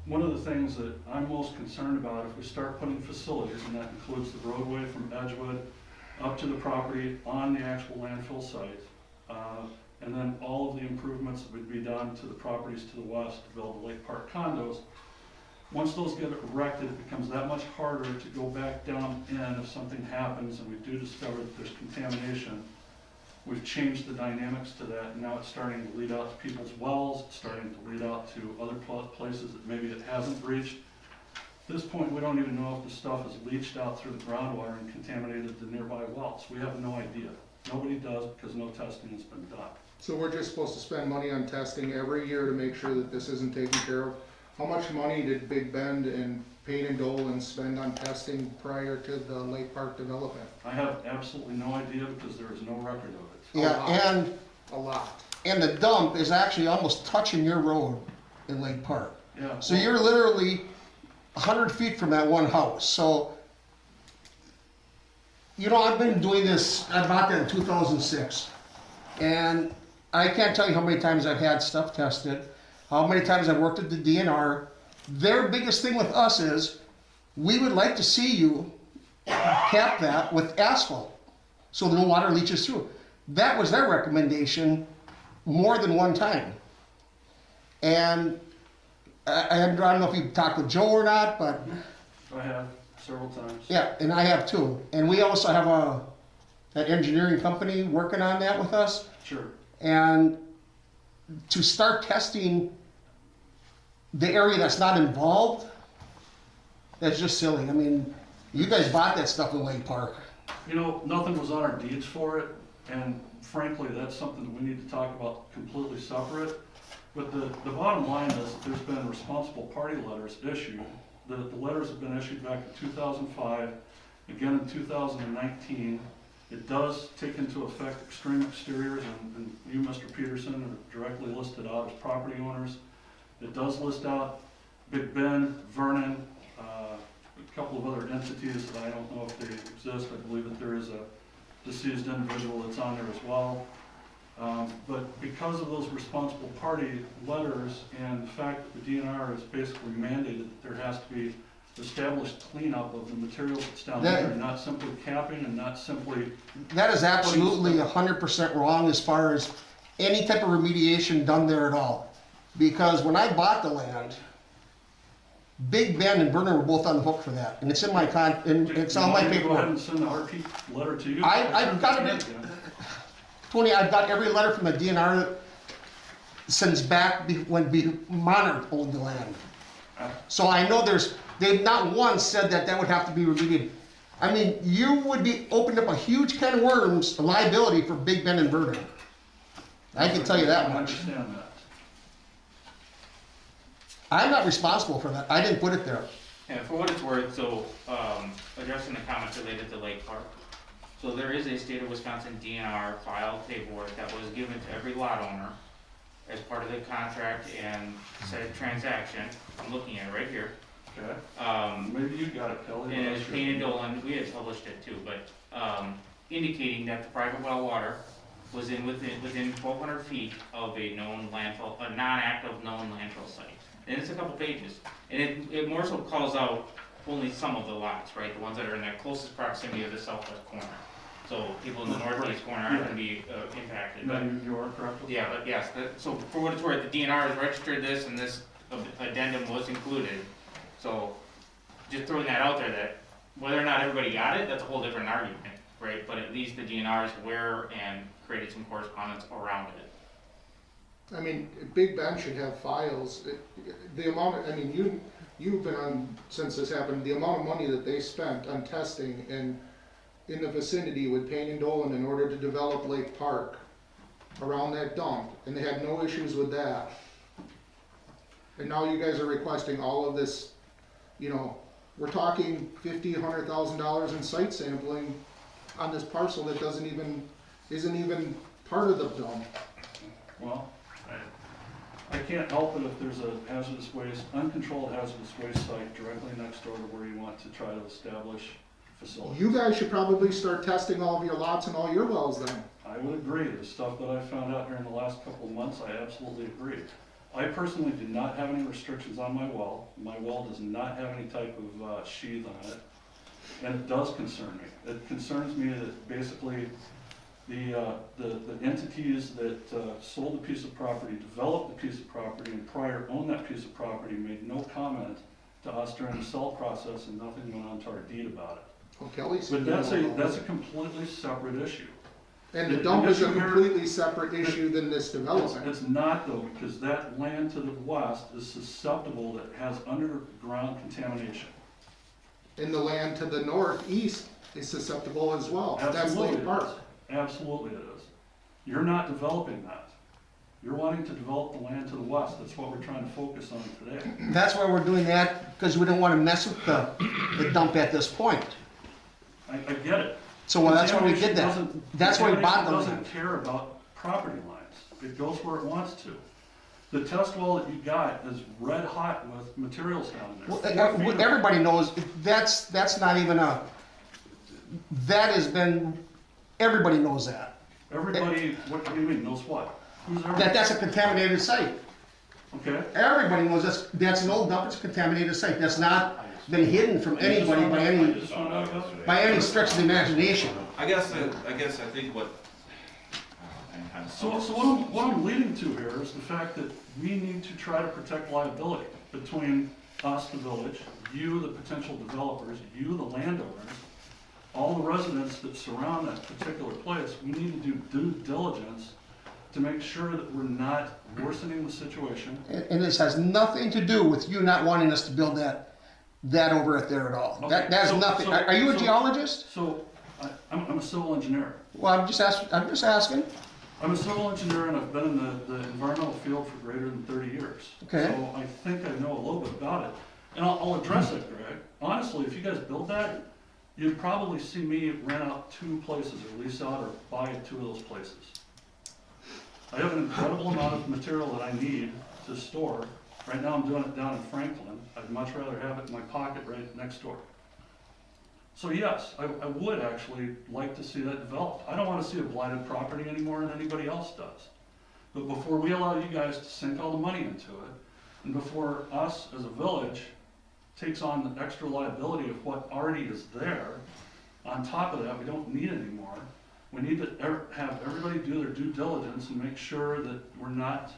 [SPEAKER 9] one of the things that I'm most concerned about, if we start putting facilities, and that includes the roadway from Edgewood up to the property on the actual landfill site, and then all of the improvements that would be done to the properties to the west to build the Lake Park condos, once those get erected, it becomes that much harder to go back down in if something happens and we do discover that there's contamination. We've changed the dynamics to that, and now it's starting to lead out to people's wells, it's starting to lead out to other places that maybe it hasn't reached. At this point, we don't even know if the stuff is leached out through the groundwater and contaminated the nearby wells. We have no idea. Nobody does, because no testing has been done.
[SPEAKER 14] So we're just supposed to spend money on testing every year to make sure that this isn't taken care of? How much money did Big Bend and Payne and Dolan spend on testing prior to the Lake Park development?
[SPEAKER 9] I have absolutely no idea because there is no record of it.
[SPEAKER 3] Yeah, and
[SPEAKER 14] A lot.
[SPEAKER 3] And the dump is actually almost touching your road in Lake Park.
[SPEAKER 9] Yeah.
[SPEAKER 3] So you're literally 100 feet from that one house. So, you know, I've been doing this, I bought that in 2006. And I can't tell you how many times I've had stuff tested, how many times I've worked at the DNR. Their biggest thing with us is, we would like to see you cap that with asphalt so no water leaches through. That was their recommendation more than one time. And I don't know if you've talked with Joe or not, but
[SPEAKER 9] I have several times.
[SPEAKER 3] yeah, and I have too. And we also have an engineering company working on that with us.
[SPEAKER 9] Sure.
[SPEAKER 3] And to start testing the area that's not involved, that's just silly. I mean, you guys bought that stuff in Lake Park.
[SPEAKER 9] You know, nothing was on our deeds for it. And frankly, that's something that we need to talk about completely separate. But the bottom line is, there's been responsible party letters issued. The letters have been issued back in 2005, again in 2019. It does take into effect extreme exteriors, and you, Mr. Peterson, are directly listed out as property owners. It does list out Big Ben, Vernon, a couple of other entities that I don't know if they exist. I believe that there is a deceased individual that's on there as well. But because of those responsible party letters and the fact that the DNR has basically mandated that there has to be established cleanup of the materials that's down there, and not simply capping and not simply.
[SPEAKER 3] That is absolutely 100% wrong as far as any type of remediation done there at all. Because when I bought the land, Big Ben and Vernon were both on the hook for that, and it's in my and it's on my
[SPEAKER 9] Go ahead
[SPEAKER 3] paperwork.
[SPEAKER 9] and send the RP letter to you.
[SPEAKER 3] I've got it. Tony, I've got every letter from the DNR since back when Monarch owned the land. So I know they've not once said that would have to be remediated. I mean, you would be opening up a huge can of worms, a liability for Big Ben and Vernon. I can tell you that
[SPEAKER 9] I
[SPEAKER 3] much.
[SPEAKER 9] understand that.
[SPEAKER 3] I'm not responsible for that. I didn't put it there.
[SPEAKER 8] And for what it's worth, so, addressing the comments related to Lake Park. So there is a state of Wisconsin DNR file paperwork that was given to every lot owner as part of the contract and said transaction. I'm looking at it right here.
[SPEAKER 9] Okay. Maybe you got it, Kelly.
[SPEAKER 8] And it's Payne and Dolan, we had published it too, but, indicating that the private well water was within 1,200 feet of a known landfill, a non-active known landfill site. And it's a couple pages, and it more so calls out only some of the lots, right, the ones that are in the closest proximity of the southwest corner. So people in the northeast corner aren't gonna be impacted.
[SPEAKER 9] No,
[SPEAKER 8] But
[SPEAKER 9] you are correct.
[SPEAKER 8] yeah, but yes, so for what it's worth, the DNR has registered this, and this addendum was included. So, just throwing that out there, that whether or not everybody got it, that's a whole different argument, right? But at least the DNR is aware and created some correspondence around it.
[SPEAKER 14] I mean, Big Ben should have files. The amount, I mean, you've been on, since this happened, the amount of money that they spent on testing and in the vicinity with Payne and Dolan in order to develop Lake Park around that dump, and they had no issues with that. And now you guys are requesting all of this, you know, we're talking $100,000 in site sampling on this parcel that isn't even part of the dump.
[SPEAKER 9] Well, I can't help it if there's a hazardous waste, uncontrolled hazardous waste site directly next door to where you want to try to establish facilities.
[SPEAKER 14] You guys should probably start testing all of your lots and all your wells then.
[SPEAKER 9] I would agree. The stuff that I found out during the last couple of months, I absolutely agree. I personally did not have any restrictions on my well. My well does not have any type of sheath on it, and it does concern me. It concerns me that basically the entities that sold the piece of property, developed the piece of property, and prior owned that piece of property made no comment to us during the sell process, and nothing went on to our deed about it.
[SPEAKER 14] Well, Kelly
[SPEAKER 9] But
[SPEAKER 14] said
[SPEAKER 9] that's a completely separate issue.
[SPEAKER 14] and the dump is a completely separate issue than this development.
[SPEAKER 9] It's not though, because that land to the west is susceptible, that has underground contamination.
[SPEAKER 14] And the land to the northeast is susceptible as well. That's
[SPEAKER 9] Absolutely
[SPEAKER 14] Lake
[SPEAKER 9] it
[SPEAKER 14] Park.
[SPEAKER 9] is. Absolutely it is. You're not developing that. You're wanting to develop the land to the west. That's what we're trying to focus on today.
[SPEAKER 3] That's why we're doing that, because we don't want to mess with the dump at this point.
[SPEAKER 9] I get it.
[SPEAKER 3] So that's why we did that. That's why we bought the
[SPEAKER 9] Contamination
[SPEAKER 3] land.
[SPEAKER 9] doesn't care about property lines. It goes where it wants to. The test well that you got is red hot with materials down there. 4 feet of it.
[SPEAKER 3] Everybody knows, that's not even that has been, everybody knows that.
[SPEAKER 9] Everybody, what do you mean, knows what? Who's everybody?
[SPEAKER 3] That's a contaminated site.
[SPEAKER 9] Okay.
[SPEAKER 3] Everybody knows that's an old dump, it's a contaminated site. That's not been hidden from anybody by any stretch of the imagination.
[SPEAKER 1] I guess I think what.
[SPEAKER 9] So what I'm leading to here is the fact that we need to try to protect liability between us, the village, you, the potential developers, you, the landowners, all the residents that surround that particular place. We need to do due diligence to make sure that we're not worsening the situation.
[SPEAKER 3] And this has nothing to do with you not wanting us to build that over at there at all.
[SPEAKER 9] Okay,
[SPEAKER 3] That has
[SPEAKER 9] so-
[SPEAKER 3] nothing.
[SPEAKER 9] so-
[SPEAKER 3] Are you a
[SPEAKER 9] so-
[SPEAKER 3] geologist?
[SPEAKER 9] So I'm a civil engineer.
[SPEAKER 3] Well, I'm just asking.
[SPEAKER 9] I'm a civil engineer and I've been in the environmental field for greater than 30 years.
[SPEAKER 3] Okay.
[SPEAKER 9] So I think I know a little bit about it. And I'll address it, Greg. Honestly, if you guys build that, you'd probably see me rent out 2 places or lease out or buy 2 of those places. I have an incredible amount of material that I need to store. Right now I'm doing it down in Franklin. I'd much rather have it in my pocket right next door. So yes, I would actually like to see that developed. I don't want to see a blighted property any more than anybody else does. But before we allow you guys to sink all the money into it, and before us as a village takes on the extra liability of what already is there, on top of that, we don't need anymore. We need to have everybody do their due diligence and make sure that we're not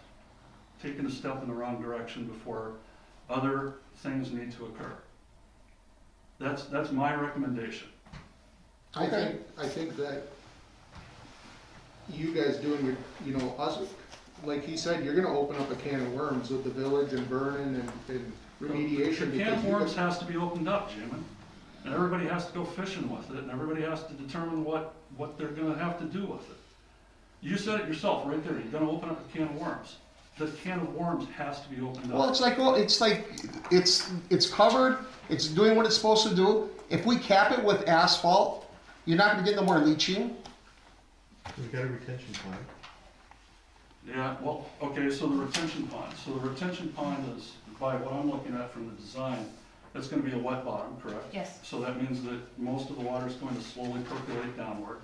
[SPEAKER 9] taking a step in the wrong direction before other things need to occur. That's my recommendation.
[SPEAKER 14] I think that you guys doing your, us, like he said, you're gonna open up a can of worms with the village and Vernon and remediation.
[SPEAKER 9] The can of worms has to be opened up, Jim, and everybody has to go fishing with it, and everybody has to determine what they're gonna have to do with it. You said it yourself, right there, you're gonna open up a can of worms. The can of worms has to be opened up.
[SPEAKER 3] Well, it's covered, it's doing what it's supposed to do. If we cap it with asphalt, you're not gonna get no more leaching.
[SPEAKER 2] We've got a retention pond.
[SPEAKER 9] Yeah, well, okay, so the retention pond. So the retention pond is, by what I'm looking at from the design, it's gonna be a wet bottom, correct?
[SPEAKER 6] Yes.
[SPEAKER 9] So that means that most of the water is going to slowly percolate downward.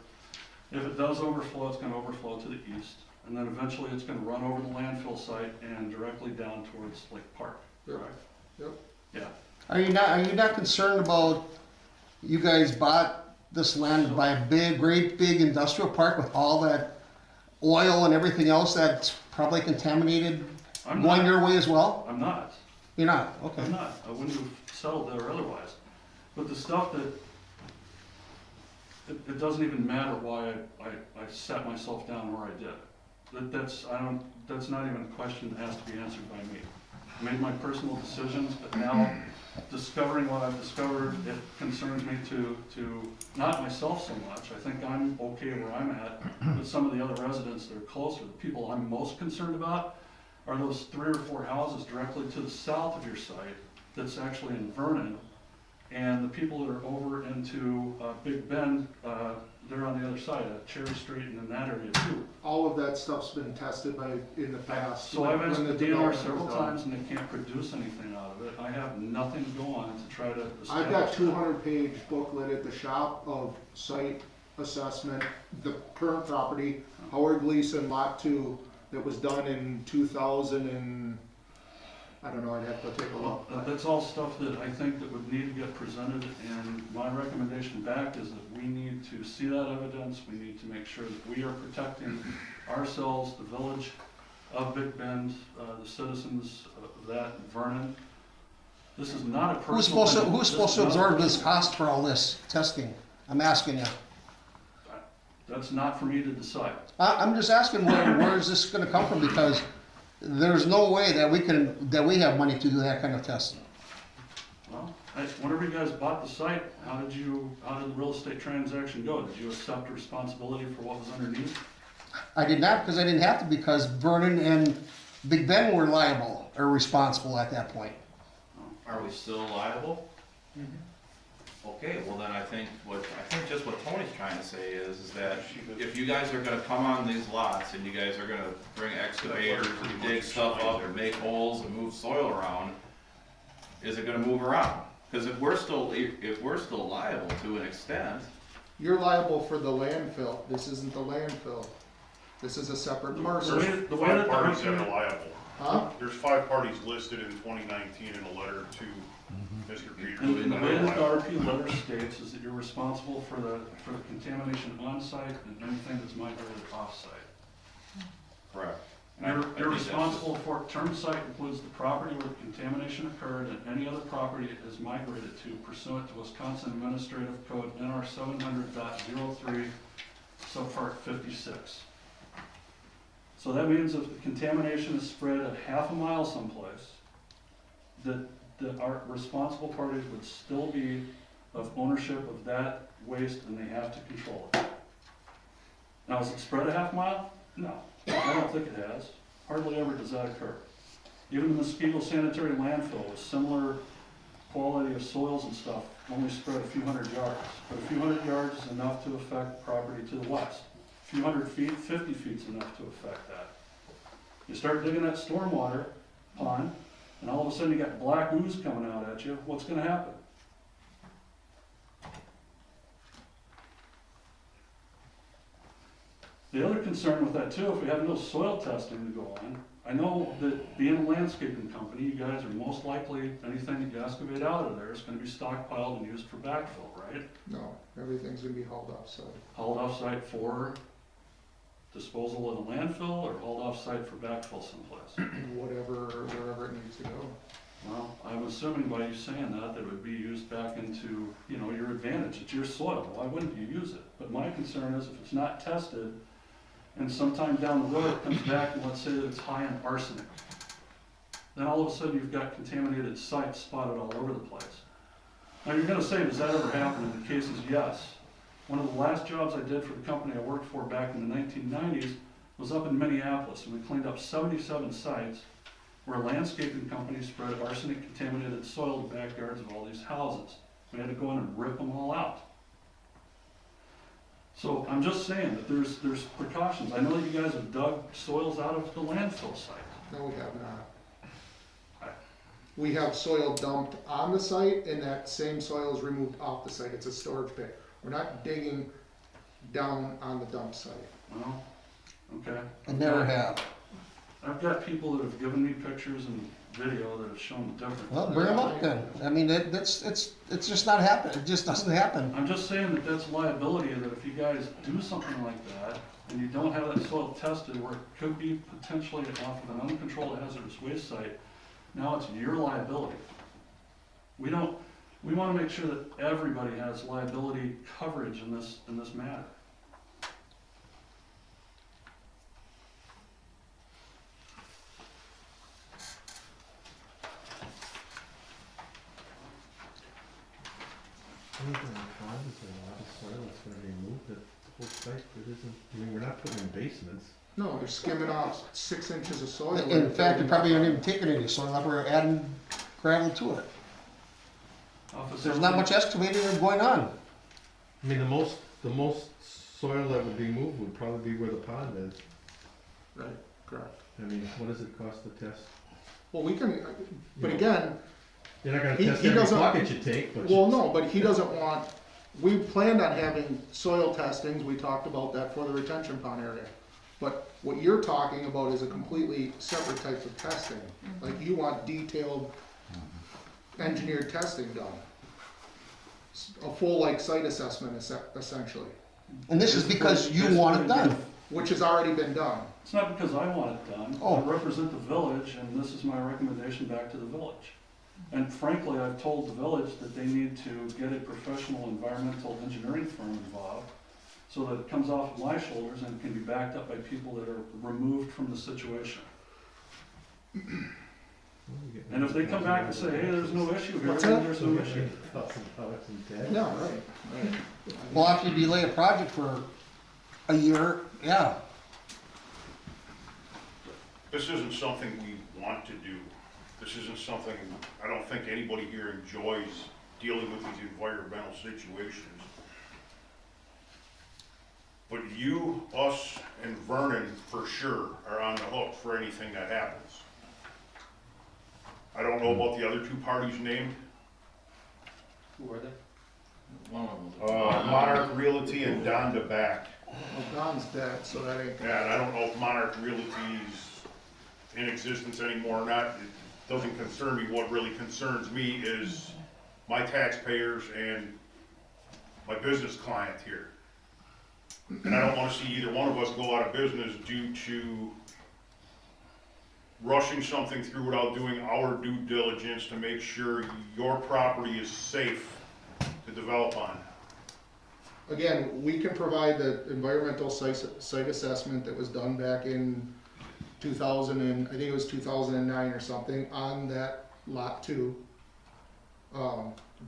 [SPEAKER 9] If it does overflow, it's gonna overflow to the east, and then eventually it's gonna run over the landfill site and directly down towards Lake Park, correct?
[SPEAKER 14] Yep.
[SPEAKER 9] Yeah.
[SPEAKER 3] Are you not concerned about, you guys bought this land by a great big industrial park with all that oil and everything else that's probably contaminated
[SPEAKER 9] I'm
[SPEAKER 3] going
[SPEAKER 9] not.
[SPEAKER 3] your way as well?
[SPEAKER 9] I'm not.
[SPEAKER 3] You're not, okay.
[SPEAKER 9] I'm not. I wouldn't have settled there otherwise. But the stuff that, it doesn't even matter why I sat myself down where I did. That's not even a question that has to be answered by me. I made my personal decisions, but now discovering what I've discovered, it concerns me to not myself so much. I think I'm okay where I'm at, but some of the other residents that are closer, the people I'm most concerned about are those 3 or 4 houses directly to the south of your site that's actually in Vernon, and the people that are over into Big Bend, they're on the other side, Cherry Street and in that area too.
[SPEAKER 14] All of that stuff's been tested in the past.
[SPEAKER 9] So I've asked
[SPEAKER 14] when
[SPEAKER 9] the
[SPEAKER 14] the
[SPEAKER 9] DNR
[SPEAKER 14] development
[SPEAKER 9] several
[SPEAKER 14] was done.
[SPEAKER 9] times and they can't produce anything out of it. I have nothing to go on to try to
[SPEAKER 14] I've got
[SPEAKER 9] establish.
[SPEAKER 14] 200-page booklet at the shop of site assessment, the current property, Howard Gleason Lot 2, that was done in 2000 and, I don't know, I'd have to take a look.
[SPEAKER 9] That's all stuff that I think that would need to get presented, and my recommendation back is that we need to see that evidence. We need to make sure that we are protecting ourselves, the village of Big Bend, the citizens of that, Vernon. This is not a personal.
[SPEAKER 3] Who's supposed to absorb this cost for all this testing? I'm asking you.
[SPEAKER 9] That's not for me to decide.
[SPEAKER 3] I'm just asking where is this gonna come from, because there's no way that we have money to do that kind of testing.
[SPEAKER 9] Well, whenever you guys bought the site, how did the real estate transaction go? Did you accept responsibility for what was underneath?
[SPEAKER 3] I did not, because I didn't have to, because Vernon and Big Bend were liable, or responsible at that point.
[SPEAKER 1] Are we still liable? Okay, well then I think just what Tony's trying to say is that if you guys are gonna come on these lots and you guys are gonna bring excavators and dig stuff up and make holes and move soil around, is it gonna move around? Cause if we're still liable to an extent,
[SPEAKER 14] You're liable for the landfill. This isn't the landfill. This is a separate parcel.
[SPEAKER 9] The way
[SPEAKER 5] 5
[SPEAKER 9] that the
[SPEAKER 5] parties that
[SPEAKER 9] RP
[SPEAKER 5] are liable.
[SPEAKER 14] Huh?
[SPEAKER 5] There's 5 parties listed in 2019 in a letter to Mr. Peters.
[SPEAKER 9] And the way that the RP letter states is that you're responsible for the contamination on-site and anything that's migrated off-site.
[SPEAKER 1] correct. And I
[SPEAKER 9] You're
[SPEAKER 1] think that's
[SPEAKER 9] responsible for, term site includes the property where contamination occurred and any other property it is migrated to pursuant to Wisconsin Administrative Code NR 700.03, subpart 56. So that means if the contamination is spread at half a mile someplace, that our responsible parties would still be of ownership of that waste and they have to control it. Now, has it spread a half mile? No, I don't think it has. Hardly ever does that occur. Even the Muskego Sanitary Landfill with similar quality of soils and stuff only spread a few hundred yards. But a few hundred yards is enough to affect property to the west. A few 100 feet, 50 feet is enough to affect that. You start digging that stormwater pond, and all of a sudden you got black ooze coming out at you, what's gonna happen? The other concern with that too, if we have no soil testing to go on, I know that being a landscaping company, you guys are most likely, anything that you excavate out of there is gonna be stockpiled and used for backfill, right?
[SPEAKER 14] No, everything's gonna be hauled off-site.
[SPEAKER 9] Hauled off-site for disposal in a landfill or hauled off-site for backfill someplace?
[SPEAKER 14] Wherever it needs to go.
[SPEAKER 9] Well, I'm assuming by you saying that, that it would be used back into, you know, your advantage, it's your soil, why wouldn't you use it? But my concern is if it's not tested, and sometime down the road it comes back and let's say that it's high in arsenic, then all of a sudden you've got contaminated sites spotted all over the place. Now you're gonna say, does that ever happen? And the case is yes. One of the last jobs I did for the company I worked for back in the 1990s was up in Minneapolis, and we cleaned up 77 sites where a landscaping company spread arsenic contaminated soil in the backyards of all these houses. We had to go in and rip them all out. So I'm just saying that there's precautions. I know that you guys have dug soils out of the landfill site.
[SPEAKER 14] No, we have not. We have soil dumped on the site, and that same soil is removed off the site. It's a storage pit. We're not digging down on the dump site.
[SPEAKER 9] Well, okay.
[SPEAKER 3] I never have.
[SPEAKER 9] I've got people that have given me pictures and video that have shown the difference.
[SPEAKER 3] Well, bring them up then. I mean, it's just not happening. It just doesn't happen.
[SPEAKER 9] I'm just saying that that's liability, that if you guys do something like that, and you don't have that soil tested, where it could be potentially off of an uncontrolled hazardous waste site, now it's your liability. We wanna make sure that everybody has liability coverage in this matter.
[SPEAKER 2] Anything on pond, is there a lot of soil that's gonna be moved, that whole site, it isn't, I mean, we're not putting in basements.
[SPEAKER 14] No, they're skimming off 6 inches of soil.
[SPEAKER 3] In fact, they probably aren't even taking any soil up, we're adding gravel to it. There's not much excavating going on.
[SPEAKER 2] I mean, the most soil that would be moved would probably be where the pond is.
[SPEAKER 14] Right, correct.
[SPEAKER 2] I mean, what does it cost to test?
[SPEAKER 14] Well, we can, but again,
[SPEAKER 2] You're not gonna
[SPEAKER 14] He-
[SPEAKER 2] test
[SPEAKER 14] he
[SPEAKER 2] every
[SPEAKER 14] doesn't-
[SPEAKER 2] bucket you take, but.
[SPEAKER 14] well, no, but he doesn't want, we planned on having soil testings, we talked about that for the retention pond area. But what you're talking about is a completely separate type of testing. Like you want detailed engineered testing done. A full like site assessment essentially,
[SPEAKER 3] And this is because you want it done.
[SPEAKER 14] which has already been done.
[SPEAKER 9] It's not because I want it done.
[SPEAKER 3] Oh.
[SPEAKER 9] I represent the village, and this is my recommendation back to the village. And frankly, I've told the village that they need to get a professional environmental engineering firm involved so that it comes off of my shoulders and can be backed up by people that are removed from the situation. And if they come back and say, hey, there's no issue here,
[SPEAKER 14] What's
[SPEAKER 9] then
[SPEAKER 14] that?
[SPEAKER 9] there's no issue.
[SPEAKER 2] $1,000 in debt.
[SPEAKER 14] Yeah, right.
[SPEAKER 3] Well, after you delay a project for a year, yeah.
[SPEAKER 5] This isn't something we want to do. This isn't something, I don't think anybody here enjoys dealing with these environmental situations. But you, us, and Vernon, for sure, are on the hook for anything that happens. I don't know about the other two parties named,
[SPEAKER 12] Who are they?
[SPEAKER 1] One of them.
[SPEAKER 5] Monarch Realty and Don DeBack.
[SPEAKER 14] Well, Don's dead, so that ain't.
[SPEAKER 5] Yeah, and I don't know if Monarch Realty's in existence anymore or not. It doesn't concern me. What really concerns me is my taxpayers and my business client here. And I don't wanna see either one of us go out of business due to rushing something through without doing our due diligence to make sure your property is safe to develop on.
[SPEAKER 14] Again, we can provide the environmental site assessment that was done back in 2000 and, I think it was 2009 or something, on that lot 2.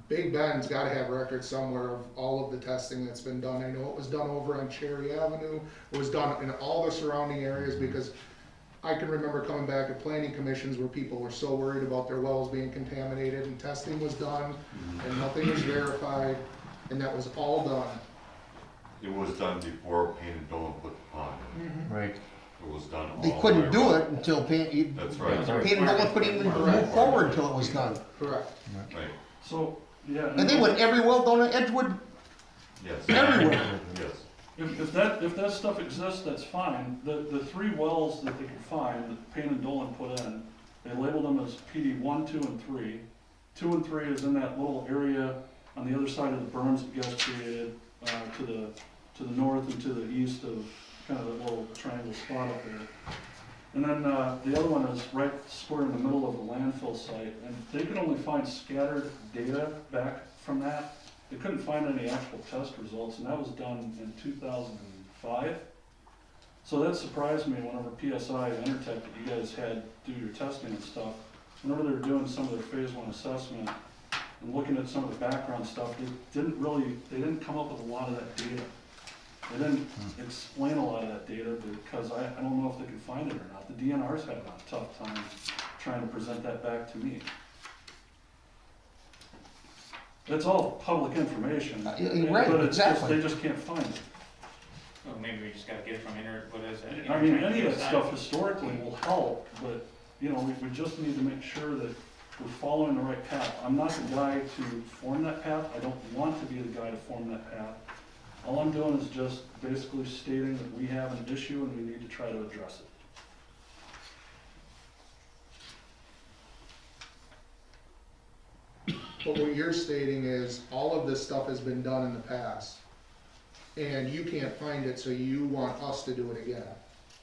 [SPEAKER 14] Big Ben's gotta have records somewhere of all of the testing that's been done. I know it was done over on Cherry Avenue, it was done in all the surrounding areas, because I can remember coming back at planning commissions where people were so worried about their wells being contaminated, and testing was done, and nothing was verified, and that was all done.
[SPEAKER 7] It was done before Payne and Dolan put the pond in.
[SPEAKER 4] Right.
[SPEAKER 7] It was done all.
[SPEAKER 3] They
[SPEAKER 7] the
[SPEAKER 3] couldn't
[SPEAKER 7] way
[SPEAKER 3] do
[SPEAKER 7] around.
[SPEAKER 3] it until Payne,
[SPEAKER 7] That's right.
[SPEAKER 3] Payne and Dolan couldn't even move forward until it was done.
[SPEAKER 14] Correct.
[SPEAKER 7] Right,
[SPEAKER 9] So, yeah.
[SPEAKER 3] And they went every well down at Edgewood,
[SPEAKER 7] yes.
[SPEAKER 3] everywhere.
[SPEAKER 7] Yes.
[SPEAKER 9] If that stuff exists, that's fine. The 3 wells that they could find, that Payne and Dolan put in, they labeled them as PD 1, 2, and 3. 2 and 3 is in that little area on the other side of the berms that you guys created, to the north and to the east of kind of that little triangle spot up there. And then the other one is right square in the middle of the landfill site, and they could only find scattered data back from that. They couldn't find any actual test results, and that was done in 2005. So that surprised me whenever PSI and Intertech that you guys had do your testing and stuff, whenever they were doing some of their phase 1 assessment and looking at some of the background stuff, they didn't come up with a lot of that data. They didn't explain a lot of that data because I don't know if they could find it or not. The DNR's had a tough time trying to present that back to me. It's all public information,
[SPEAKER 3] Right,
[SPEAKER 9] but it's just,
[SPEAKER 3] exactly.
[SPEAKER 9] they just can't find it.
[SPEAKER 8] Well, maybe we just gotta get it from what is it?
[SPEAKER 9] I mean, any of that stuff historically will help, but, you know, we just need to make sure that we're following the right path. I'm not the guy to form that path, I don't want to be the guy to form that path. All I'm doing is just basically stating that we have an issue and we need to try to address it.
[SPEAKER 14] But what you're stating is, all of this stuff has been done in the past, and you can't find it, so you want us to do it again,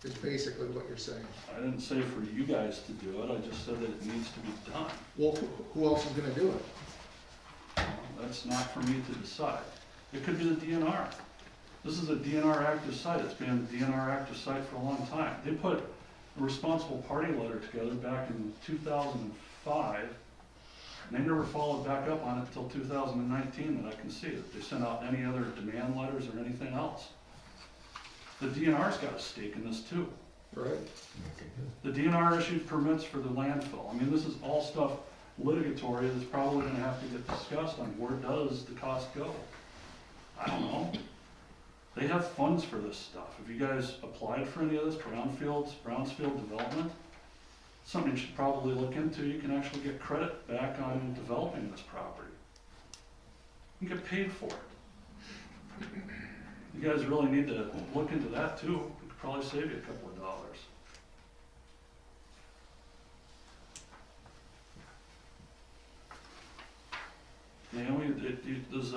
[SPEAKER 14] is basically what you're saying.
[SPEAKER 9] I didn't say for you guys to do it, I just said that it needs to be done.
[SPEAKER 14] Well, who else is gonna do it?
[SPEAKER 9] That's not for me to decide. It could be the DNR. This is a DNR active site. It's been a DNR active site for a long time. They put a responsible party letter together back in 2005, and they never followed back up on it until 2019 that I can see that they sent out any other demand letters or anything else. The DNR's got a stake in this too.
[SPEAKER 14] Right.
[SPEAKER 9] The DNR issued permits for the landfill. I mean, this is all stuff litigatory that's probably gonna have to get discussed on where does the cost go. I don't know. They have funds for this stuff. Have you guys applied for any of this, Brownsfield development? Something you should probably look into. You can actually get credit back on developing this property. You can get paid for it. You guys really need to look into that too. It could probably save you a couple of dollars. Naomi, does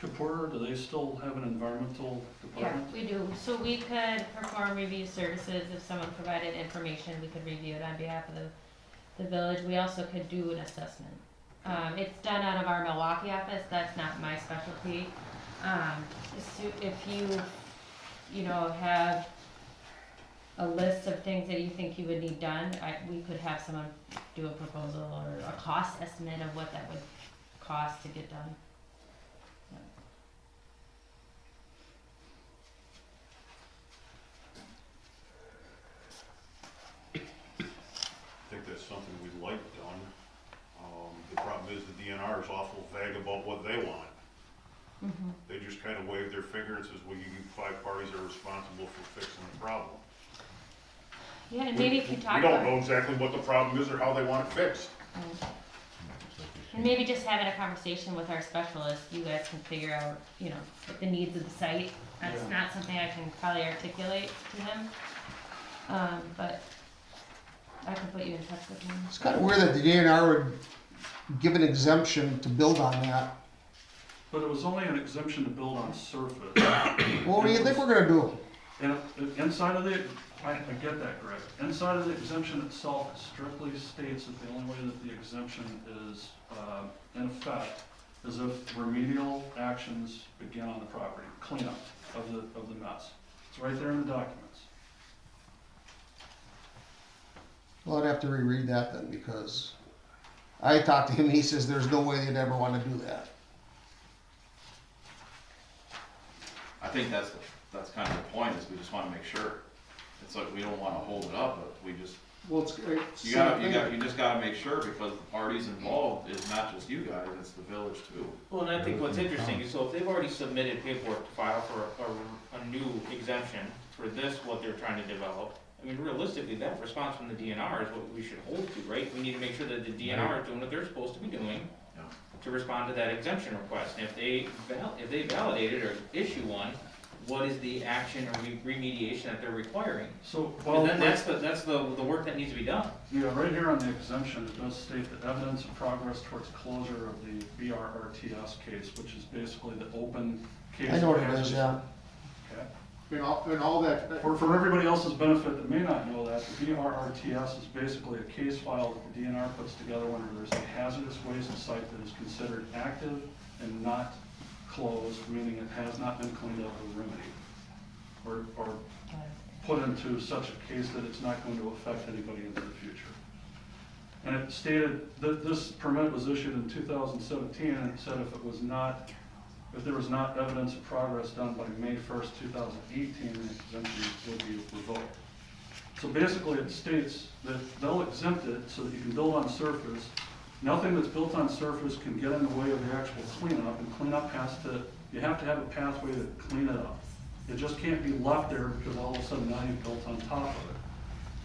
[SPEAKER 9] Kapoor, do they still have an environmental
[SPEAKER 6] Yeah,
[SPEAKER 9] department?
[SPEAKER 6] we do. So we could perform review services if someone provided information, we could review it on behalf of the village. We also could do an assessment. It's done out of our Milwaukee office, that's not my specialty. So if you know, have a list of things that you think you would need done, we could have someone do a proposal or a cost estimate of what that would cost to get done.
[SPEAKER 5] I think that's something we'd like done. The problem is the DNR is awful vague about what they want.
[SPEAKER 6] Mm-hmm.
[SPEAKER 5] They just kind of wave their finger and says, well, you 5 parties are responsible for fixing the problem.
[SPEAKER 6] Yeah, and maybe if you talk
[SPEAKER 5] We
[SPEAKER 6] about.
[SPEAKER 5] don't know exactly what the problem is or how they want it fixed.
[SPEAKER 6] And maybe just having a conversation with our specialist, you guys can figure out, you know, what the needs of the site. That's
[SPEAKER 9] Yeah.
[SPEAKER 6] not something I can probably articulate to him. But I can put you in touch with him.
[SPEAKER 3] It's kind of weird that the DNR would give an exemption to build on that.
[SPEAKER 9] But it was only an exemption to build on surface.
[SPEAKER 3] Well, what do you think we're gonna do?
[SPEAKER 9] And inside of the, I get that, Greg. Inside of the exemption itself, it strictly states that the only way that the exemption is in effect is if remedial actions begin on the property, cleanup of the mess. It's right there in the documents.
[SPEAKER 3] Well, I'd have to reread that then, because I talked to him, he says there's no way they'd ever wanna do that.
[SPEAKER 1] I think that's kind of the point, is we just wanna make sure. It's like, we don't wanna hold it up, but we just,
[SPEAKER 14] Well, it's.
[SPEAKER 1] you just gotta make sure, because the parties involved is not just you guys, it's the village too.
[SPEAKER 8] Well, and I think what's interesting is, so if they've already submitted paperwork to file for a new exemption for this, what they're trying to develop, I mean, realistically, that response from the DNR is what we should hold to, right? We need to make sure that the DNR is doing what they're supposed to be doing
[SPEAKER 1] Yeah.
[SPEAKER 8] to respond to that exemption request. And if they validate it or issue one, what is the action or remediation that they're requiring?
[SPEAKER 9] So,
[SPEAKER 8] And
[SPEAKER 9] well,
[SPEAKER 8] then that's the work that needs to be done.
[SPEAKER 9] yeah, right here on the exemption, it does state that evidence of progress towards closure of the BRRTS case, which is basically the open case.
[SPEAKER 3] I know what it
[SPEAKER 9] of
[SPEAKER 3] is, yeah.
[SPEAKER 9] Okay.
[SPEAKER 14] And all that,
[SPEAKER 9] For everybody else's benefit that may not know that, the BRRTS is basically a case file that the DNR puts together whenever there's a hazardous waste site that is considered active and not closed, meaning it has not been cleaned up or remedied, or put into such a case that it's not going to affect anybody into the future. And it stated that this permit was issued in 2017, and it said if there was not evidence of progress done by May 1st, 2018, the exemption would be revoked. So basically, it states that they'll exempt it so that you can build on surface. Nothing that's built on surface can get in the way of the actual cleanup, and cleanup you have to have a pathway to clean it up. It just can't be left there because all of a sudden now you've built on top of it.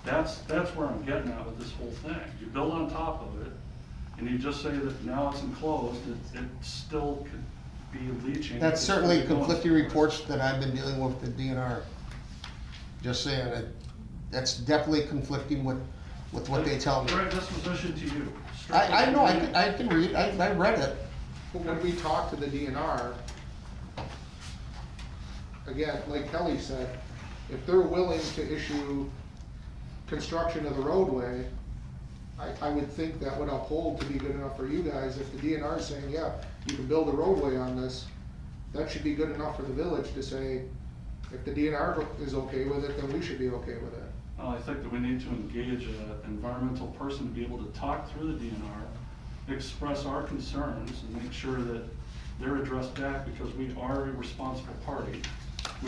[SPEAKER 9] That's where I'm getting at with this whole thing. You build on top of it, and you just say that now it's enclosed, it still could be leaching.
[SPEAKER 3] That's
[SPEAKER 9] It's
[SPEAKER 3] certainly
[SPEAKER 9] still going
[SPEAKER 3] conflicting
[SPEAKER 9] someplace.
[SPEAKER 3] reports that I've been dealing with the DNR. Just saying, that's definitely conflicting with what they tell me.
[SPEAKER 9] Greg, this was issued to you.
[SPEAKER 3] I know, I can read, I read it.
[SPEAKER 14] but when we talk to the DNR, again, like Kelly said, if they're willing to issue construction of the roadway, I would think that would uphold to be good enough for you guys. If the DNR is saying, yeah, you can build a roadway on this, that should be good enough for the village to say, if the DNR is okay with it, then we should be okay with it.
[SPEAKER 9] Well, I think that we need to engage an environmental person to be able to talk through the DNR, express our concerns, and make sure that they're addressed back, because we are a responsible party.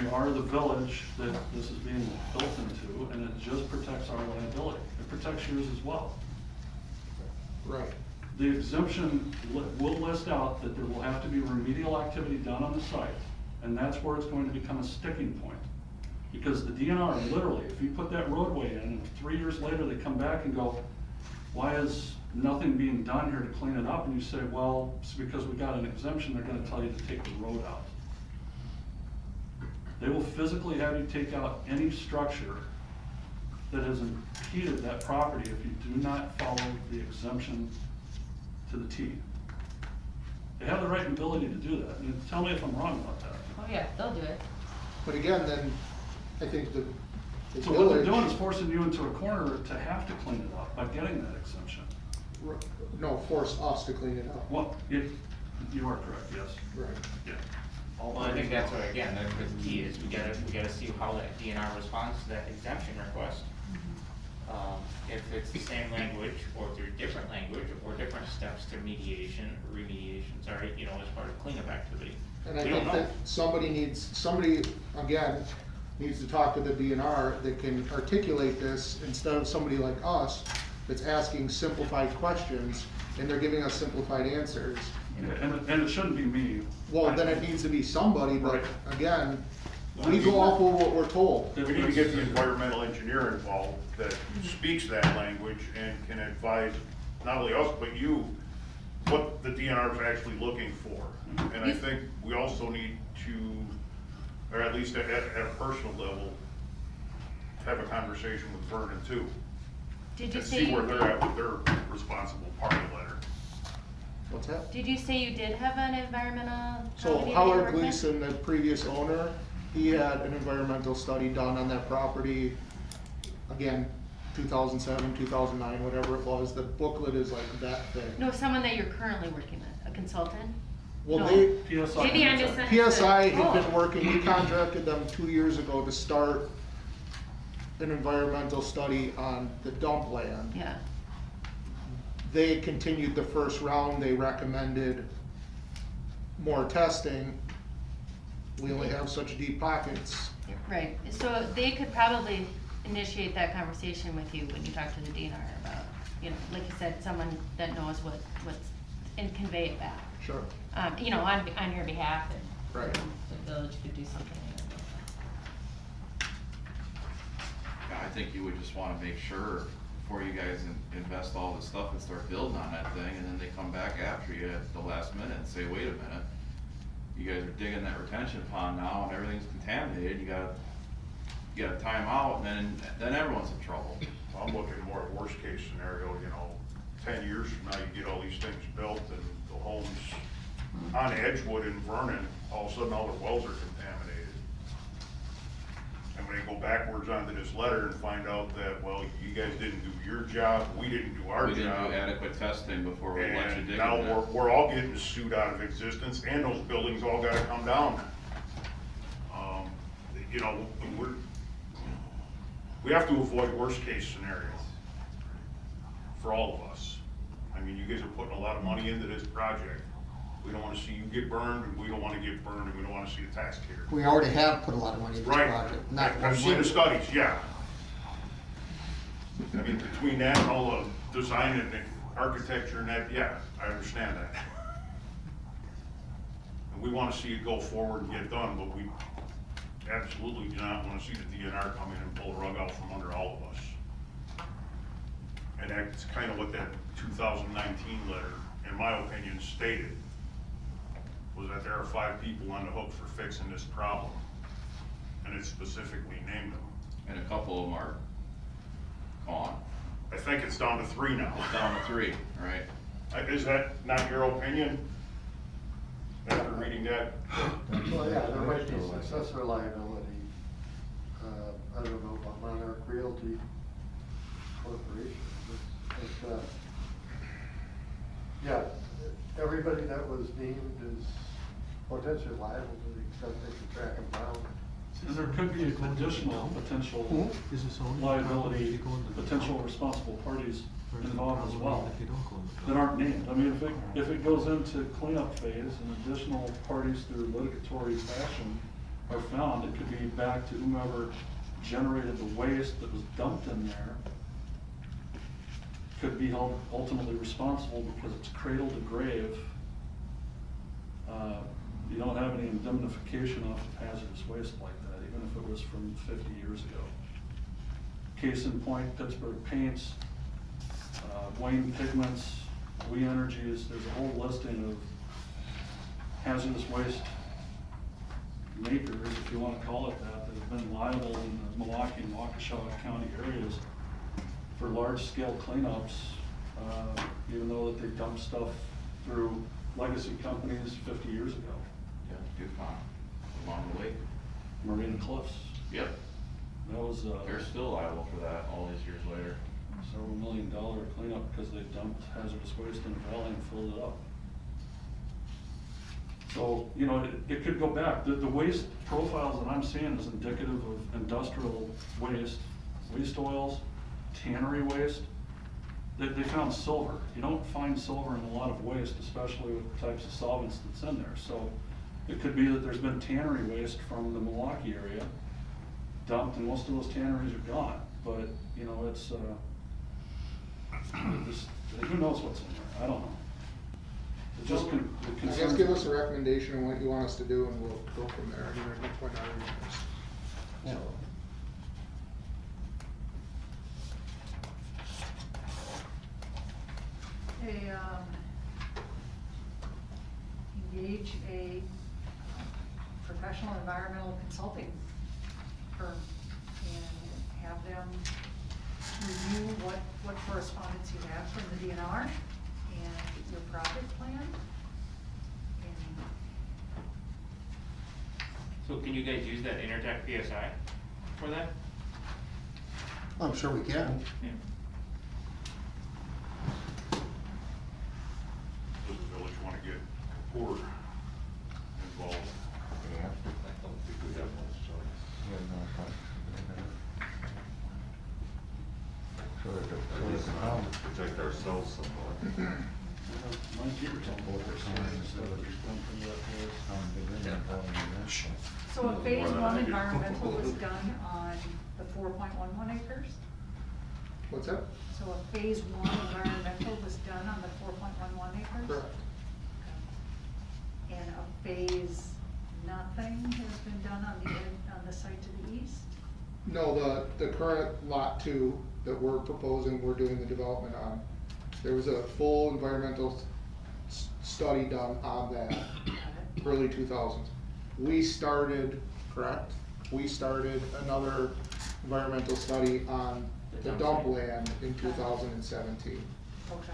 [SPEAKER 9] We are the village that this is being built into, and it just protects our liability. It protects yours as well.
[SPEAKER 14] Right.
[SPEAKER 9] The exemption will list out that there will have to be remedial activity done on the site, and that's where it's going to become a sticking point. Because the DNR, literally, if you put that roadway in, and 3 years later they come back and go, why is nothing being done here to clean it up? And you say, well, it's because we got an exemption, they're gonna tell you to take the road out. They will physically have you take out any structure that has impeded that property if you do not follow the exemption to the T. They have the right and ability to do that, and tell me if I'm wrong about that.
[SPEAKER 6] Oh, yeah, they'll do it.
[SPEAKER 14] But again, then, I think the
[SPEAKER 9] So what they're doing
[SPEAKER 14] village,
[SPEAKER 9] is forcing you into a corner to have to clean it up by getting that exemption.
[SPEAKER 14] no, force us to clean it up.
[SPEAKER 9] Well, you are correct, yes,
[SPEAKER 14] Right.
[SPEAKER 9] yeah. All
[SPEAKER 8] Well, I think
[SPEAKER 9] parties
[SPEAKER 8] that's
[SPEAKER 9] are.
[SPEAKER 8] what, again, that's the key is we gotta see how that DNR responds to that exemption request. If it's the same language, or if there's different language, or different steps to mediation, or remediation, sorry, as part of cleanup activity.
[SPEAKER 14] And I
[SPEAKER 8] We don't
[SPEAKER 14] think
[SPEAKER 8] know.
[SPEAKER 14] that somebody, again, needs to talk to the DNR that can articulate this instead of somebody like us that's asking simplified questions and they're giving us simplified answers.
[SPEAKER 9] Yeah, and it shouldn't be me.
[SPEAKER 14] Well, then it needs to be somebody, but
[SPEAKER 9] Right.
[SPEAKER 14] again, we go off of what we're told.
[SPEAKER 5] We need to get the environmental engineer involved that speaks that language and can advise not only us, but you, what the DNR is actually looking for. And I think we also need to, or at least at a personal level, have a conversation with Vernon too.
[SPEAKER 6] Did you
[SPEAKER 5] And
[SPEAKER 6] say
[SPEAKER 5] see where
[SPEAKER 6] you
[SPEAKER 5] they're
[SPEAKER 6] did,
[SPEAKER 5] at with their responsible party letter.
[SPEAKER 14] What's that?
[SPEAKER 6] did you say you did have an environmental
[SPEAKER 14] So
[SPEAKER 6] company that you
[SPEAKER 14] Howard
[SPEAKER 6] worked with?
[SPEAKER 14] Gleason, the previous owner, he had an environmental study done on that property, again, 2007, 2009, whatever it was. The booklet is like that thick.
[SPEAKER 6] No, someone that you're currently working with, a consultant?
[SPEAKER 14] Well,
[SPEAKER 6] No.
[SPEAKER 14] they,
[SPEAKER 9] PSI.
[SPEAKER 6] Maybe I misunderstood.
[SPEAKER 14] PSI had been
[SPEAKER 6] Oh.
[SPEAKER 14] working, we contracted them 2 years ago to start an environmental study on the dump land.
[SPEAKER 6] Yeah,
[SPEAKER 14] they continued the first round, they recommended more testing. We only have such deep pockets.
[SPEAKER 6] Right, so they could probably initiate that conversation with you when you talk to the DNR about, you know, like you said, someone that knows what's, and convey it back.
[SPEAKER 14] Sure.
[SPEAKER 6] You know, on your behalf, and
[SPEAKER 14] Right.
[SPEAKER 6] the village could do something.
[SPEAKER 1] Yeah, I think you would just wanna make sure before you guys invest all this stuff and start building on that thing, and then they come back after you at the last minute and say, wait a minute, you guys are digging that retention pond now and everything's contaminated, you gotta time out, and then everyone's in trouble.
[SPEAKER 5] I'm looking more at worst case scenario, you know, 10 years from now, you get all these things built and the homes on Edgewood and Vernon, all of a sudden all the wells are contaminated. And when they go backwards onto this letter and find out that, well, you guys didn't do your job, we didn't do our
[SPEAKER 1] We didn't
[SPEAKER 5] job.
[SPEAKER 1] do adequate testing before we let you
[SPEAKER 5] And
[SPEAKER 1] dig
[SPEAKER 5] now
[SPEAKER 1] in there.
[SPEAKER 5] we're all getting sued out of existence and those buildings all gotta come down. You know, we have to avoid worst case scenarios for all of us. I mean, you guys are putting a lot of money into this project. We don't wanna see you get burned, and we don't wanna get burned, and we don't wanna see the taxpayer.
[SPEAKER 3] We already have put a lot of money into this
[SPEAKER 5] Right,
[SPEAKER 3] project. Not
[SPEAKER 5] I've seen the
[SPEAKER 3] one.
[SPEAKER 5] studies, yeah. I mean, between that and all the design and the architecture and that, yeah, I understand that. And we wanna see it go forward and get done, but we absolutely do not wanna see the DNR come in and pull the rug out from under all of us. And that's kind of what that 2019 letter, in my opinion, stated, was that there are 5 people on the hook for fixing this problem. And it specifically named them.
[SPEAKER 1] And a couple of them are gone.
[SPEAKER 5] I think it's down to 3 now.
[SPEAKER 1] It's down to 3, right?
[SPEAKER 5] Is that not your opinion? After reading that?
[SPEAKER 15] Well, yeah, there might be successor liability. I don't know about Monarch Realty Corporation, but, yeah, everybody that was named is potentially liable to the extent they can track them down.
[SPEAKER 9] And there could be additional potential liability, potential responsible parties involved as well, that aren't named. I mean, if it goes into cleanup phase and additional parties through litigatory fashion are found, it could be back to whomever generated the waste that was dumped in there, could be held ultimately responsible because it's cradle to grave. You don't have any indemnification off of hazardous waste like that, even if it was from 50 years ago. Case in point, Pittsburgh Paints, Wayne Pigments, We Energies, there's a whole listing of hazardous waste makers, if you want to call it that have been liable in the Milwaukee and Waukesha County areas for large-scale cleanups, even though that they dumped stuff through legacy companies 50 years ago.
[SPEAKER 1] Yeah, DuPont, along the way.
[SPEAKER 9] Marina Cliffs,
[SPEAKER 1] Yep,
[SPEAKER 9] that was
[SPEAKER 1] they're still liable for that all these years later.
[SPEAKER 9] several $1 million cleanup because they dumped hazardous waste in a valley and filled it up. So, you know, it could go back. The waste profiles that I'm seeing is indicative of industrial waste, waste oils, tannery waste. They found silver. You don't find silver in a lot of waste, especially with the types of solvents that's in there. So it could be that there's been tannery waste from the Milwaukee area dumped, and most of those tanneries are gone. But, you know, it's, who knows what's in there? I don't know. It just it
[SPEAKER 14] I
[SPEAKER 9] concerns
[SPEAKER 14] guess give
[SPEAKER 9] me.
[SPEAKER 14] us a recommendation on what you want us to do and we'll go from there. I mean, at what point are we
[SPEAKER 3] Yeah.
[SPEAKER 10] Engage a professional environmental consulting firm and have them review what correspondence you have from the DNR and your project plan. And
[SPEAKER 8] So can you guys use that Intertech PSI for that?
[SPEAKER 3] I'm sure we can.
[SPEAKER 8] Yeah.
[SPEAKER 5] Does the village wanna get Port involved?
[SPEAKER 4] Yeah.
[SPEAKER 7] I don't think we have much choice.
[SPEAKER 4] Yeah, no, so there's a town.
[SPEAKER 7] Protect ourselves somewhat.
[SPEAKER 9] Mine keepers on both their sides, so that there's one from the
[SPEAKER 10] So a phase one environmental was done on the 4.11 acres?
[SPEAKER 14] What's that?
[SPEAKER 10] So a phase one environmental was done on the 4.11 acres?
[SPEAKER 14] Correct.
[SPEAKER 10] And a phase nothing has been done on the site to the east?
[SPEAKER 14] No, the current lot 2 that we're proposing, we're doing the development on, there was a full environmental study done on that, early 2000s. We started, correct? We started another environmental study on the dump land in 2017.
[SPEAKER 10] Okay.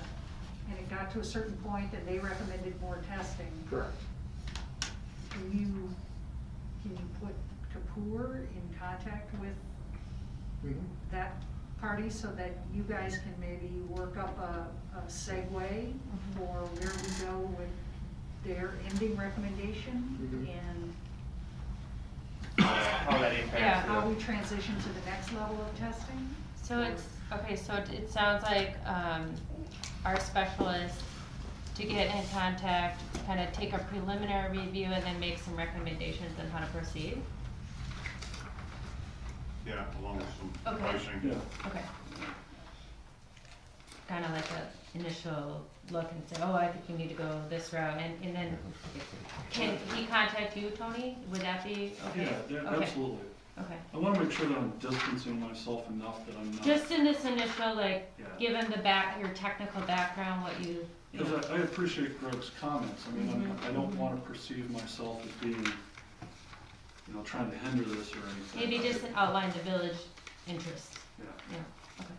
[SPEAKER 10] And it got to a certain point and they recommended more testing.
[SPEAKER 14] Correct.
[SPEAKER 10] Can you put Kapoor in contact with
[SPEAKER 14] Mhm.
[SPEAKER 10] that party so that you guys can maybe work up a segue for where we go with their ending recommendation
[SPEAKER 14] Mhm.
[SPEAKER 10] and
[SPEAKER 8] How that impacts.
[SPEAKER 10] yeah, how we transition to the next level of testing?
[SPEAKER 6] So it's, okay, so it sounds like, our specialist to get in contact, kind of take a preliminary review and then make some recommendations on how to proceed?
[SPEAKER 5] Yeah, along with some
[SPEAKER 6] Okay.
[SPEAKER 5] pricing.
[SPEAKER 9] Yeah.
[SPEAKER 6] Okay. Kind of like a initial look and say, oh, I think you need to go this route, and then, can he contact you, Tony? Would that be okay?
[SPEAKER 9] Yeah,
[SPEAKER 6] Okay.
[SPEAKER 9] absolutely.
[SPEAKER 6] Okay.
[SPEAKER 9] I wanna make sure that I'm distancing myself enough that I'm not.
[SPEAKER 6] Just in this initial, like,
[SPEAKER 9] Yeah.
[SPEAKER 6] given your technical background, what you know.
[SPEAKER 9] Because I appreciate Greg's comments, I mean,
[SPEAKER 6] Mhm.
[SPEAKER 9] I don't wanna perceive myself as being, trying to hinder this or anything.
[SPEAKER 6] Maybe just outline the village interest.
[SPEAKER 9] Yeah.
[SPEAKER 6] Yeah, okay.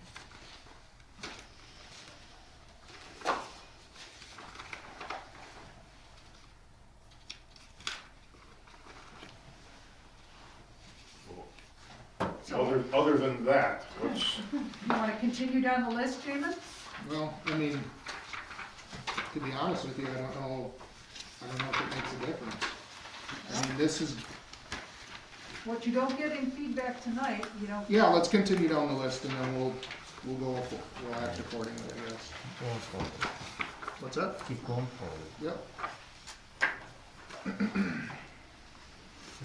[SPEAKER 5] Other than that, what's,
[SPEAKER 10] You wanna continue down the list, Jamin?
[SPEAKER 14] Well, I mean, to be honest with you, I don't know if it makes a difference. I mean, this is,
[SPEAKER 10] What you don't get in feedback tonight, you don't.
[SPEAKER 14] yeah, let's continue down the list and then we'll act accordingly, I guess.
[SPEAKER 4] Going forward.
[SPEAKER 14] What's that?
[SPEAKER 4] Keep going forward.
[SPEAKER 14] Yep.
[SPEAKER 2] I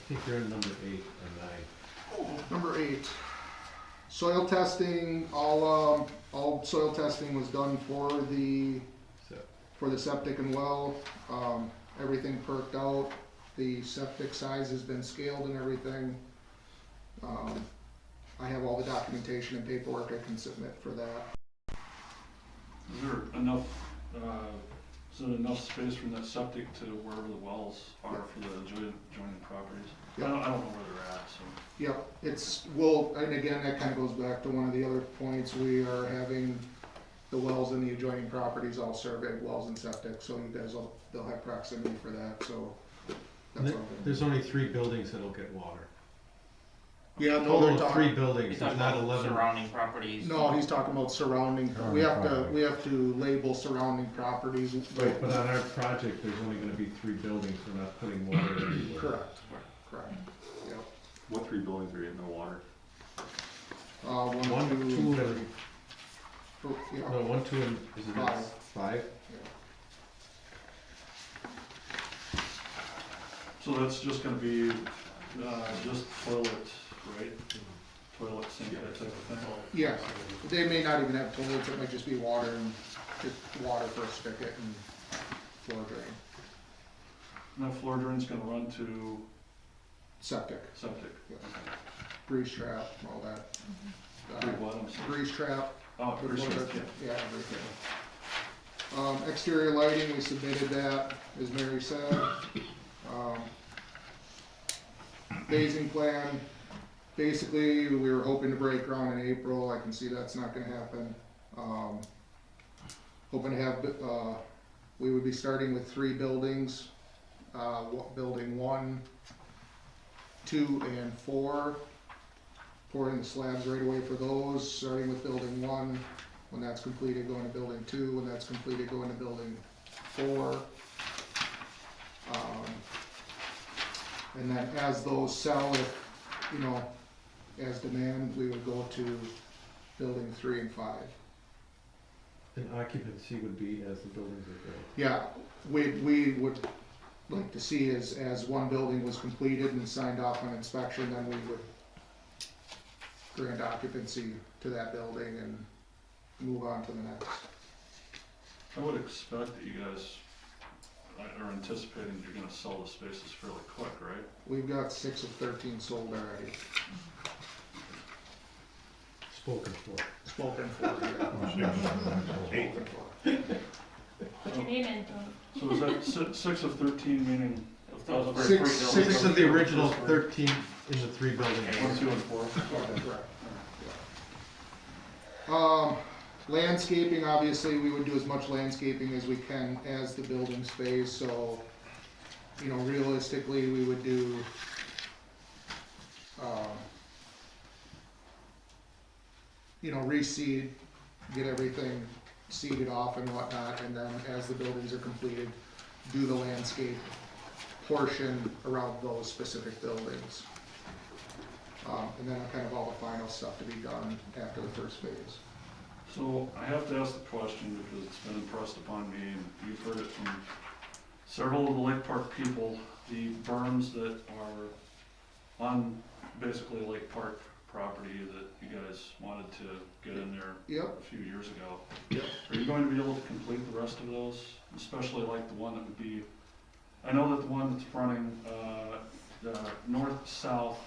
[SPEAKER 2] think you're in number 8 or 9.
[SPEAKER 14] Number 8, soil testing, all soil testing was done for the septic and well. Everything perked out, the septic size has been scaled and everything. I have all the documentation and paperwork I can submit for that.
[SPEAKER 9] Is there enough, is there enough space from that septic to wherever the wells are for the adjoining properties? I don't know where they're at, so.
[SPEAKER 14] Yep, and again, that kinda goes back to one of the other points, we are having the wells in the adjoining properties all surveyed, wells and septic, so you guys they'll have proximity for that, so that's all.
[SPEAKER 2] There's only 3 buildings that'll get water.
[SPEAKER 14] Yeah, no,
[SPEAKER 2] Total
[SPEAKER 14] they're
[SPEAKER 2] of
[SPEAKER 14] talking.
[SPEAKER 2] 3 buildings,
[SPEAKER 8] He's
[SPEAKER 2] there's
[SPEAKER 8] talking
[SPEAKER 2] not
[SPEAKER 8] about
[SPEAKER 2] 11.
[SPEAKER 8] surrounding properties.
[SPEAKER 14] No, he's talking about surrounding, we have to label surrounding properties.
[SPEAKER 2] Right, but on our project, there's only gonna be 3 buildings, we're not putting water everywhere.
[SPEAKER 14] Correct, yep.
[SPEAKER 7] What 3 buildings are getting no water?
[SPEAKER 14] 1,
[SPEAKER 2] 1,
[SPEAKER 14] 2,
[SPEAKER 2] 2,
[SPEAKER 14] 3.
[SPEAKER 2] and,
[SPEAKER 14] Yeah.
[SPEAKER 2] no, 1, 2, and, is it
[SPEAKER 14] 5.
[SPEAKER 2] 5?
[SPEAKER 9] So that's just gonna be, just toilet, right? Toilet, sink, that type of thing?
[SPEAKER 14] Yes, they may not even have toilets, it might just be water and, just water for a spigot and floor drain.
[SPEAKER 9] And that floor drain's gonna run to
[SPEAKER 14] Septic,
[SPEAKER 9] septic?
[SPEAKER 14] grease trap, all that.
[SPEAKER 9] What, I'm sorry?
[SPEAKER 14] Grease trap.
[SPEAKER 9] Oh, grease
[SPEAKER 14] before
[SPEAKER 9] trap,
[SPEAKER 14] the- Yeah, everything. Exterior lighting, we submitted that, as Mary said. Phasing plan, basically, we were hoping to break ground in April, I can see that's not gonna happen. Hoping to have, we would be starting with 3 buildings, building 1, 2, and 4. Pouring the slabs right away for those, starting with building 1, when that's completed, going to building 2, when that's completed, going to building 4. And then as those sell, as demand, we would go to building 3 and 5.
[SPEAKER 2] And occupancy would be as the buildings are built.
[SPEAKER 14] Yeah, we would like to see as one building was completed and signed off on inspection, then we would grant occupancy to that building and move on to the next.
[SPEAKER 9] I would expect that you guys are anticipating that you're gonna sell the spaces fairly quick, right?
[SPEAKER 14] We've got 6 of 13 sold already.
[SPEAKER 2] Spoken for.
[SPEAKER 14] Spoken for, yeah. Spoken for.
[SPEAKER 6] Put your name in, Tony.
[SPEAKER 9] So is that 6 of 13, meaning of those
[SPEAKER 14] Six-
[SPEAKER 9] three
[SPEAKER 14] six
[SPEAKER 9] buildings?
[SPEAKER 2] 6 of the original 13 in the 3 buildings.
[SPEAKER 9] 1, 2, and 4.
[SPEAKER 14] Correct. Landscaping, obviously, we would do as much landscaping as we can as the building space, so, you know, realistically, we would do, you know, reseed, get everything seeded off and whatnot, and then as the buildings are completed, do the landscape portion around those specific buildings. And then kind of all the final stuff to be done after the first phase.
[SPEAKER 9] So I have to ask the question because it's been impressed upon me, and you've heard it from several of the Lake Park people, the berms that are on basically Lake Park property that you guys wanted to get in there
[SPEAKER 14] Yep.
[SPEAKER 9] a few years ago.
[SPEAKER 14] Yep.
[SPEAKER 9] Are you going to be able to complete the rest of those? Especially like the one that would be, I know that the one that's running, north-south,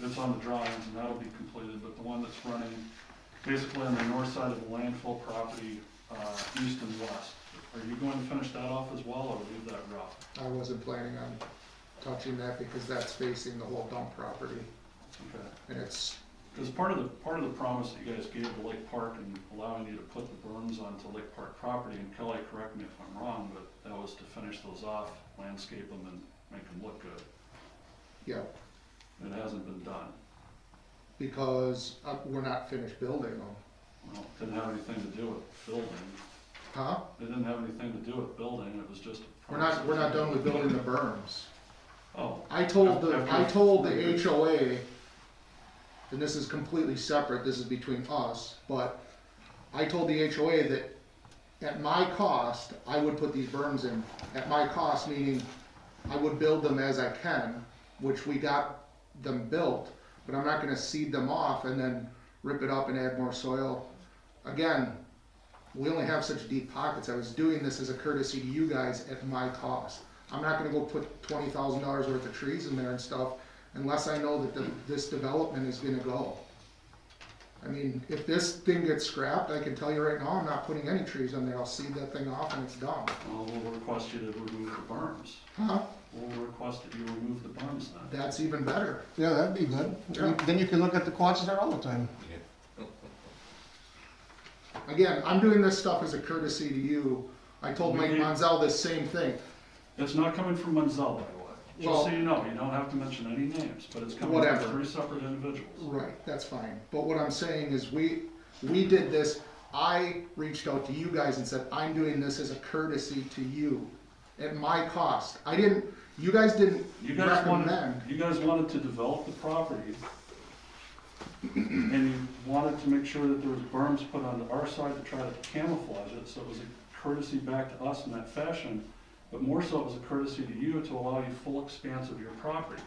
[SPEAKER 9] that's on the drawings, and that'll be completed, but the one that's running basically on the north side of the landfill property, east and west. Are you going to finish that off as well, or leave that rough?
[SPEAKER 14] I wasn't planning on touching that because that's facing the whole dump property,
[SPEAKER 9] Okay.
[SPEAKER 14] and it's,
[SPEAKER 9] Because part of the promise that you guys gave to Lake Park and allowing you to put the berms onto Lake Park property, and Kelly, correct me if I'm wrong, but that was to finish those off, landscape them, and make them look good.
[SPEAKER 14] yeah,
[SPEAKER 9] It hasn't been done.
[SPEAKER 14] because we're not finished building them.
[SPEAKER 9] Well, it didn't have anything to do with building.
[SPEAKER 14] Huh?
[SPEAKER 9] It didn't have anything to do with building, it was just a
[SPEAKER 14] We're not done with building the berms.
[SPEAKER 9] Oh.
[SPEAKER 14] I told the
[SPEAKER 9] After-
[SPEAKER 14] HOA, and this is completely separate, this is between us, but I told the HOA that at my cost, I would put these berms in, at my cost, meaning I would build them as I can, which we got them built, but I'm not gonna seed them off and then rip it up and add more soil. Again, we only have such deep pockets, I was doing this as a courtesy to you guys at my cost. I'm not gonna go put $20,000 worth of trees in there and stuff unless I know that this development is gonna go. I mean, if this thing gets scrapped, I can tell you right now, I'm not putting any trees in there, I'll seed that thing off and it's done.
[SPEAKER 9] Well, we'll request you to remove the berms.
[SPEAKER 14] Huh?
[SPEAKER 9] We'll request that you remove the berms then.
[SPEAKER 14] That's even better.
[SPEAKER 3] Yeah, that'd be good.
[SPEAKER 14] Yeah.
[SPEAKER 3] Then you can look at the quants there all the time.
[SPEAKER 14] Again, I'm doing this stuff as a courtesy to you. I told Mike
[SPEAKER 9] We-
[SPEAKER 14] Monzel this same thing.
[SPEAKER 9] It's not coming from Munzel, by the way.
[SPEAKER 14] Well-
[SPEAKER 9] Just so you know, you don't have to mention any names, but it's coming
[SPEAKER 14] Whatever.
[SPEAKER 9] from 3 separate individuals.
[SPEAKER 14] Right, that's fine. But what I'm saying is we did this, I reached out to you guys and said, I'm doing this as a courtesy to you at my cost. You guys didn't
[SPEAKER 9] You guys wanted,
[SPEAKER 14] recommend.
[SPEAKER 9] you guys wanted to develop the property, and you wanted to make sure that there was berms put onto our side to try to camouflage it, so it was a courtesy back to us in that fashion, but more so it was a courtesy to you to allow you full expanse of your property.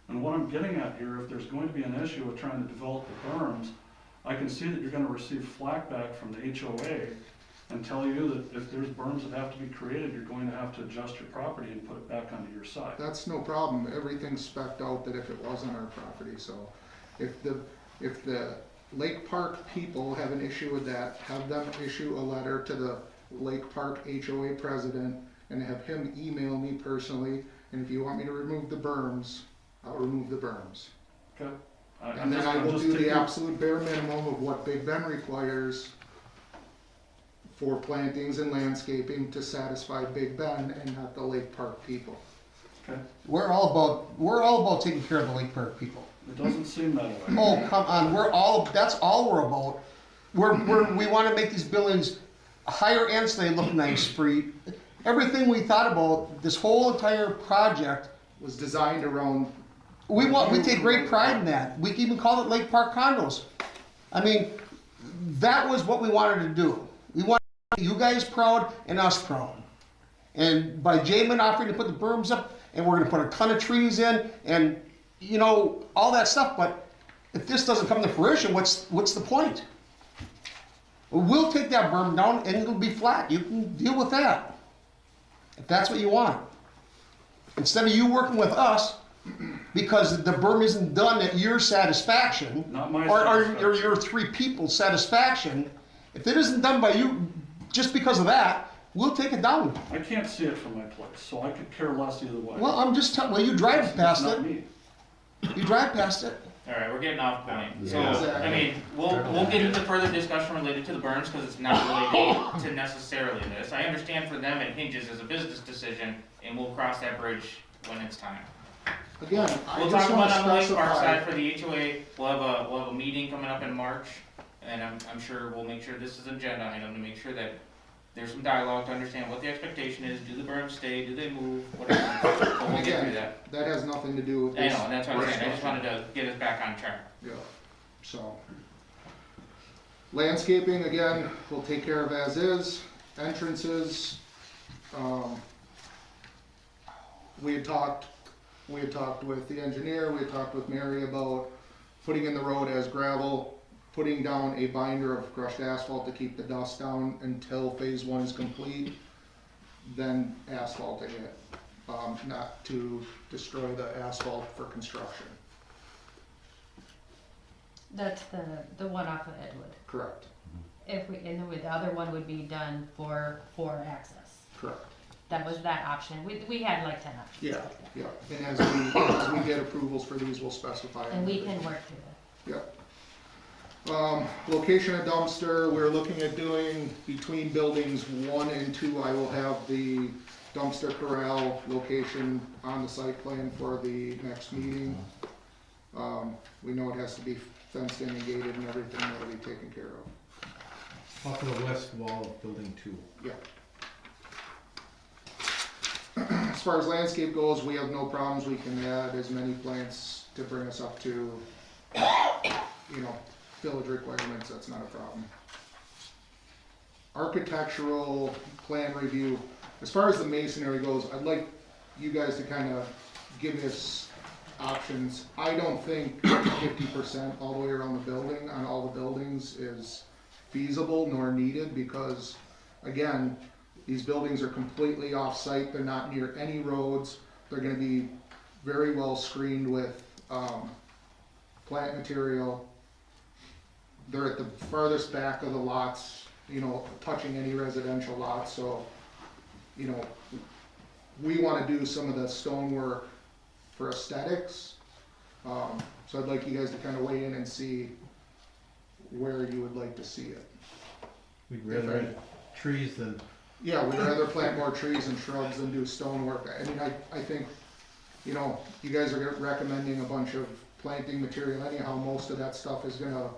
[SPEAKER 9] And what I'm getting at here, if there's going to be an issue with trying to develop the berms, I can see that you're gonna receive flack back from the HOA and tell you that if there's berms that have to be created, you're going to have to adjust your property and put it back onto your side.
[SPEAKER 14] That's no problem. Everything's spec'd out that if it wasn't our property, so if the Lake Park people have an issue with that, have them issue a letter to the Lake Park HOA president and have him email me personally, and if you want me to remove the berms, I'll remove the berms.
[SPEAKER 9] Okay.
[SPEAKER 14] And then I will do the absolute bare minimum of what Big Ben requires for plantings and landscaping to satisfy Big Ben and not the Lake Park people.
[SPEAKER 9] Okay.
[SPEAKER 3] We're all about taking care of the Lake Park people.
[SPEAKER 9] It doesn't seem that way.
[SPEAKER 3] Oh, come on, that's all we're about. We wanna make these buildings higher end so they look nice, free. Everything we thought about, this whole entire project,
[SPEAKER 14] Was designed around,
[SPEAKER 3] we take great pride in that. We even call it Lake Park condos. I mean, that was what we wanted to do. We wanted you guys proud and us proud. And by Jamin offering to put the berms up, and we're gonna put a ton of trees in, and, you know, all that stuff, but if this doesn't come to fruition, what's the point? We'll take that berm down and it'll be flat, you can deal with that, if that's what you want. Instead of you working with us, because the berm isn't done at your satisfaction,
[SPEAKER 9] Not my
[SPEAKER 3] or
[SPEAKER 9] satisfaction.
[SPEAKER 3] your three people's satisfaction, if it isn't done by you, just because of that, we'll take it down.
[SPEAKER 9] I can't see it from my place, so I could care less either way.
[SPEAKER 3] Well, I'm just telling, well, you drive
[SPEAKER 9] It's
[SPEAKER 3] past
[SPEAKER 9] not
[SPEAKER 3] it,
[SPEAKER 9] me.
[SPEAKER 3] you drive past it.
[SPEAKER 8] Alright, we're getting off point. So,
[SPEAKER 1] Yeah.
[SPEAKER 8] I mean, we'll get into further discussion related to the burns, cause it's not related to necessarily this. I understand for them it hinges as a business decision, and we'll cross that bridge when it's time.
[SPEAKER 14] Again, I
[SPEAKER 8] We'll
[SPEAKER 14] just
[SPEAKER 8] talk
[SPEAKER 14] wanna
[SPEAKER 8] about on the Lake Park
[SPEAKER 14] specify,
[SPEAKER 8] side for the HOA, we'll have a meeting coming up in March, and I'm sure we'll make sure this is an agenda item to make sure that there's some dialogue to understand what the expectation is, do the berms stay, do they move, whatever, but we'll get through
[SPEAKER 14] again,
[SPEAKER 8] that.
[SPEAKER 14] that has nothing to do with
[SPEAKER 8] I
[SPEAKER 14] this.
[SPEAKER 8] know, and that's what I'm saying, I just wanted to get us back on track.
[SPEAKER 14] Yeah, so. Landscaping, again, we'll take care of as is. Entrances, we had talked with the engineer, we had talked with Mary about putting in the road as gravel, putting down a binder of crushed asphalt to keep the dust down until phase one is complete, then asphalting it, not to destroy the asphalt for construction.
[SPEAKER 6] That's the one off of Edwood.
[SPEAKER 14] Correct,
[SPEAKER 6] If we, and the other one would be done for access.
[SPEAKER 14] correct.
[SPEAKER 6] That was that option. We had like 10 options.
[SPEAKER 14] Yeah, yeah, and as we get approvals for these, we'll specify.
[SPEAKER 6] And we
[SPEAKER 14] everything.
[SPEAKER 6] can work through that.
[SPEAKER 14] Yep. Location of dumpster, we're looking at doing between buildings 1 and 2, I will have the dumpster corral location on the site plan for the next meeting. We know it has to be fenced in and gated and everything that'll be taken care of.
[SPEAKER 2] Off of the west wall of building 2.
[SPEAKER 14] Yeah. As far as landscape goes, we have no problems, we can add as many plants to bring us up to, you know, village requirements, that's not a problem. Architectural plan review, as far as the masonry goes, I'd like you guys to kind of give us options. I don't think 50% all the way around the building, on all the buildings, is feasible nor needed, because, again, these buildings are completely off-site, they're not near any roads, they're gonna be very well screened with, plant material. They're at the farthest back of the lots, you know, touching any residential lots, so, you know, we wanna do some of the stonework for aesthetics. So I'd like you guys to kinda weigh in and see where you would like to see it.
[SPEAKER 2] We'd rather have trees than,
[SPEAKER 14] Yeah, we'd rather plant more trees and shrubs than do stonework. I mean, I think, you know, you guys are recommending a bunch of planting material anyhow, most of that stuff is gonna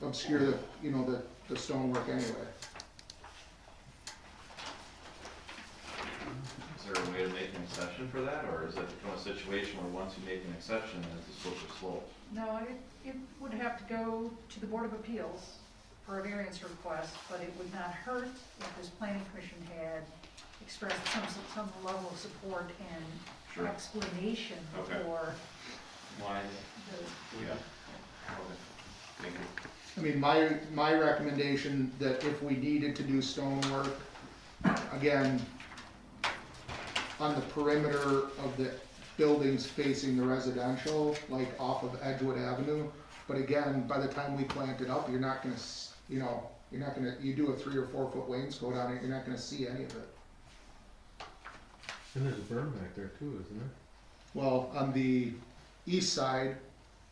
[SPEAKER 14] obscure the, you know, the stonework anyway.
[SPEAKER 1] Is there a way to make an exception for that, or is it become a situation where once you make an exception, then it's a slippery slope?
[SPEAKER 10] No, it would have to go to the Board of Appeals for a variance request, but it would not hurt if this planning commission had expressed some level of support and
[SPEAKER 1] Sure.
[SPEAKER 10] explanation
[SPEAKER 1] Okay.
[SPEAKER 10] for
[SPEAKER 8] Why?
[SPEAKER 10] the,
[SPEAKER 1] Yeah. Okay. Thank you.
[SPEAKER 14] I mean, my recommendation that if we needed to do stonework, again, on the perimeter of the buildings facing the residential, like off of Edgewood Avenue, but again, by the time we plant it up, you're not gonna, you know, you do a 3 or 4 foot wainscot on it, you're not gonna see any of it.
[SPEAKER 2] and there's a berm back there too, isn't there?
[SPEAKER 14] Well, on the east side,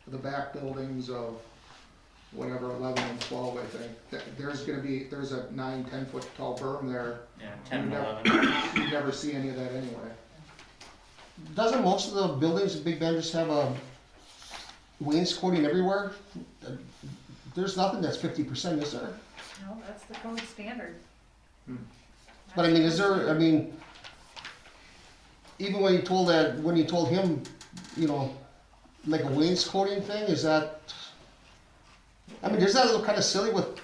[SPEAKER 14] the back buildings of whatever, 11 and 12, I think, there's a 9-10 foot tall berm there.
[SPEAKER 8] Yeah, 10 and
[SPEAKER 14] You
[SPEAKER 8] 11.
[SPEAKER 14] You never see any of that anyway.
[SPEAKER 3] Doesn't most of the buildings in Big Bend just have a wainscoting everywhere? There's nothing that's 50%, is there?
[SPEAKER 10] no, that's the code standard.
[SPEAKER 3] But I mean, is there, I mean, even when you told him, you know, like a wainscoting thing, is that, I mean, does that look kind of silly with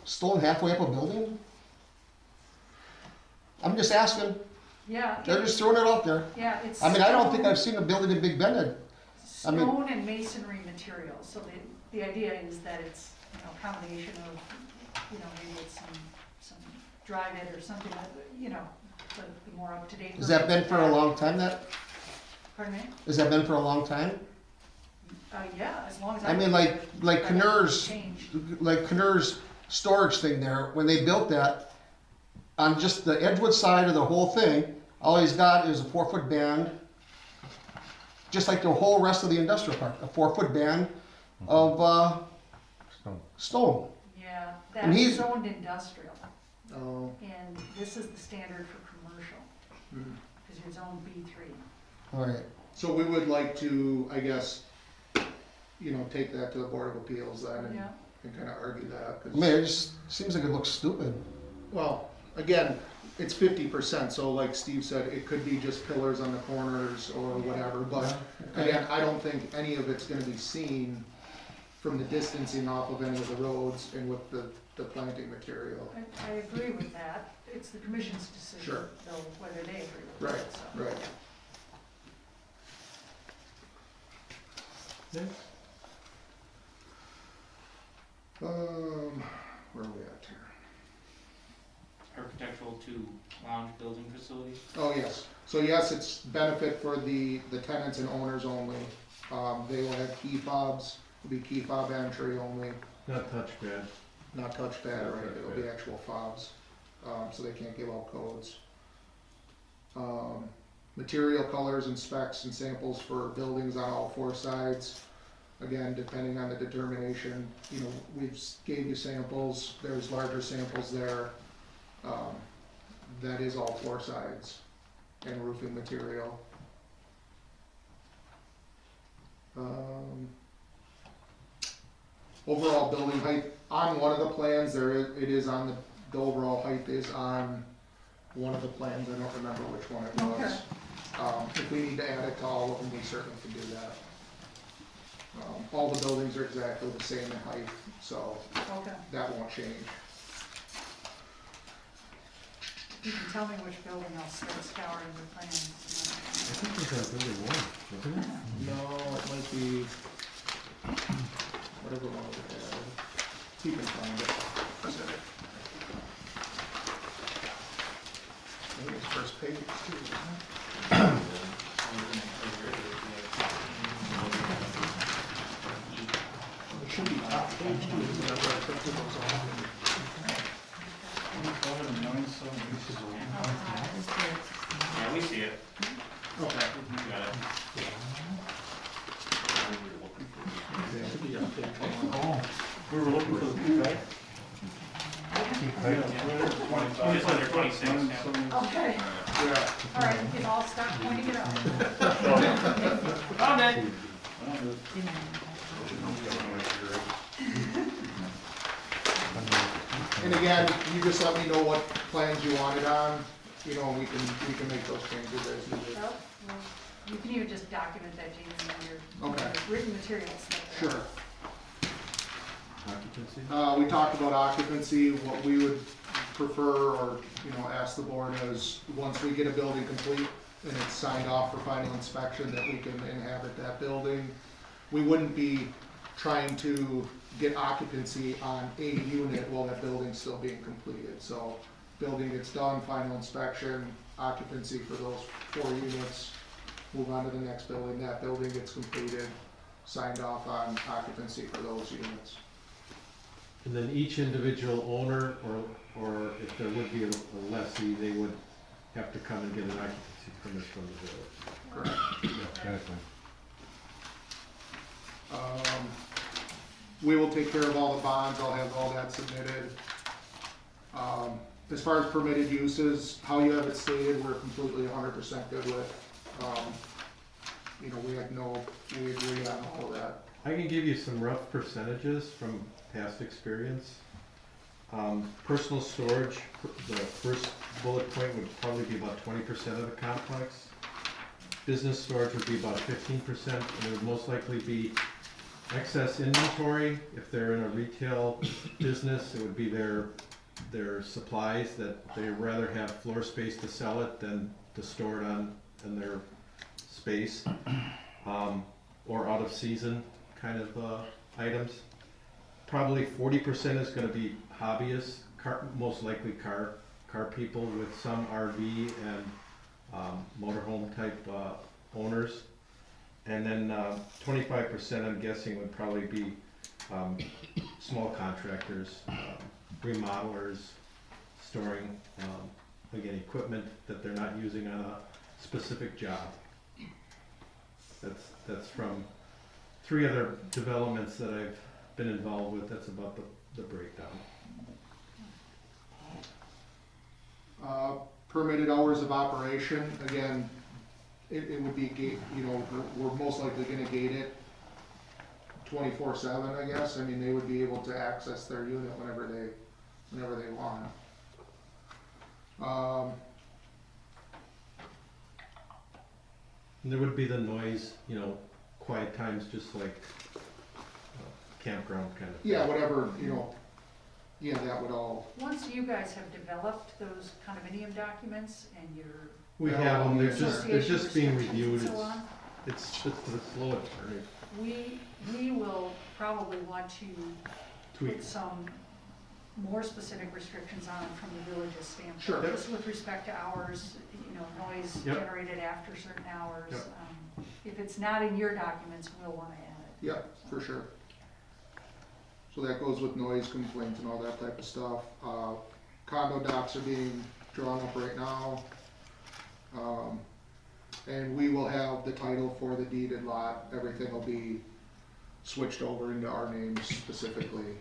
[SPEAKER 3] stone halfway up a building? I'm just asking,
[SPEAKER 10] Yeah.
[SPEAKER 3] they're just throwing it out there.
[SPEAKER 10] Yeah, it's.
[SPEAKER 3] I mean, I don't think
[SPEAKER 10] stone-
[SPEAKER 3] I've seen a building in Big Bend that, I mean-
[SPEAKER 10] Stone and masonry materials, so the idea is that it's, you know, a combination of, you know, maybe it's some drive-it or something, that, you know, the more up-to-date.
[SPEAKER 3] has that been for a long time
[SPEAKER 10] Pardon me?
[SPEAKER 3] has that been for a long time?
[SPEAKER 10] Yeah, as long as.
[SPEAKER 3] I mean, like
[SPEAKER 10] That hasn't
[SPEAKER 3] Knurr's,
[SPEAKER 10] changed.
[SPEAKER 3] like Knurr's storage thing there, when they built that, on just the Edgewood side of the whole thing, all he's got is a 4-foot band, just like the whole rest of the industrial park, a 4-foot band of, stone.
[SPEAKER 10] Yeah,
[SPEAKER 3] And
[SPEAKER 10] that's
[SPEAKER 3] he's-
[SPEAKER 10] zoned industrial,
[SPEAKER 3] Oh.
[SPEAKER 10] and this is the standard for commercial,
[SPEAKER 3] Mhm.
[SPEAKER 10] because you're zone B3.
[SPEAKER 3] All right.
[SPEAKER 14] So we would like to, I guess, you know, take that to the Board of Appeals then
[SPEAKER 10] Yeah.
[SPEAKER 14] and kind of argue that. 'cause-
[SPEAKER 3] I mean, it just seems like it looks stupid.
[SPEAKER 14] Well, again, it's 50%, so like Steve said, it could be just pillars on the corners or whatever, but again, I don't think any of it's gonna be seen from the distancing off of any of the roads and with the planting material.
[SPEAKER 10] I agree with that, it's the commission's decision,
[SPEAKER 14] Sure.
[SPEAKER 10] though, whether they agree with
[SPEAKER 14] Right,
[SPEAKER 10] it, so.
[SPEAKER 14] right. Where are we at here?
[SPEAKER 8] Architectural to lounge building facilities.
[SPEAKER 14] Oh, yes. So yes, it's benefit for the tenants and owners only. They will have key fobs, it'll be key fob entry only,
[SPEAKER 2] Not touchpad.
[SPEAKER 14] not touchpad,
[SPEAKER 2] Not
[SPEAKER 14] right? It'll be
[SPEAKER 2] touchpad.
[SPEAKER 14] actual fobs, so they can't give out codes. Material colors and specs and samples for buildings on all 4 sides. Again, depending on the determination, you know, gave you samples, there's larger samples there. That is all 4 sides and roofing material. Overall building height, on one of the plans, it is on the overall height is on one of the plans, I don't remember which one it was. If we need to add it to all of them, we certainly can do that. All the buildings are exactly the same in height, so
[SPEAKER 10] Okay,
[SPEAKER 14] that won't change.
[SPEAKER 10] you can tell me which building I'll start scouring the plans.
[SPEAKER 2] I think it was on building 1, wasn't it?
[SPEAKER 14] No, it might be, whatever one we had. You can find it. Maybe it's first page too, isn't it? It should be top page too, isn't it? Where I printed those off.
[SPEAKER 8] Yeah, we see it.
[SPEAKER 14] Okay.
[SPEAKER 8] You got it.
[SPEAKER 15] We were looking for the key, right?
[SPEAKER 8] Just under 26, yeah.
[SPEAKER 10] Okay,
[SPEAKER 14] Yeah.
[SPEAKER 10] all right, you can all stop pointing it out.
[SPEAKER 8] Found it.
[SPEAKER 14] And again, you just let me know what plans you want it on, you know, and we can make those changes as needed.
[SPEAKER 10] Well, you can even just document that, Jamie, in your
[SPEAKER 14] Okay.
[SPEAKER 10] written materials.
[SPEAKER 14] Sure.
[SPEAKER 2] Occupancy?
[SPEAKER 14] We talked about occupancy, what we would prefer, or, you know, ask the board is, once we get a building complete and it's signed off for final inspection, that we can inhabit that building. We wouldn't be trying to get occupancy on a unit while that building's still being completed. So, building gets done, final inspection, occupancy for those 4 units, move on to the next building, that building gets completed, signed off on occupancy for those units.
[SPEAKER 2] And then each individual owner, or if there would be a lessee, they would have to come and get an occupancy permit from the village.
[SPEAKER 14] Correct. We will take care of all the bonds, I'll have all that submitted. As far as permitted uses, how you have it stated, we're completely 100% good with. You know, we agree on all of that.
[SPEAKER 2] I can give you some rough percentages from past experience. Personal storage, the first bullet point would probably be about 20% of the complex. Business storage would be about 15%, and it would most likely be excess inventory. If they're in a retail business, it would be their supplies that they rather have floor space to sell it than to store it in their space. Or out of season kind of items. Probably 40% is gonna be hobbyists, most likely car people with some RV and motorhome type owners. And then 25% I'm guessing would probably be small contractors, remodelers, storing, again, equipment that they're not using on a specific job. That's from 3 other developments that I've been involved with. That's about the breakdown.
[SPEAKER 14] Permitted hours of operation, again, it would be gate, we're most likely gonna gate it 24/7, I guess. I mean, they would be able to access their unit whenever they want.
[SPEAKER 2] And there would be the noise, quiet times, just like campground kind of thing.
[SPEAKER 14] Yeah, whatever, yeah, that would all,
[SPEAKER 10] Once you guys have developed those condominium documents and your
[SPEAKER 2] We have them, they're
[SPEAKER 10] association
[SPEAKER 2] just being
[SPEAKER 10] restrictions
[SPEAKER 2] reviewed.
[SPEAKER 10] and so on,
[SPEAKER 2] It's a slow attorney.
[SPEAKER 10] we will probably want to
[SPEAKER 2] Tweak.
[SPEAKER 10] put some more specific restrictions on it from the village's standpoint.
[SPEAKER 14] Sure.
[SPEAKER 10] Just with respect to hours, noise
[SPEAKER 2] Yep.
[SPEAKER 10] generated after certain hours.
[SPEAKER 2] Yep.
[SPEAKER 10] If it's not in your documents, we'll wanna add it.
[SPEAKER 14] yeah, for sure. So that goes with noise complaints and all that type of stuff. Condo docs are being drawn up right now. And we will have the title for the deeded lot, everything will be switched over into our names specifically,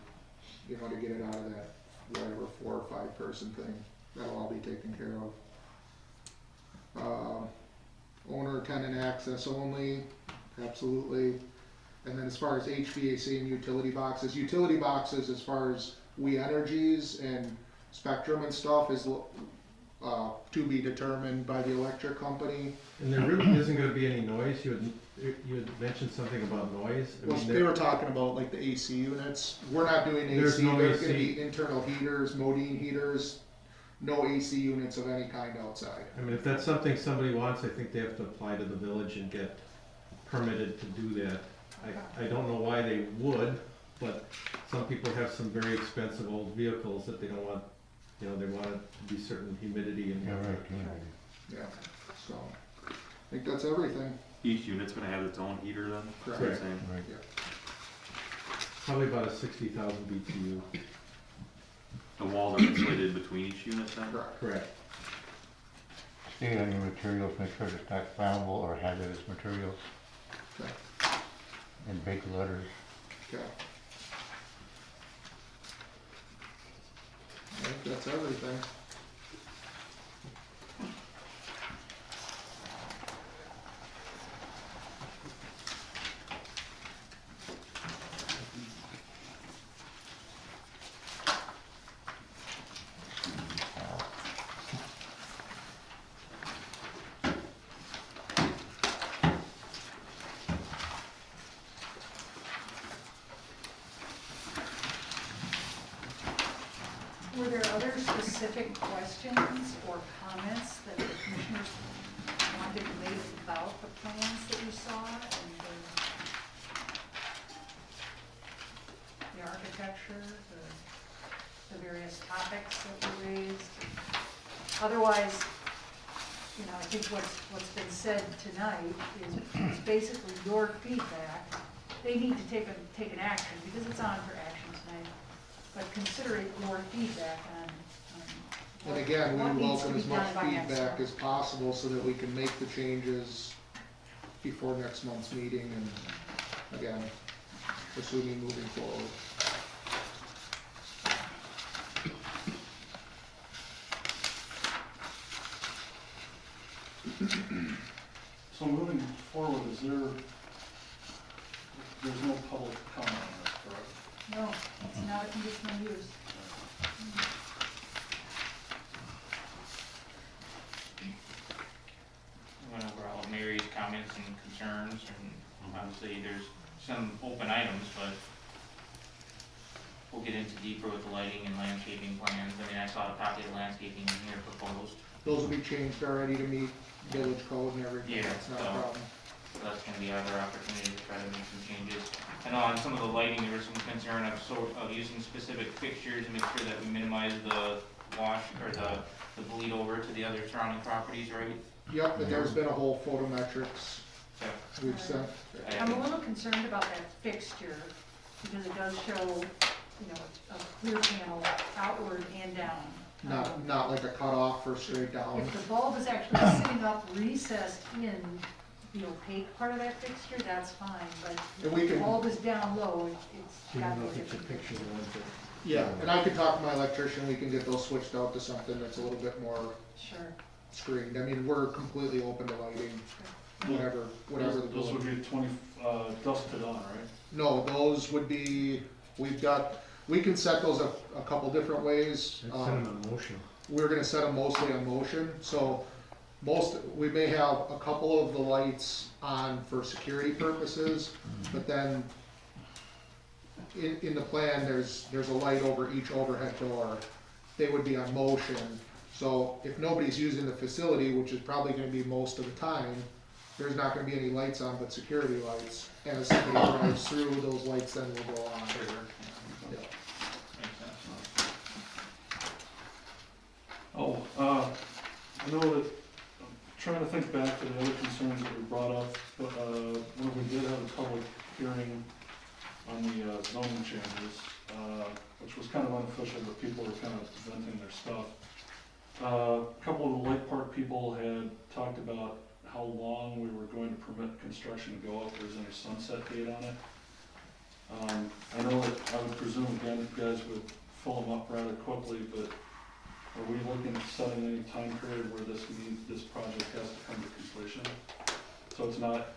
[SPEAKER 14] to get it out of that, whatever, 4 or 5 person thing, that'll all be taken care of. Owner tenant access only, absolutely. And then as far as HVAC and utility boxes, as far as We Energies and Spectrum and stuff is to be determined by the electric company.
[SPEAKER 2] And there really isn't gonna be any noise. You had mentioned something about noise. I
[SPEAKER 14] Well,
[SPEAKER 2] mean,
[SPEAKER 14] they were talking about like the AC units. We're not doing AC.
[SPEAKER 2] There's no
[SPEAKER 14] There's gonna
[SPEAKER 2] AC.
[SPEAKER 14] be internal heaters, Modine heaters, no AC units of any kind outside.
[SPEAKER 2] I mean, if that's something somebody wants, I think they have to apply to the village and get permitted to do that. I don't know why they would, but some people have some very expensive old vehicles that they don't want, they want it to be certain humidity and.
[SPEAKER 4] Yeah, right,
[SPEAKER 14] Yeah, so, I think that's everything.
[SPEAKER 7] Each unit's gonna have its own heater then?
[SPEAKER 14] Correct.
[SPEAKER 7] Is that same?
[SPEAKER 4] right.
[SPEAKER 2] Probably about a 60,000 BTU.
[SPEAKER 7] The walls are insulated between each unit then?
[SPEAKER 14] Correct.
[SPEAKER 2] Correct.
[SPEAKER 4] State on your materials, make sure it's not flammable or hazardous materials
[SPEAKER 14] Okay.
[SPEAKER 4] in big letters.
[SPEAKER 14] Okay. I think that's everything.
[SPEAKER 10] Were there other specific questions or comments that the commissioners wanted to make about the plans that you saw and the architecture, the various topics that were raised? Otherwise, I think what's been said tonight is basically your feedback. They need to take an action because it's on for action tonight. But consider it your feedback on
[SPEAKER 14] And again,
[SPEAKER 10] what
[SPEAKER 14] we
[SPEAKER 10] needs to
[SPEAKER 14] welcome
[SPEAKER 10] be
[SPEAKER 14] as much
[SPEAKER 10] done by next
[SPEAKER 14] feedback
[SPEAKER 10] month.
[SPEAKER 14] as possible so that we can make the changes before next month's meeting and, again, assuming moving forward.
[SPEAKER 9] So moving forward, there's no public comment on this, correct?
[SPEAKER 10] No, it's not a conditional use.
[SPEAKER 8] Went over all Mary's comments and concerns, and obviously there's some open items, but we'll get into deeper with the lighting and landscaping plans. I mean, I saw a copy of the landscaping in here proposed.
[SPEAKER 14] Those will be changed already to meet village code and everything,
[SPEAKER 8] Yeah,
[SPEAKER 14] that's not a
[SPEAKER 8] so-
[SPEAKER 14] problem.
[SPEAKER 8] So that's gonna be our opportunity to try to make some changes. I know on some of the lighting, there was some concern of using specific fixtures and make sure that we minimize the wash, or the bleed over to the other surrounding properties, right?
[SPEAKER 14] Yep, and there's been a whole photometrics
[SPEAKER 8] So,
[SPEAKER 14] we've sent.
[SPEAKER 10] I'm a little concerned about that fixture, because it does show, you know, a clear panel outward and down.
[SPEAKER 14] Not like a cutoff or straight down.
[SPEAKER 10] If the bulb is actually sitting up recessed in the opaque part of that fixture, that's fine, but
[SPEAKER 14] And we
[SPEAKER 10] if the
[SPEAKER 14] can-
[SPEAKER 10] bulb is down low, it's
[SPEAKER 2] Do you
[SPEAKER 10] got to
[SPEAKER 2] know
[SPEAKER 10] be
[SPEAKER 2] if it's a
[SPEAKER 10] different.
[SPEAKER 2] picture of the ones that?
[SPEAKER 14] Yeah, and I can talk to my electrician, we can get those switched out to something that's a little bit more
[SPEAKER 10] Sure.
[SPEAKER 14] screened. I mean, we're completely open to lighting, whatever the
[SPEAKER 9] Those would
[SPEAKER 14] building.
[SPEAKER 9] be dusted on, right?
[SPEAKER 14] No, those would be, we can set those up a couple different ways.
[SPEAKER 2] I'd send them in motion.
[SPEAKER 14] We're gonna set them mostly on motion, so we may have a couple of the lights on for security purposes, but then in the plan, there's a light over each overhead door. They would be on motion, so if nobody's using the facility, which is probably gonna be most of the time, there's not gonna be any lights on but security lights, and if somebody drives through, those lights then will go on. Yeah.
[SPEAKER 8] makes sense.
[SPEAKER 9] I know that, I'm trying to think back to the other concerns that were brought up, but, when we did have a public hearing on the zoning changes, which was kind of unofficial, but people were kind of presenting their stuff. A couple of the Lake Park people had talked about how long we were going to permit construction to go if there's any sunset date on it. I know that, I would presume again, you guys would fill them up rather quickly, but are we looking at setting any time period where this project has to come to completion? So it's not,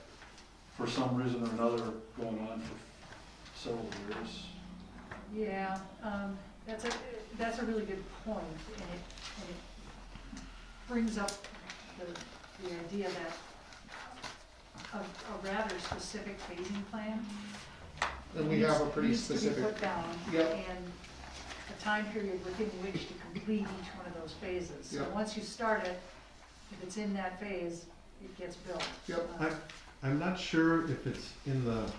[SPEAKER 9] for some reason or another, going on for several years?
[SPEAKER 10] Yeah, that's a really good point, and it brings up the idea that a rather specific phasing plan
[SPEAKER 14] And we have a pretty
[SPEAKER 10] needs to be
[SPEAKER 14] specific,
[SPEAKER 10] put down,
[SPEAKER 14] Yep.
[SPEAKER 10] and a time period within which to complete each one of those phases. So
[SPEAKER 14] Yep.
[SPEAKER 10] once you start it, if it's in that phase, it gets built.
[SPEAKER 14] Yep.
[SPEAKER 2] I'm not sure if it's in the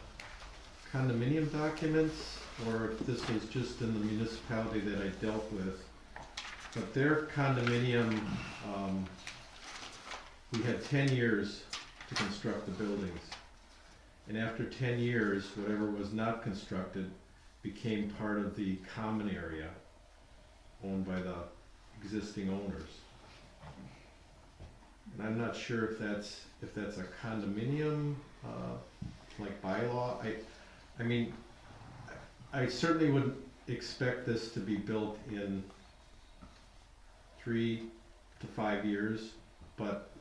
[SPEAKER 2] condominium documents or if this was just in the municipality that I dealt with. But their condominium, we had 10 years to construct the buildings. And after 10 years, whatever was not constructed became part of the common area owned by the existing owners. And I'm not sure if that's a condominium, like bylaw. I mean, I certainly would expect this to be built in 3 to 5 years, but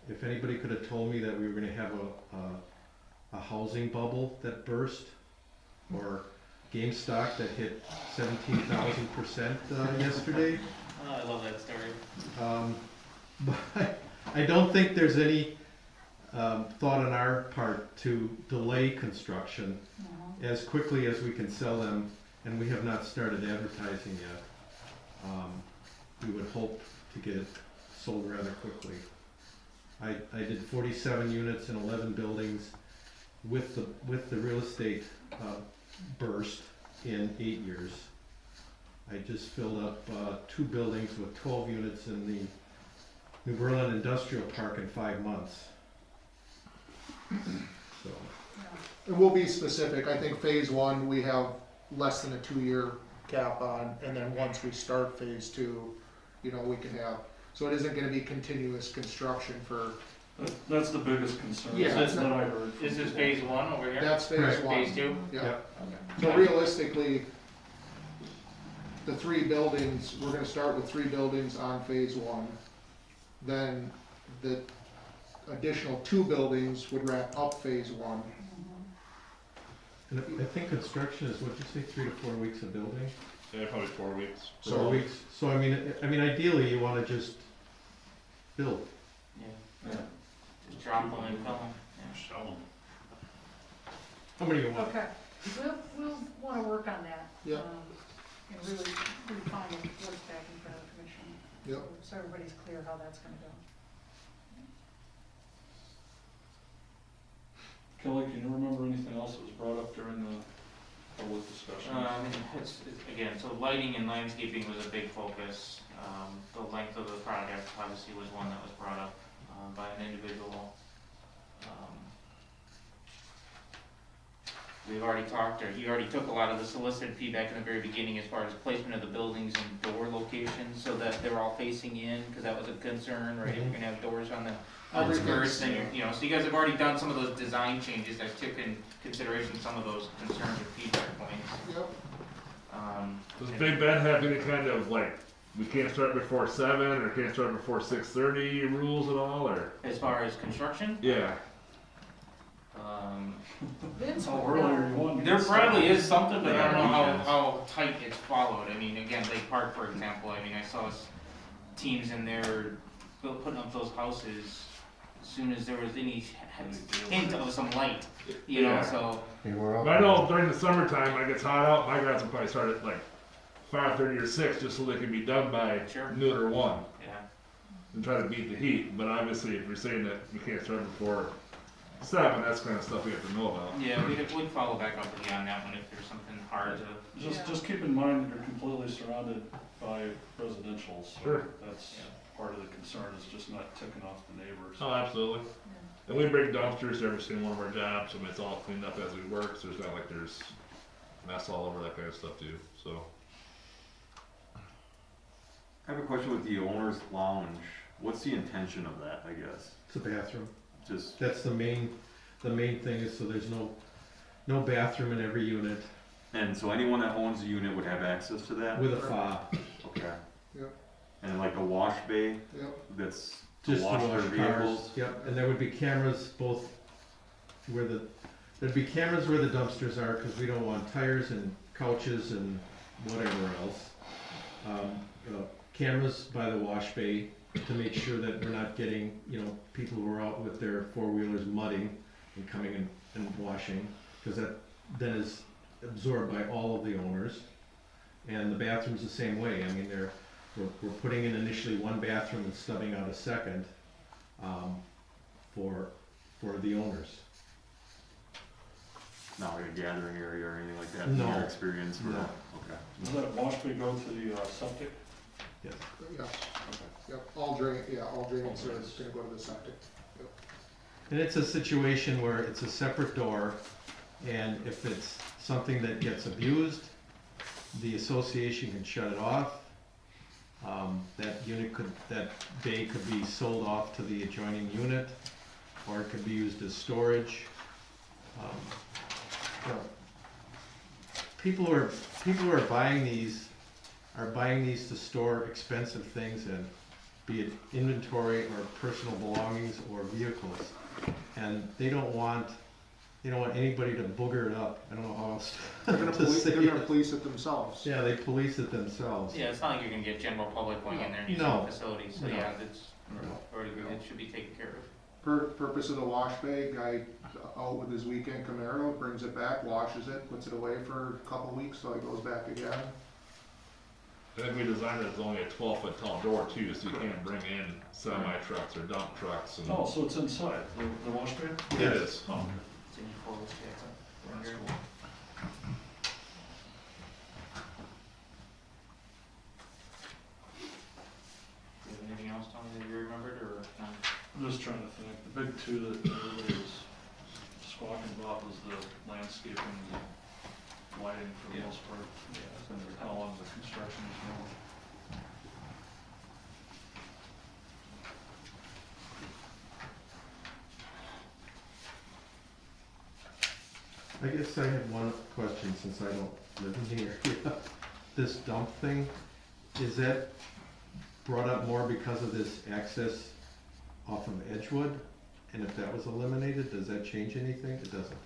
[SPEAKER 2] if anybody could have told me that we were gonna have a housing bubble that burst, or GameStop that hit 17,000% yesterday,
[SPEAKER 8] Oh, I love that story.
[SPEAKER 2] but I don't think there's any thought on our part to delay construction as quickly as we can sell them, and we have not started advertising yet. We would hope to get it sold rather quickly. I did 47 units in 11 buildings with the real estate burst in 8 years. I just filled up 2 buildings with 12 units in the New Berlin Industrial Park in 5 months. So,
[SPEAKER 14] and we'll be specific, I think phase one, we have less than a 2-year cap on, and then once we start phase two, we can have, so it isn't gonna be continuous construction for,
[SPEAKER 9] That's the biggest concern,
[SPEAKER 14] Yeah,
[SPEAKER 9] that's
[SPEAKER 14] it's
[SPEAKER 9] what I heard.
[SPEAKER 8] Is this phase one over here?
[SPEAKER 14] that's phase
[SPEAKER 2] Correct.
[SPEAKER 14] one.
[SPEAKER 8] Phase two?
[SPEAKER 14] Yeah. So realistically, the 3 buildings, we're gonna start with 3 buildings on phase one. Then the additional 2 buildings would wrap up phase one.
[SPEAKER 2] and I think construction is, what'd you say, 3 to 4 weeks a building?
[SPEAKER 1] Yeah, probably 4 weeks.
[SPEAKER 2] 4 weeks. So I mean, ideally, you wanna just build.
[SPEAKER 8] Yeah. Just drop them and fill them.
[SPEAKER 5] Sell them.
[SPEAKER 2] How many you want?
[SPEAKER 10] Okay, we'll wanna work on that.
[SPEAKER 14] Yeah.
[SPEAKER 10] And really refine it, what's back in front of the commission.
[SPEAKER 14] Yep.
[SPEAKER 10] So everybody's clear how that's gonna go.
[SPEAKER 9] Kelly, can you remember anything else that was brought up during the public discussion?
[SPEAKER 8] Again, so lighting and landscaping was a big focus. The length of the project obviously was one that was brought up, by an individual. We've already talked, or he already took a lot of the solicited feedback in the very beginning as far as placement of the buildings and door locations, so that they're all facing in, cause that was a concern, right? If we're gonna have doors on the outskirts, then you're, so you guys have already done some of those design changes that took in consideration some of those concerns or feedback points.
[SPEAKER 14] Yep.
[SPEAKER 13] Does Big Ben have any kind of like, we can't start before 7 or can't start before 6:30 rules at all, or?
[SPEAKER 8] As far as construction,
[SPEAKER 13] Yeah.
[SPEAKER 10] Vince
[SPEAKER 9] How
[SPEAKER 10] would
[SPEAKER 9] early
[SPEAKER 10] know.
[SPEAKER 9] are you wanting to
[SPEAKER 8] there
[SPEAKER 9] get
[SPEAKER 8] probably
[SPEAKER 9] started?
[SPEAKER 8] is something, but I don't know
[SPEAKER 13] Yeah.
[SPEAKER 8] how tight it's followed. I mean, again, Lake Park, for example, I mean, I saw teams in there putting up those houses as soon as there was any hint of some light, you know,
[SPEAKER 13] Yeah.
[SPEAKER 8] so.
[SPEAKER 4] They were up.
[SPEAKER 13] But I know during the summertime, when it gets hot out, my guys will probably start at like 5:30 or 6, just so they can be done by
[SPEAKER 8] Sure.
[SPEAKER 13] noon or 1,
[SPEAKER 8] Yeah.
[SPEAKER 13] and try to beat the heat. But obviously, if you're saying that you can't start before 7, that's kind of stuff we have to know about.
[SPEAKER 8] Yeah, we'd follow back up with you on that one if there's something hard to.
[SPEAKER 9] Just keep in mind that you're completely surrounded by residential, so
[SPEAKER 13] Sure.
[SPEAKER 9] that's part of the concern, is just not ticking off the neighbors.
[SPEAKER 13] Oh, absolutely. And we bring dumpsters every single one of our jobs, and it's all cleaned up as we work, so it's not like there's mess all over, that kind of stuff too, so.
[SPEAKER 7] I have a question with the owner's lounge. What's the intention of that, I guess?
[SPEAKER 2] It's a bathroom.
[SPEAKER 7] Just,
[SPEAKER 2] That's the main thing is so there's no bathroom in every unit
[SPEAKER 7] and so anyone that owns a unit would have access to that?
[SPEAKER 2] with a fob.
[SPEAKER 7] Okay.
[SPEAKER 14] Yep.
[SPEAKER 7] And like a wash bay
[SPEAKER 14] Yep.
[SPEAKER 7] that's to
[SPEAKER 2] Just to
[SPEAKER 7] wash their
[SPEAKER 2] wash
[SPEAKER 7] vehicles?
[SPEAKER 2] cars. Yep, and there would be cameras both there'd be cameras where the dumpsters are, cause we don't want tires and couches and whatever else. Cameras by the wash bay to make sure that we're not getting, people who are out with their four-wheelers mudding and coming in and washing, cause that then is absorbed by all of the owners. And the bathroom's the same way, I mean, we're putting in initially one bathroom and stubbing out a second, for the owners.
[SPEAKER 7] Not like a gathering area or anything like that in
[SPEAKER 2] No.
[SPEAKER 7] your experience? Or-
[SPEAKER 2] No.
[SPEAKER 7] Okay.
[SPEAKER 9] Does that wash bay go to the septic?
[SPEAKER 2] Yes.
[SPEAKER 14] Yes. Yep, all drains are gonna go to the septic.
[SPEAKER 2] And it's a situation where it's a separate door, and if it's something that gets abused, the association can shut it off. That bay could be sold off to the adjoining unit, or it could be used as storage. People who are buying these to store expensive things in, be it inventory or personal belongings or vehicles. And they don't want anybody to booger it up. I don't know how else
[SPEAKER 14] They're gonna
[SPEAKER 2] to say it.
[SPEAKER 14] police it themselves.
[SPEAKER 2] Yeah, they police it themselves.
[SPEAKER 8] Yeah, it's not like you're gonna get general public going in there and using
[SPEAKER 2] No.
[SPEAKER 8] the facility, so
[SPEAKER 2] No.
[SPEAKER 8] yeah, it's already, it should be taken care of.
[SPEAKER 14] Purpose of the wash bay, guy out with his weekend Camaro, brings it back, washes it, puts it away for a couple weeks, so he goes back again.
[SPEAKER 13] I think we designed it as only a 12-foot tall door too, so you can't bring in semi-trucks or dump trucks and.
[SPEAKER 9] Oh, so it's inside, the wash bay?
[SPEAKER 13] It is.
[SPEAKER 9] Oh,
[SPEAKER 8] It's in your photos, yeah,
[SPEAKER 9] that's
[SPEAKER 8] it's
[SPEAKER 9] cool.
[SPEAKER 8] Do you have anything else, Tony, that you remembered, or not?
[SPEAKER 9] I'm just trying to think, the big two that everybody was squawking about was the landscaping and the lighting for the
[SPEAKER 8] Yeah.
[SPEAKER 9] most part. And how long the construction is going.
[SPEAKER 2] I guess I have one question since I don't live in here. This dump thing, is that brought up more because of this access off of Edgewood? And if that was eliminated, does that change anything? It doesn't.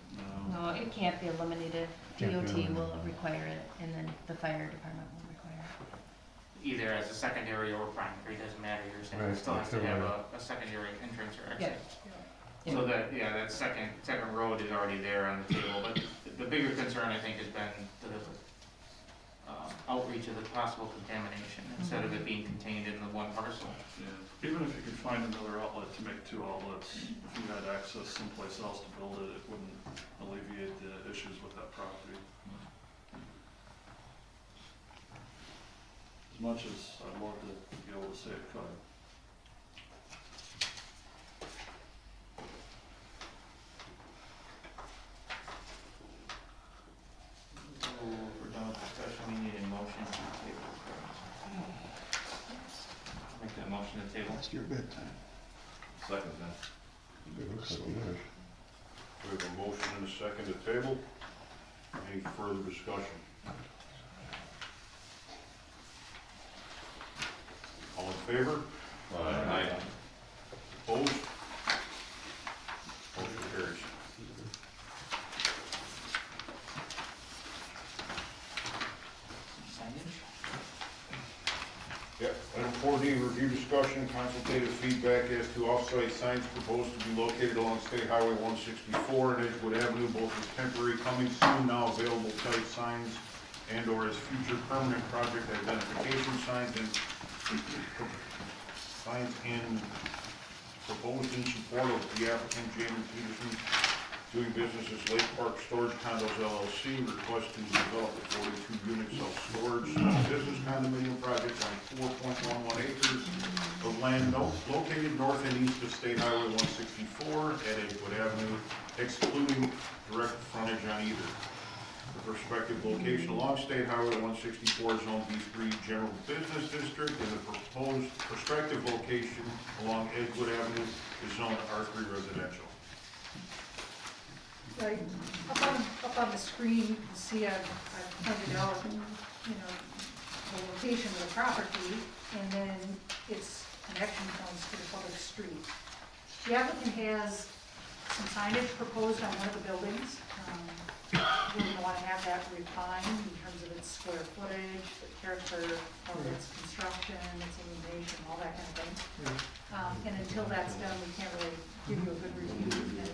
[SPEAKER 6] No, it can't be eliminated.
[SPEAKER 2] Can't be
[SPEAKER 6] DOT will
[SPEAKER 2] eliminated.
[SPEAKER 6] require it, and then the fire department will require it.
[SPEAKER 8] Either as a secondary or primary, doesn't matter, you're saying
[SPEAKER 4] Right,
[SPEAKER 8] it still has to
[SPEAKER 4] either
[SPEAKER 8] have
[SPEAKER 4] way.
[SPEAKER 8] a secondary entrance or
[SPEAKER 6] Yeah.
[SPEAKER 8] exit. So that, yeah, that second road is already there on the table, but the bigger concern, I think, has been the outreach of the possible contamination, instead of it being contained in the one parcel.
[SPEAKER 9] Yeah, even if you could find another outlet to make two outlets, if you had access someplace else to build it, it wouldn't alleviate the issues with that property. As much as I'd love to be able to say it could.
[SPEAKER 8] So if we're done with discussion, we need a motion to table. Make that motion to table.
[SPEAKER 3] That's your bedtime.
[SPEAKER 1] Second then.
[SPEAKER 5] We have a motion and a second to table. Any further discussion? All in favor?
[SPEAKER 1] Aye.
[SPEAKER 5] Opposed? Motion carries.
[SPEAKER 8] Signage?
[SPEAKER 5] Yep. Item 4D, review discussion, consultative feedback as to off-site signs proposed to be located along State Highway 164 and Edgewood Avenue, both as temporary coming soon now available site signs and/or as future permanent project identification signs and proposed in support of the applicant James Peterson doing business as Lake Park Storage Condos LLC, request to develop a 42-unit self-storage business condominium project on 4.11 acres of land located north and east of State Highway 164 at Edgewood Avenue, excluding direct frontage on either. The prospective location along State Highway 164 Zone B3 General Business District, and the proposed prospective location along Edgewood Avenue is zoned R3 Residential.
[SPEAKER 10] Right, up on the screen, you can see I've pointed out, you know, the location of the property, and then its connection points to the public street. The applicant has some signage proposed on one of the buildings. We're going to want to have that refined in terms of its square footage, the character of its construction, its illumination, all that kind of thing. And until that's done, we can't really give you a good review and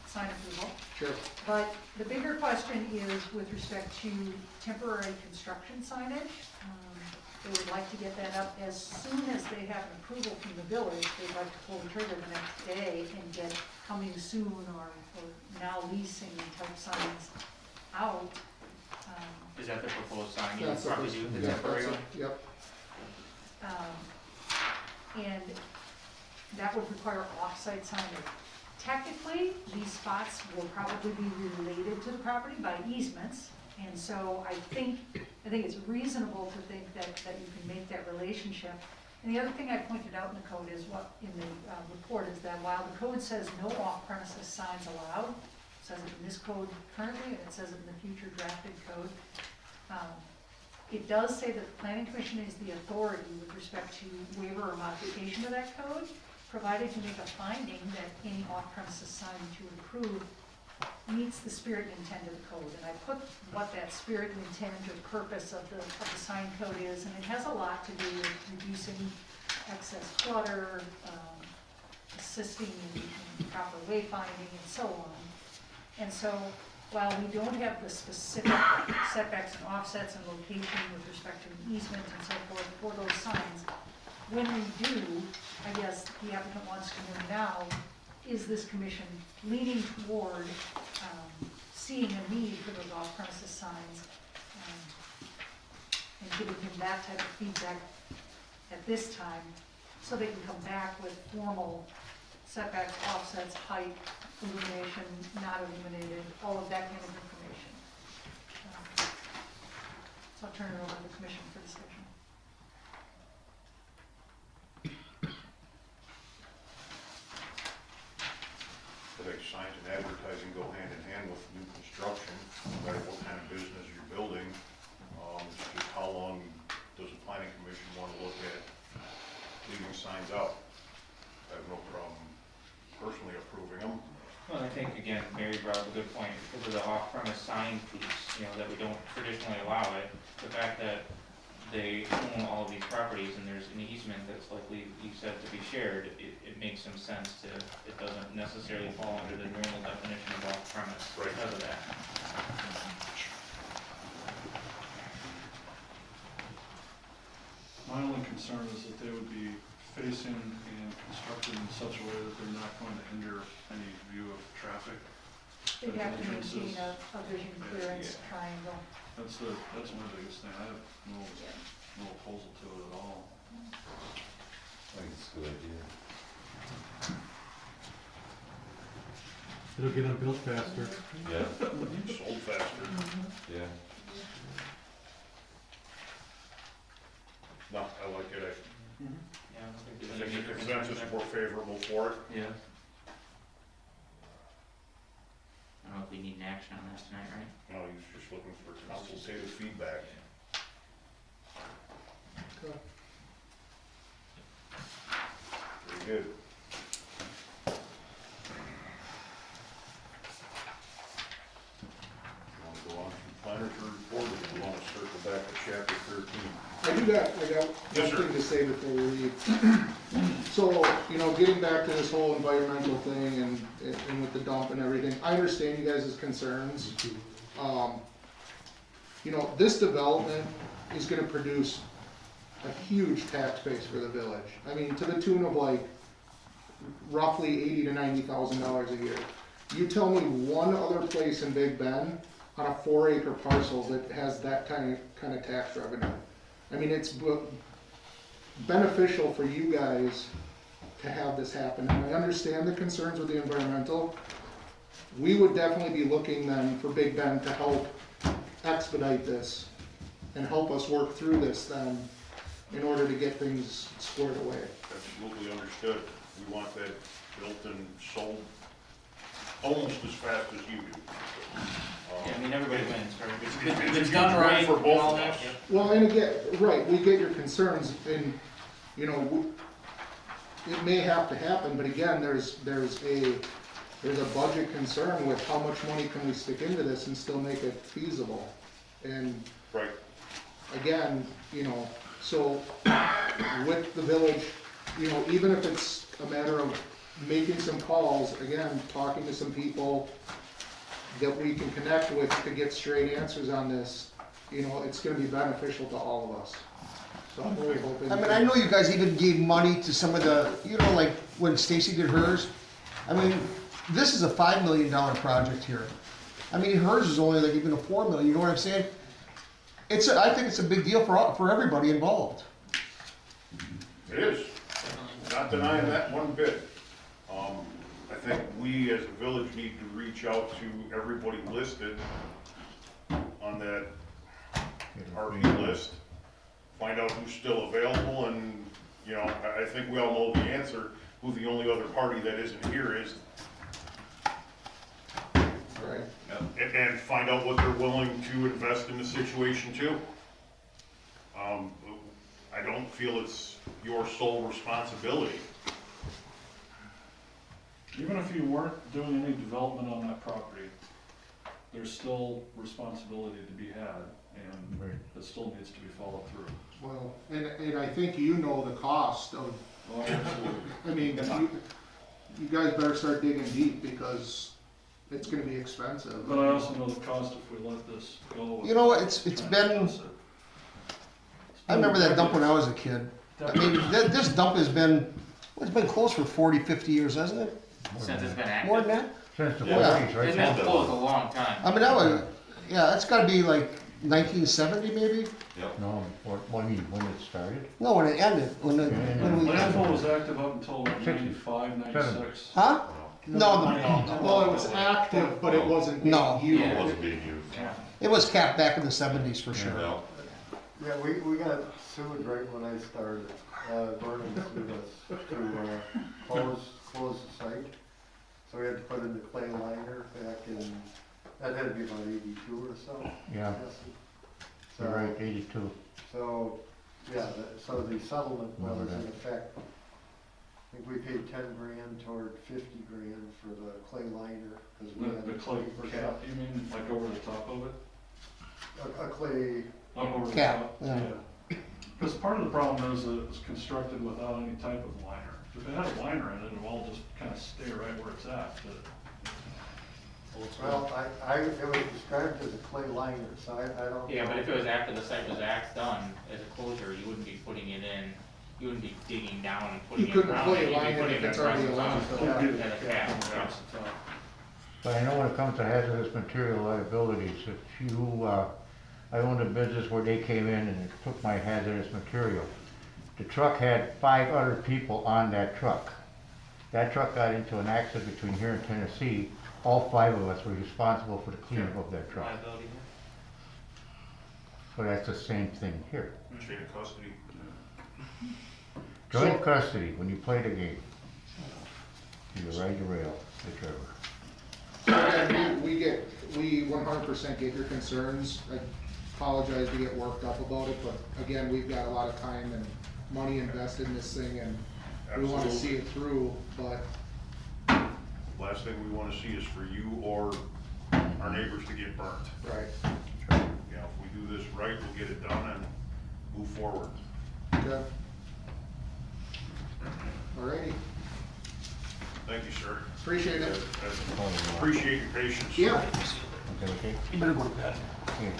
[SPEAKER 10] sign approval.
[SPEAKER 14] Sure.
[SPEAKER 10] But the bigger question is with respect to temporary construction signage. They would like to get that up as soon as they have an approval from the village. They'd like to pull the trigger the next day and get coming soon or now leasing type signs out.
[SPEAKER 8] Is that the proposed sign you
[SPEAKER 14] That's the
[SPEAKER 8] probably
[SPEAKER 14] first-
[SPEAKER 8] do, the
[SPEAKER 14] yeah,
[SPEAKER 8] temporary
[SPEAKER 14] that's
[SPEAKER 8] one?
[SPEAKER 14] it. Yep.
[SPEAKER 10] And that would require off-site signage. Technically, these spots will probably be related to the property by easements, and so I think it's reasonable to think that you can make that relationship. And the other thing I pointed out in the code is what, in the report, is that while the code says no off-premises signs allowed, it says it in this code currently, and it says it in the future drafted code, it does say that the planning commission is the authority with respect to waiver or modification of that code, provided you make a finding that any off-premises sign that you approve meets the spirit and intent of the code. And I put what that spirit and intent or purpose of the sign code is, and it has a lot to do with reducing excess clutter, assisting in proper wayfinding, and so on. And so, while we don't have the specific setbacks and offsets and location with respect to easement and so forth for those signs, when we do, I guess the applicant wants to know now, is this commission leaning toward seeing a need for those off-premises signs and giving him that type of feedback at this time, so they can come back with formal setbacks, offsets, height, illumination, not illuminated, all of that kind of information. So I'll turn it over to the commission for discussion.
[SPEAKER 5] I think signs and advertising go hand in hand with new construction, no matter what kind of business you're building. It's just how long does the planning commission want to look at leaving signs out? I have no problem personally approving them.
[SPEAKER 8] Well, I think, again, Mary brought up a good point, because of the off-premise sign piece, that we don't traditionally allow it. The fact that they own all of these properties and there's an easement that's likely, you said, to be shared, it makes some sense to, it doesn't necessarily fall under the normal definition of off premise because of that.
[SPEAKER 9] My only concern is that they would be facing and constructed in such a way that they're not going to hinder any view of traffic.
[SPEAKER 10] They'd have to
[SPEAKER 9] Entrances.
[SPEAKER 10] maintain a vision clearance triangle.
[SPEAKER 9] That's my biggest thing. I have no opposal to it at all.
[SPEAKER 7] I think it's a good idea.
[SPEAKER 2] It'll get them built faster.
[SPEAKER 7] Yeah,
[SPEAKER 5] Sold faster.
[SPEAKER 7] yeah.
[SPEAKER 5] No, I like it.
[SPEAKER 8] Yeah, I think
[SPEAKER 5] I
[SPEAKER 8] there's
[SPEAKER 5] think
[SPEAKER 8] any
[SPEAKER 5] the
[SPEAKER 8] major
[SPEAKER 5] consensus
[SPEAKER 8] concerns
[SPEAKER 5] is more favorable for it.
[SPEAKER 8] there. Yeah. I don't know if we need an action on that tonight, right?
[SPEAKER 5] No, he's just looking for consultative feedback. Very good. You want to go on to planner to report, or do you want to circle back to chapter 13?
[SPEAKER 14] I got
[SPEAKER 5] Yes,
[SPEAKER 14] one
[SPEAKER 5] sir.
[SPEAKER 14] thing to say before we leave. So, you know, getting back to this whole environmental thing and with the dump and everything, I understand you guys' concerns. You know, this development is gonna produce a huge tax base for the village. I mean, to the tune of like roughly $80,000 to $90,000 a year. You tell me one other place in Big Bend on a 4-acre parcel that has that kind of tax revenue. I mean, it's beneficial for you guys to have this happen, and I understand the concerns with the environmental. We would definitely be looking then for Big Bend to help expedite this and help us work through this then in order to get things squared away.
[SPEAKER 5] Absolutely understood. We want that built and sold almost as fast as you do.
[SPEAKER 8] Yeah, I mean, everybody wins, right?
[SPEAKER 5] It's
[SPEAKER 8] If it's done right,
[SPEAKER 5] for both
[SPEAKER 8] all
[SPEAKER 5] of
[SPEAKER 8] that,
[SPEAKER 5] us.
[SPEAKER 8] yep.
[SPEAKER 14] Well, and again, right, we get your concerns, and, you know, it may have to happen, but again, there's a budget concern with how much money can we stick into this and still make it feasible. And
[SPEAKER 5] Right.
[SPEAKER 14] again, you know, so with the village, you know, even if it's a matter of making some calls, again, talking to some people that we can connect with to get straight answers on this, you know, it's gonna be beneficial to all of us. So I'm really hoping.
[SPEAKER 3] I mean, I know you guys even gave money to some of the, you know, like when Stacy did hers. I mean, this is a $5 million project here. I mean, hers is only like even a $4 million, you know what I'm saying? I think it's a big deal for everybody involved.
[SPEAKER 5] It is. Not denying that one bit. I think we as a village need to reach out to everybody listed on that RP list, find out who's still available, and, you know, I think we all know the answer, who the only other party that isn't here is,
[SPEAKER 14] Right.
[SPEAKER 5] and find out what they're willing to invest in the situation too. I don't feel it's your sole responsibility.
[SPEAKER 9] Even if you weren't doing any development on that property, there's still responsibility to be had, and it still needs to be followed through.
[SPEAKER 14] Well, and I think you know the cost of,
[SPEAKER 9] Well, absolutely.
[SPEAKER 14] I mean, you guys better start digging deep because it's gonna be expensive.
[SPEAKER 9] But I also know the cost if we let this go.
[SPEAKER 3] You know, it's been, I remember that dump when I was a kid. I mean, this dump has been, it's been closed for 40, 50 years, hasn't it?
[SPEAKER 8] Since it's been active.
[SPEAKER 3] More than that?
[SPEAKER 4] Since the
[SPEAKER 3] Yeah.
[SPEAKER 4] forties, right?
[SPEAKER 8] It's been closed a long time.
[SPEAKER 3] I mean, that was, yeah, it's gotta be like 1970 maybe?
[SPEAKER 4] No, what, when it started?
[SPEAKER 3] No, when it ended, when we
[SPEAKER 9] Landfill
[SPEAKER 3] ended.
[SPEAKER 9] was active up until what, 95, 96.
[SPEAKER 3] Huh? No,
[SPEAKER 14] Well, it was active, but it wasn't being
[SPEAKER 3] No.
[SPEAKER 14] used.
[SPEAKER 7] It wasn't being used.
[SPEAKER 8] Yeah.
[SPEAKER 3] it was capped back in the 70s for sure.
[SPEAKER 7] Yeah.
[SPEAKER 15] Yeah, we got sued right when I started. Vernon sued us to close the site. So we had to put in the clay liner back in, that had to be about 82 or so.
[SPEAKER 4] Yeah,
[SPEAKER 15] I'm guessing.
[SPEAKER 4] you're right, 82.
[SPEAKER 15] So, yeah, so the settlement was
[SPEAKER 4] Remember
[SPEAKER 15] in
[SPEAKER 4] that.
[SPEAKER 15] effect, I think we paid 10 grand toward 50 grand for the clay liner, because we had
[SPEAKER 9] The clay cap, you mean, like over the top of it?
[SPEAKER 15] a clay,
[SPEAKER 9] Up over the
[SPEAKER 3] Cap,
[SPEAKER 9] top?
[SPEAKER 3] yeah.
[SPEAKER 9] Because part of the problem is that it's constructed without any type of liner. If it had a liner in it, it will all just kind of stay right where it's at, but
[SPEAKER 15] Well, it was described as a clay liner, so I don't.
[SPEAKER 8] Yeah, but
[SPEAKER 15] know.
[SPEAKER 8] if it was after the site was done as a closure, you wouldn't be putting it in, you wouldn't be digging down and putting
[SPEAKER 14] You
[SPEAKER 8] it
[SPEAKER 14] couldn't
[SPEAKER 8] around
[SPEAKER 14] clay
[SPEAKER 8] it, you'd
[SPEAKER 14] line
[SPEAKER 8] be
[SPEAKER 14] it
[SPEAKER 8] putting
[SPEAKER 14] if
[SPEAKER 8] it
[SPEAKER 14] it's
[SPEAKER 8] across
[SPEAKER 14] already
[SPEAKER 8] the
[SPEAKER 14] allowed,
[SPEAKER 8] top,
[SPEAKER 14] so yeah.
[SPEAKER 8] at a cap, yeah.
[SPEAKER 4] But I know when it comes to hazardous material liabilities, if you, I owned a business where they came in and took my hazardous material. The truck had 5 other people on that truck. That truck got into an accident between here and Tennessee. All 5 of us were responsible for the cleanup of that truck.
[SPEAKER 8] Liability.
[SPEAKER 4] So that's the same thing here.
[SPEAKER 5] Chain of custody.
[SPEAKER 4] Joint custody, when you play the game. You ride the rail, whichever.
[SPEAKER 14] So again, we 100% get your concerns. I apologize to get worked up about it, but again, we've got a lot of time and money invested in this thing, and we want to see it through, but
[SPEAKER 5] Last thing we wanna see is for you or our neighbors to get burnt.
[SPEAKER 14] right.
[SPEAKER 5] You know, if we do this right, we'll get it done and move forward.
[SPEAKER 14] Okay. Alrighty,
[SPEAKER 5] Thank you, sir.
[SPEAKER 14] appreciate it.
[SPEAKER 5] Appreciate your patience.
[SPEAKER 14] Yeah.
[SPEAKER 4] Okay, okay?
[SPEAKER 3] You better go to bed.
[SPEAKER 4] You-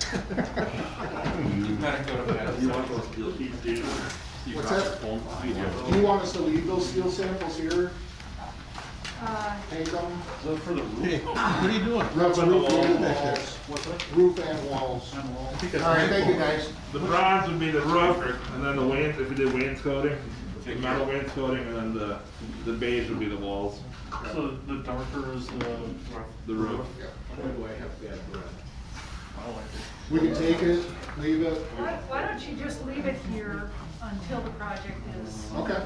[SPEAKER 8] Better go to bed.
[SPEAKER 9] you want those steel keys, David?
[SPEAKER 14] What's that? Do you want us to leave those steel samples here? Take them?
[SPEAKER 9] Is that for the roof?
[SPEAKER 2] Hey, what are you doing?
[SPEAKER 14] Roof and
[SPEAKER 2] back there.
[SPEAKER 14] walls. What's that? Roof and walls.
[SPEAKER 9] And wall?
[SPEAKER 14] Alright, thank you guys.
[SPEAKER 16] The bronze would be the roof, and then the wains, if you did wainscoting, the metal wainscoting, and then the beige would be the walls,
[SPEAKER 9] So the darker is
[SPEAKER 16] the roof.
[SPEAKER 2] Why do I have bad breath?
[SPEAKER 9] I like it.
[SPEAKER 14] We can take it, leave it.
[SPEAKER 10] Why don't you just leave it here until the project is
[SPEAKER 14] Okay.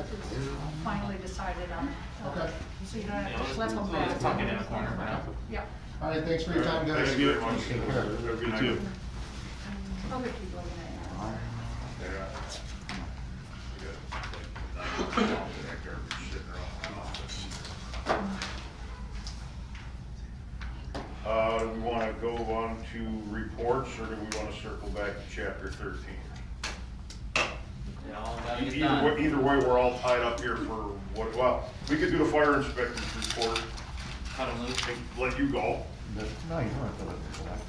[SPEAKER 10] finally decided on?
[SPEAKER 14] Okay.
[SPEAKER 10] So you don't have to
[SPEAKER 8] Let's
[SPEAKER 10] flip them back.
[SPEAKER 8] tuck it in a corner for now.
[SPEAKER 10] Yeah,
[SPEAKER 14] Alright, thanks for your time, guys.
[SPEAKER 5] Thank you very much.
[SPEAKER 4] Take care.
[SPEAKER 5] Have a good night.
[SPEAKER 16] Too.
[SPEAKER 10] I'll keep looking at it.
[SPEAKER 5] Yeah. We got, like, 9 pounds of that garbage sitting around my office. Do we wanna go on to reports, or do we wanna circle back to chapter 13?
[SPEAKER 12] They all gotta get
[SPEAKER 5] Either
[SPEAKER 12] done.
[SPEAKER 5] way, we're all tied up here for what, well, we could do the fire inspector's report,
[SPEAKER 8] Cut him loose.
[SPEAKER 5] let you go.
[SPEAKER 4] No, you don't have to look at that.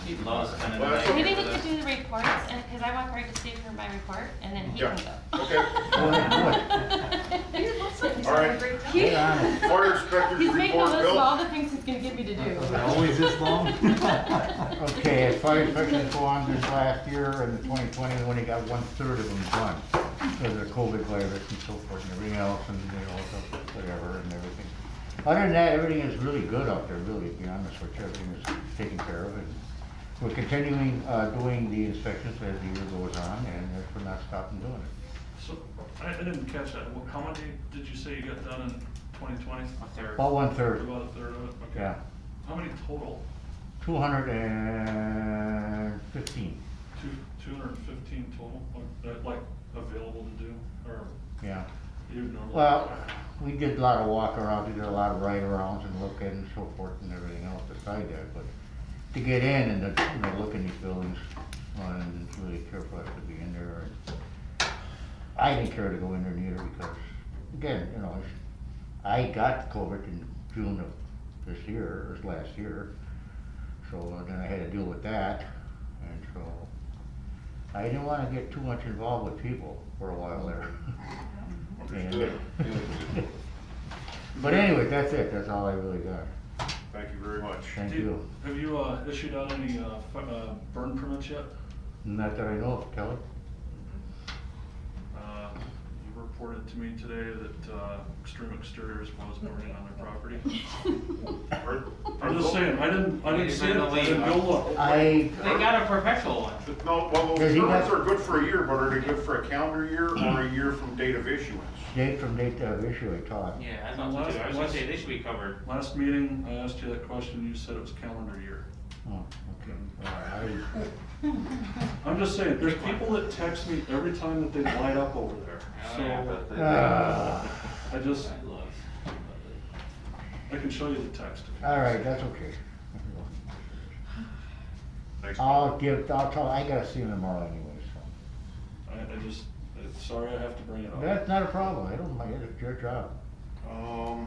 [SPEAKER 8] He loves spending the
[SPEAKER 5] Well,
[SPEAKER 8] night.
[SPEAKER 5] that's
[SPEAKER 6] Maybe we
[SPEAKER 8] for
[SPEAKER 6] could
[SPEAKER 8] this.
[SPEAKER 6] do the reports, and, cause I walk right to Steve for my report, and then he
[SPEAKER 5] Yeah.
[SPEAKER 6] can go.
[SPEAKER 5] Okay,
[SPEAKER 4] Go ahead, do it.
[SPEAKER 10] It looks like he's
[SPEAKER 5] All
[SPEAKER 10] having
[SPEAKER 5] right.
[SPEAKER 10] a great time.
[SPEAKER 4] Get on it.
[SPEAKER 5] fire inspector's
[SPEAKER 6] He's making a
[SPEAKER 5] report,
[SPEAKER 6] list of
[SPEAKER 5] Bill.
[SPEAKER 6] all the things he's gonna get me to do.
[SPEAKER 4] Always this long? Okay, as fire inspections go on this last year, in 2020, we only got 1/3 of them done. Because of the COVID virus and so forth and everything else, and whatever and everything. Other than that, everything is really good out there, really, to be honest with you, everything is taken care of. And we're continuing, doing the inspections as the year goes on, and we're not stopping doing it.
[SPEAKER 9] So, I didn't catch that. How many did you say you got done in 2020?
[SPEAKER 8] A third.
[SPEAKER 4] About 1/3,
[SPEAKER 9] About a third of it? Okay.
[SPEAKER 4] yeah.
[SPEAKER 9] How many total?
[SPEAKER 4] 215,
[SPEAKER 9] 215 total, like available to do, or
[SPEAKER 4] yeah.
[SPEAKER 9] you normally?
[SPEAKER 4] Well, we did a lot of walk arounds, we did a lot of ride arounds and look at and so forth and everything else beside that, but to get in and to, look in these buildings, and it's really careful to be in there. And I didn't care to go in there neither because, again, I got COVID in June of this year, or last year, so then I had to deal with that, and so I didn't wanna get too much involved with people for a while there.
[SPEAKER 5] Understood.
[SPEAKER 4] But anyway, that's it, that's all I really got.
[SPEAKER 5] Thank you very much.
[SPEAKER 4] Thank you.
[SPEAKER 9] Have you issued out any burn permits yet?
[SPEAKER 4] Not that I know of, Kelly.
[SPEAKER 9] You reported to me today that Extreme Exteriors was burning on their property. I'm just saying, I didn't see it, I didn't go look.
[SPEAKER 4] I,
[SPEAKER 8] They got a perpetual one.
[SPEAKER 5] No, well, those
[SPEAKER 4] Does he
[SPEAKER 5] permits
[SPEAKER 4] have-
[SPEAKER 5] are good for a year, but are they good for a calendar year or a year from date of issuance?
[SPEAKER 4] date from date of issue, I thought.
[SPEAKER 8] Yeah, I thought so too. I was gonna say they should be covered.
[SPEAKER 9] Last meeting, I asked you that question, you said it was calendar year.
[SPEAKER 4] Oh, okay. Well,
[SPEAKER 9] I'm just saying, there's people that text me every time that they light up over there, so I just,
[SPEAKER 8] I love.
[SPEAKER 9] I can show you the text.
[SPEAKER 4] All right, that's okay.
[SPEAKER 5] Thanks.
[SPEAKER 4] I'll tell, I gotta see him tomorrow anyway, so.
[SPEAKER 9] sorry I have to bring it up.
[SPEAKER 4] That's not a problem, I don't mind, it's your job.
[SPEAKER 5] I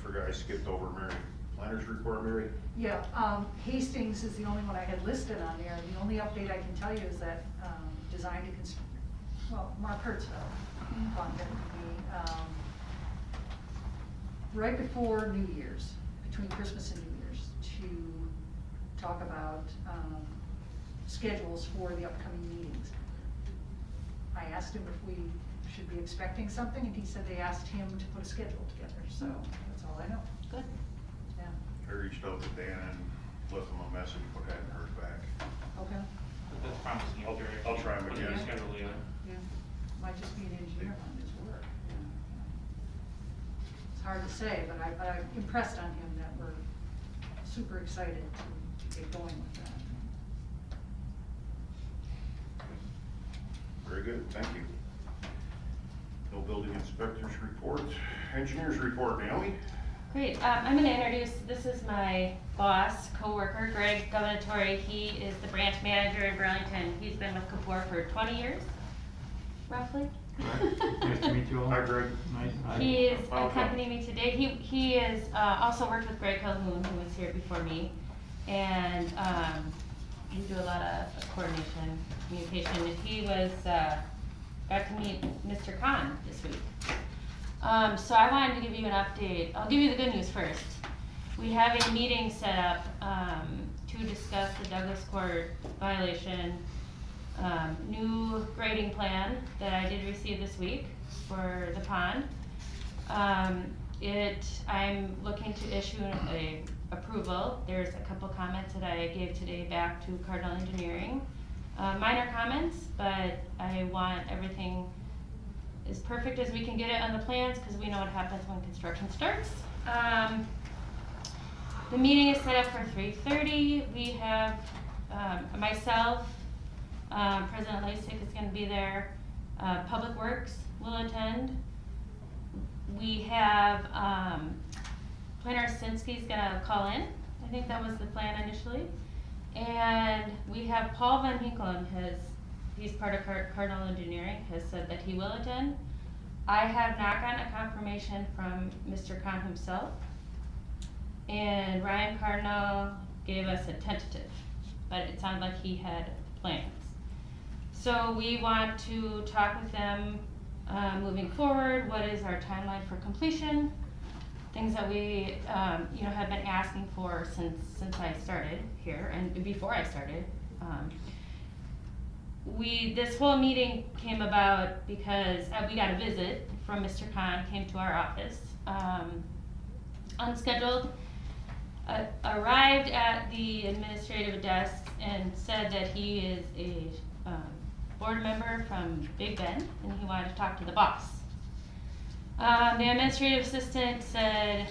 [SPEAKER 5] forgot, I skipped over Mary. Planners report, Mary?
[SPEAKER 10] Yeah, Hastings is the only one I had listed on there. The only update I can tell you is that, Design to Mark Hertzfeld contacted me, right before New Year's, between Christmas and New Year's, to talk about, schedules for the upcoming meetings. I asked him if we should be expecting something, and he said they asked him to put a schedule together, so that's all I know.
[SPEAKER 6] Good.
[SPEAKER 10] Yeah,
[SPEAKER 5] I reached out to Dan and left him a message, but hadn't heard back.
[SPEAKER 10] okay,
[SPEAKER 8] That's promising.
[SPEAKER 5] I'll try him
[SPEAKER 8] Putting
[SPEAKER 5] again.
[SPEAKER 8] your schedule together.
[SPEAKER 10] yeah, might just be an engineer on his work, yeah. It's hard to say, but I'm impressed on him that we're super excited to get going with that.
[SPEAKER 5] Very good, thank you. No building inspectors report. Engineers report, Naomi?
[SPEAKER 6] Great, I'm gonna introduce, this is my boss, coworker, Greg Governatore. He is the branch manager in Burlington. He's been with Kapor for 20 years, roughly.
[SPEAKER 12] Nice to meet you all.
[SPEAKER 5] Hi, Greg.
[SPEAKER 12] Nice.
[SPEAKER 6] He is accompanying me today. He is, also worked with Greg Calhoun, who was here before me. And, we do a lot of coordination, communication. And he was, got to meet Mr. Khan this week. So I wanted to give you an update. I'll give you the good news first. We have a meeting set up, to discuss the Douglas Court violation, new grading plan that I did receive this week for the pond. I'm looking to issue a approval. There's a couple comments that I gave today back to Cardinal Engineering. Minor comments, but I want everything as perfect as we can get it on the plans, because we know what happens when construction starts. The meeting is set up for 3:30. We have myself, President Lysick is going to be there. Public Works will attend. We have Planner Sinski's going to call in. I think that was the plan initially. And we have Paul Van Hinkelen, he's part of Cardinal Engineering, has said that he will attend. I have not gotten a confirmation from Mr. Khan himself. And Ryan Cardinal gave us a tentative, but it sounded like he had plans. So we want to talk with them moving forward. What is our timeline for completion? Things that we have been asking for since I started here and before I started. This whole meeting came about because we got a visit from Mr. Khan, came to our office, unscheduled, arrived at the administrative desk and said that he is a board member from Big Bend and he wanted to talk to the boss. The administrative assistant said,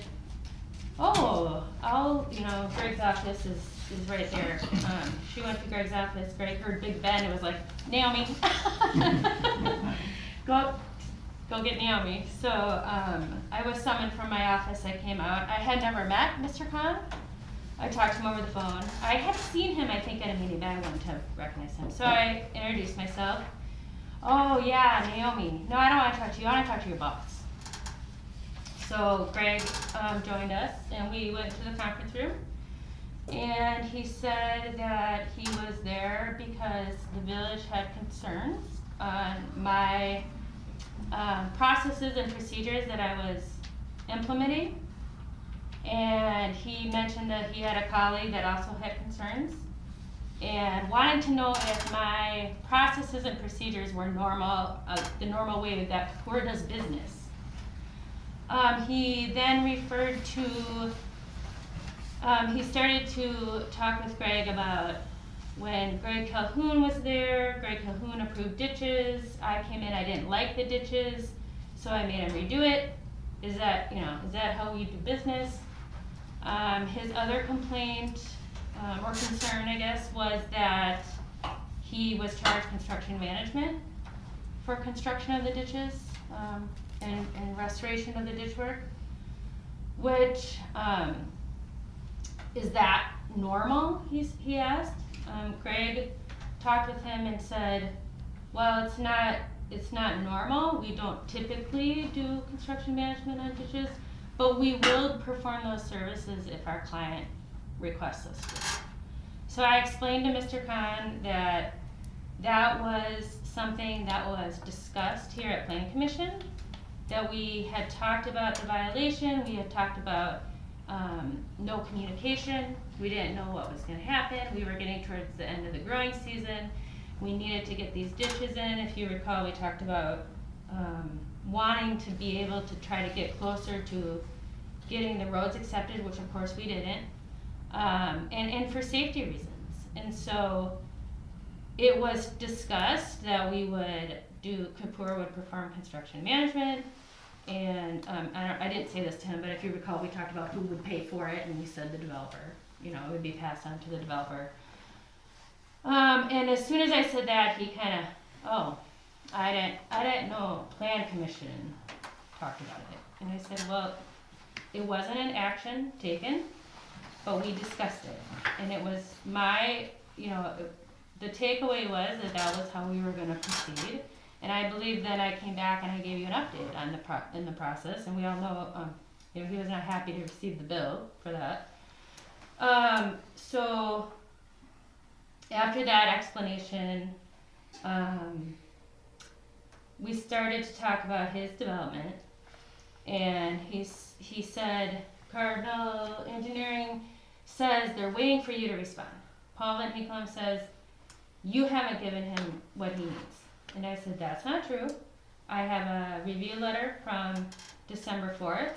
[SPEAKER 6] Greg's office is right there. She went to Greg's office, Greg heard Big Ben, it was like, Naomi, go get Naomi. So, I was summoned from my office, I came out. I had never met Mr. Khan. I talked to him over the phone. I had seen him, I think, at a meeting, but I wouldn't have recognized him. So I introduced myself. Oh yeah, Naomi. No, I don't want to talk to you, I want to talk to your boss. So Greg joined us and we went to the conference room and he said that he was there because the village had concerns on my processes and procedures that I was implementing. And he mentioned that he had a colleague that also had concerns and wanted to know if my processes and procedures were normal, the normal way that Kapor does business. He then referred to, he started to talk with Greg about when Greg Calhoun was there. Greg Calhoun approved ditches. I came in, I didn't like the ditches, so I made him redo it. Is that how we do business? His other complaint, or concern, I guess, was that he was charged construction management for construction of the ditches. And restoration of the ditch work, which, is that normal, he asked. Greg talked with him and said, Well, it's not normal. We don't typically do construction management on ditches, but we will perform those services if our client requests us to. So I explained to Mr. Khan that that was something that was discussed here at Planning Commission, that we had talked about the violation, we had talked about no communication, we didn't know what was gonna happen, we were getting towards the end of the growing season, we needed to get these ditches in. If you recall, we talked about wanting to be able to try to get closer to getting the roads accepted, which of course we didn't, and for safety reasons. And so it was discussed that we would Kapoor would perform construction management, and I didn't say this to him, but if you recall, we talked about who would pay for it, and we said the developer, it would be passed on to the developer. And as soon as I said that, he kind of, I didn't know Plan Commission talked about it. And I said, well, it wasn't an action taken, but we discussed it. And it was the takeaway was that was how we were gonna proceed. And I believe that I came back and I gave you an update on in the process, and we all know, he was not happy to receive the bill for that. So after that explanation, we started to talk about his development, and he said, Cardinal Engineering says they're waiting for you to respond. Paul Van Hinkelum says, you haven't given him what he needs. And I said, that's not true. I have a review letter from December 4th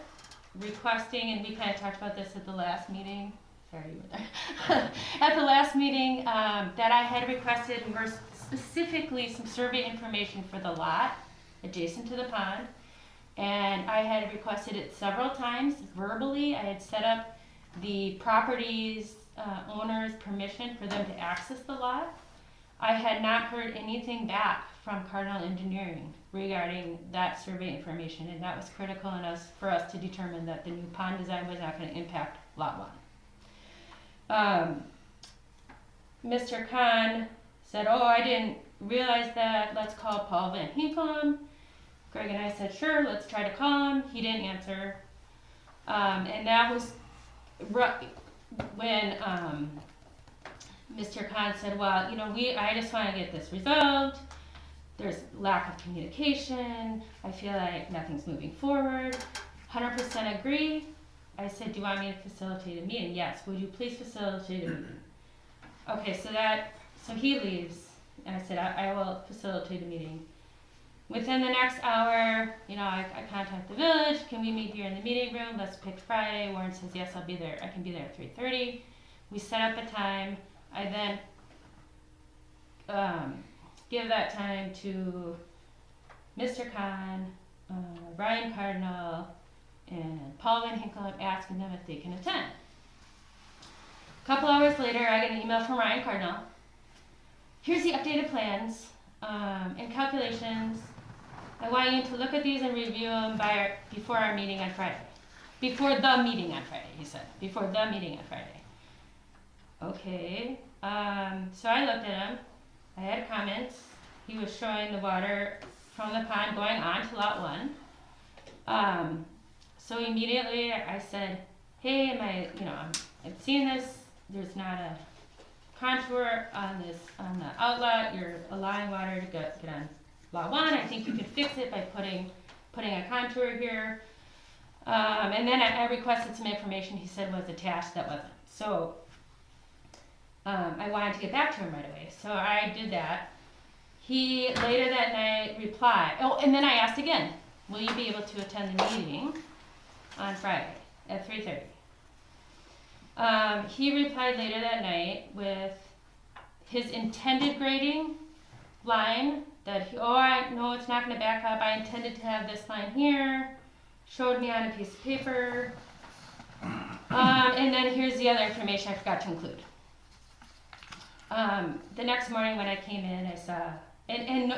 [SPEAKER 6] requesting, and we kind of talked about this at the last meeting. Sorry, you were there. At the last meeting, that I had requested more specifically some survey information for the lot adjacent to the pond. And I had requested it several times verbally. I had set up the property's owner's permission for them to access the lot. I had not heard anything back from Cardinal Engineering regarding that survey information, and that was critical for us to determine that the new pond design was not going to impact Lot 1. Mr. Khan said, I didn't realize that, let's call Paul Van Hinkelum. Greg and I said, sure, let's try to call him. He didn't answer. And that was when Mr. Khan said, well, I just want to get this resolved. There's lack of communication. I feel like nothing's moving forward. 100% agree. I said, do you want me to facilitate a meeting? Yes. Would you please facilitate a meeting? Okay, so he leaves. And I said, I will facilitate a meeting. Within the next hour, I contact the village. Can we meet here in the meeting room? Let's pick Friday. Warren says, yes, I'll be there. I can be there at 3:30. We set up a time. I then give that time to Mr. Khan, Ryan Cardinal, and Paul Van Hinkelum, asking them if they can attend. A couple hours later, I get an email from Ryan Cardinal. Here's the updated plans and calculations. I want you to look at these and review them before our meeting on Friday. Before the meeting on Friday, he said. Before the meeting on Friday. Okay. So I looked at him. I had comments. He was showing the water from the pond going on to Lot 1. So immediately I said, hey, I'm seeing this. There's not a contour on the outlet. You're allowing water to get on Lot 1. I think you could fix it by putting a contour here. And then I requested some information he said was attached that wasn't. So I wanted to get back to him right away. So I did that. He later that night replied, and then I asked again, will you be able to attend the meeting on Friday at 3:30? He replied later that night with his intended grading line that, I know it's not going to back up. I intended to have this line here, showed me on a piece of paper. And then here's the other information I forgot to include. The next morning when I came in, I saw,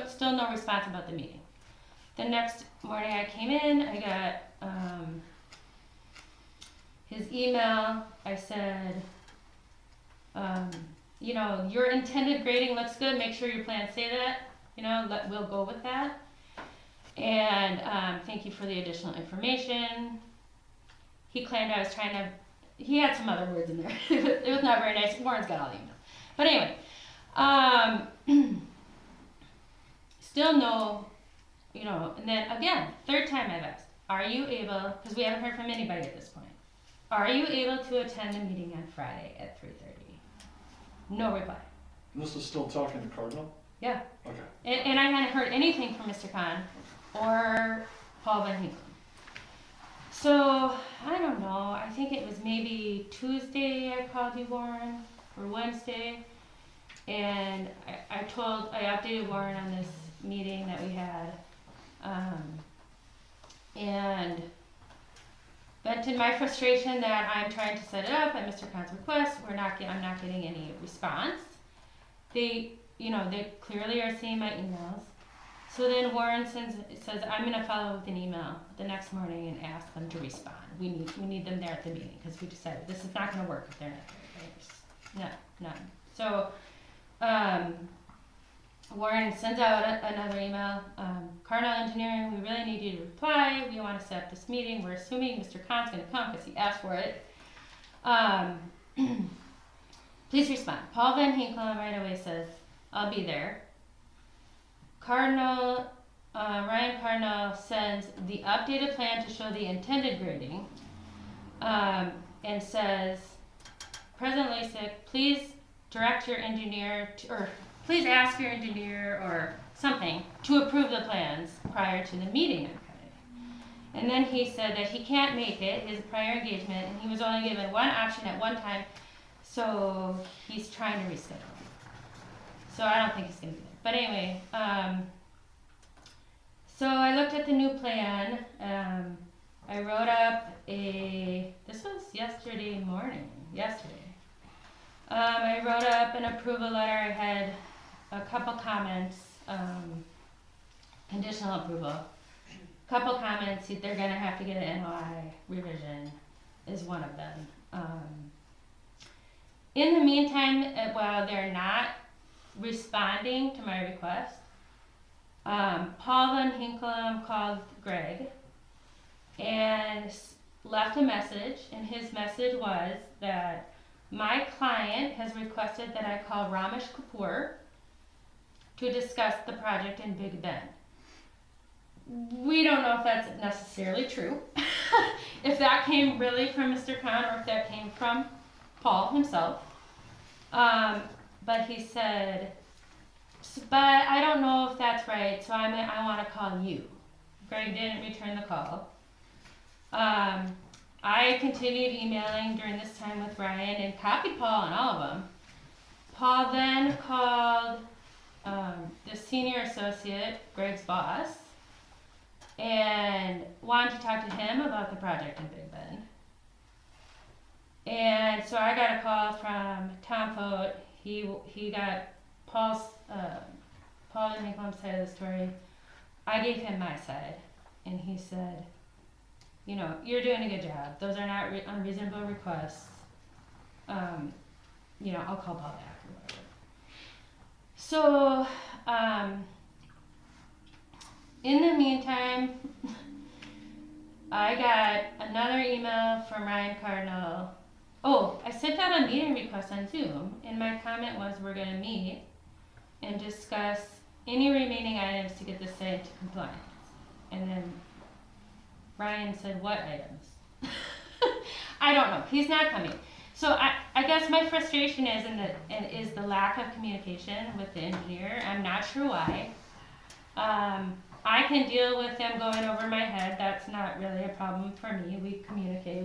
[SPEAKER 6] still no response about the meeting. The next morning I came in, I got his email. I said, your intended grading looks good. Make sure your plans say that. we'll go with that. And, thank you for the additional information. He claimed I was trying to, he had some other words in there. It was not very nice. Warren's got all the emails. But anyway, still no, and then again, third time I've asked, are you able, because we haven't heard from anybody at this point, are you able to attend the meeting on Friday at 3:30? No reply.
[SPEAKER 9] This is still talking to Cardinal?
[SPEAKER 6] Yeah.
[SPEAKER 9] Okay.
[SPEAKER 6] And I hadn't heard anything from Mr. Khan or Paul Van Hinkel. So, I don't know, I think it was maybe Tuesday I called you, Warren, or Wednesday, and I updated Warren on this meeting that we had, and vented my frustration that I'm trying to set it up at Mr. Khan's request. I'm not getting any response. They clearly are seeing my emails. So then Warren says, I'm gonna follow with an email the next morning and ask them to respond. We need them there at the meeting, because we decided this is not gonna work if they're not there. No, none. So, Warren sends out another email. Cardinal Engineering, we really need you to reply. We want to set up this meeting. We're assuming Mr. Khan's going to come because he asked for it. Please respond. Paul Van Hinkel right away says, I'll be there. Ryan Cardinal sends the updated plan to show the intended grading, and says, President Lasik, please direct your engineer or please ask your engineer or something to approve the plans prior to the meeting on Friday. And then he said that he can't make it, his prior engagement, and he was only given one option at one time, so he's trying to reschedule. So I don't think he's going to be there. But anyway, so I looked at the new plan. I wrote up this was yesterday morning. I wrote up an approval letter. I had a couple comments, conditional approval. Couple comments, they're gonna have to get an NOI revision is one of them. In the meantime, while they're not responding to my request, Paul Van Hinkel called Greg and left a message, and his message was that my client has requested that I call Ramesh Kapoor to discuss the project in Big Bend. We don't know if that's necessarily true, if that came really from Mr. Khan or if that came from Paul himself. But he said, but I don't know if that's right, so I want to call you. Greg didn't return the call. I continued emailing during this time with Ryan and copied Paul on all of them. Paul then called the senior associate, Greg's boss, and wanted to talk to him about the project in Big Bend. And so I got a call from Tom Fote. He got Paul Van Hinkel's side of the story. I gave him my side, and he said, you're doing a good job. Those are not unreasonable requests. I'll call Paul back or whatever. So, in the meantime, I got another email from Ryan Cardinal. Oh, I sent out a meeting request on Zoom, and my comment was we're going to meet and discuss any remaining items to get the site to compliance. And then Ryan said, what items? I don't know. He's not coming. So I guess my frustration is the lack of communication with the engineer. I'm not sure why. I can deal with them going over my head. That's not really a problem for me. We communicate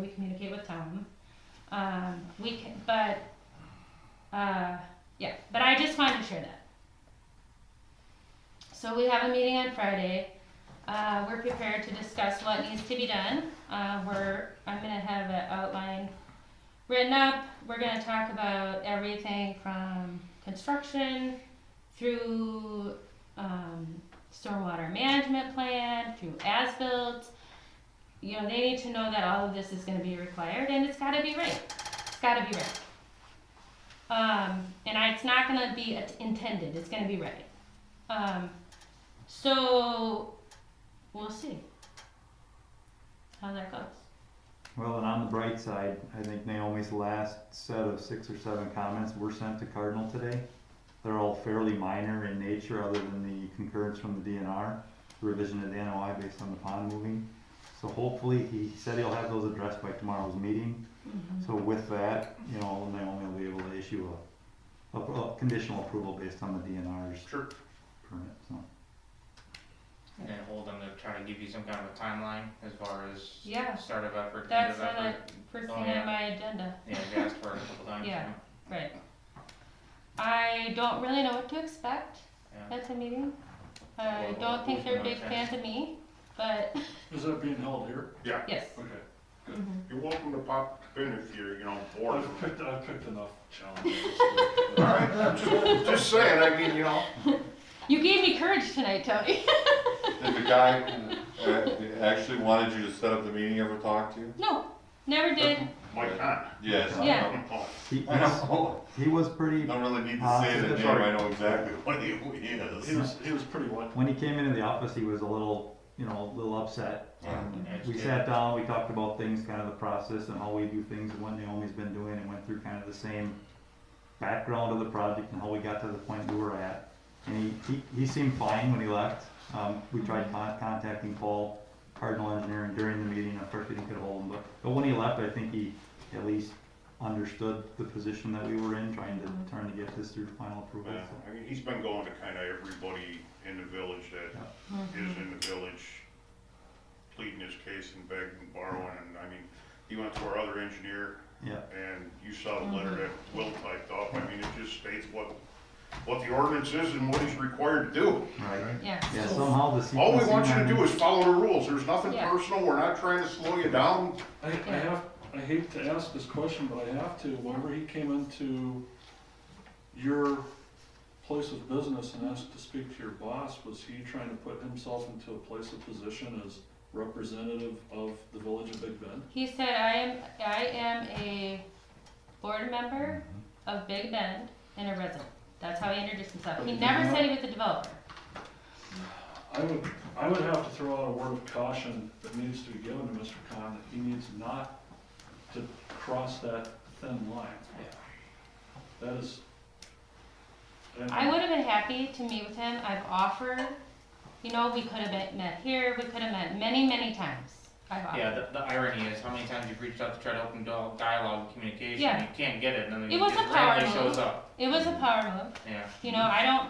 [SPEAKER 6] with Tom. But I just wanted to share that. So we have a meeting on Friday. We're prepared to discuss what needs to be done. I'm gonna have an outline written up. We're gonna talk about everything from construction through stormwater management plan, through as-built. They need to know that all of this is gonna be required, and it's gotta be right. It's gotta be right. It's not gonna be intended, it's gonna be right. So, we'll see how that goes.
[SPEAKER 17] Well, and on the bright side, I think Naomi's last set of 6 or 7 comments were sent to Cardinal today. They're all fairly minor in nature, other than the concurrence from the DNR, revision of the NOI based on the pond moving. So hopefully, he said he'll have those addressed by tomorrow's meeting. So with that, you know, Naomi will be able to issue a conditional approval based on the DNR's
[SPEAKER 5] Sure.
[SPEAKER 17] permit, so.
[SPEAKER 8] And hold them to try to give you some kind of a timeline as far as
[SPEAKER 6] Yeah.
[SPEAKER 8] start of effort, end
[SPEAKER 6] That's
[SPEAKER 8] of effort.
[SPEAKER 6] first
[SPEAKER 8] Oh,
[SPEAKER 6] thing
[SPEAKER 8] yeah.
[SPEAKER 6] on my agenda.
[SPEAKER 8] Yeah, you asked for it a couple times.
[SPEAKER 6] Yeah. Right. I don't really know what to expect
[SPEAKER 8] Yeah.
[SPEAKER 6] at the meeting. I
[SPEAKER 8] Well,
[SPEAKER 6] don't think they're big
[SPEAKER 8] okay.
[SPEAKER 6] fans of me, but
[SPEAKER 9] Is that being held here?
[SPEAKER 5] Yeah.
[SPEAKER 6] yes.
[SPEAKER 9] Okay.
[SPEAKER 5] You're welcome to pop in if you're, bored.
[SPEAKER 9] I've picked enough challenges.
[SPEAKER 5] All right, I'm just saying, I mean,
[SPEAKER 6] You gave me courage tonight, Tony.
[SPEAKER 7] Did the guy who actually wanted you to set up the meeting ever talk to you?
[SPEAKER 6] No, never did.
[SPEAKER 5] Why not?
[SPEAKER 7] Yes.
[SPEAKER 6] Yeah.
[SPEAKER 17] He was pretty
[SPEAKER 7] Don't really need to say
[SPEAKER 17] positive.
[SPEAKER 7] the name, I know exactly what he is.
[SPEAKER 9] He was pretty what?
[SPEAKER 17] When he came into the office, he was a little upset. And we sat down, we talked about things, kind of the process and how we do things and what Naomi's been doing, and went through kind of the same background of the project and how we got to the point we were at. And he seemed fine when he left. We tried contacting Paul, Cardinal Engineering, during the meeting. Of course, we didn't get a hold of him, but when he left, I think he at least understood the position that we were in, trying to get this through final approval.
[SPEAKER 5] Yeah,
[SPEAKER 17] So.
[SPEAKER 5] I mean, he's been going to kind of everybody in the village that is in the village, pleading his case and begging and borrowing, and I mean, he went to our other engineer,
[SPEAKER 17] Yeah.
[SPEAKER 5] and you saw the letter that Will typed up, I mean, it just states what the ordinance is and what he's required to do.
[SPEAKER 17] Right.
[SPEAKER 6] Yeah.
[SPEAKER 17] Yeah. Somehow the
[SPEAKER 5] All we
[SPEAKER 17] sequencing
[SPEAKER 5] want you to
[SPEAKER 17] on
[SPEAKER 5] do
[SPEAKER 17] it-
[SPEAKER 5] is follow the rules, there's nothing
[SPEAKER 6] Yeah.
[SPEAKER 5] personal, we're not trying to slow you down.
[SPEAKER 9] I hate to ask this question, but I have to. Whenever he came into your place of business and asked to speak to your boss, was he trying to put himself into a place of position as representative of the village of Big Bend?
[SPEAKER 6] He said, I am a board member of Big Bend and a resident. That's how he introduced himself. He never said he was a developer.
[SPEAKER 9] I would have to throw out a word of caution that needs to be given to Mr. Khan, that he needs not to cross that thin line. That is.
[SPEAKER 6] I would have been happy to meet with him. I've offered, we could have met here, we could have met many, many times. I've offered.
[SPEAKER 8] Yeah, the irony is how many times you've reached out to try to open dialogue and communication,
[SPEAKER 6] Yeah.
[SPEAKER 8] you can't get it, and then
[SPEAKER 6] It was a
[SPEAKER 8] just
[SPEAKER 6] power
[SPEAKER 8] randomly shows
[SPEAKER 6] move.
[SPEAKER 8] up.
[SPEAKER 6] It was a power move.
[SPEAKER 8] Yeah.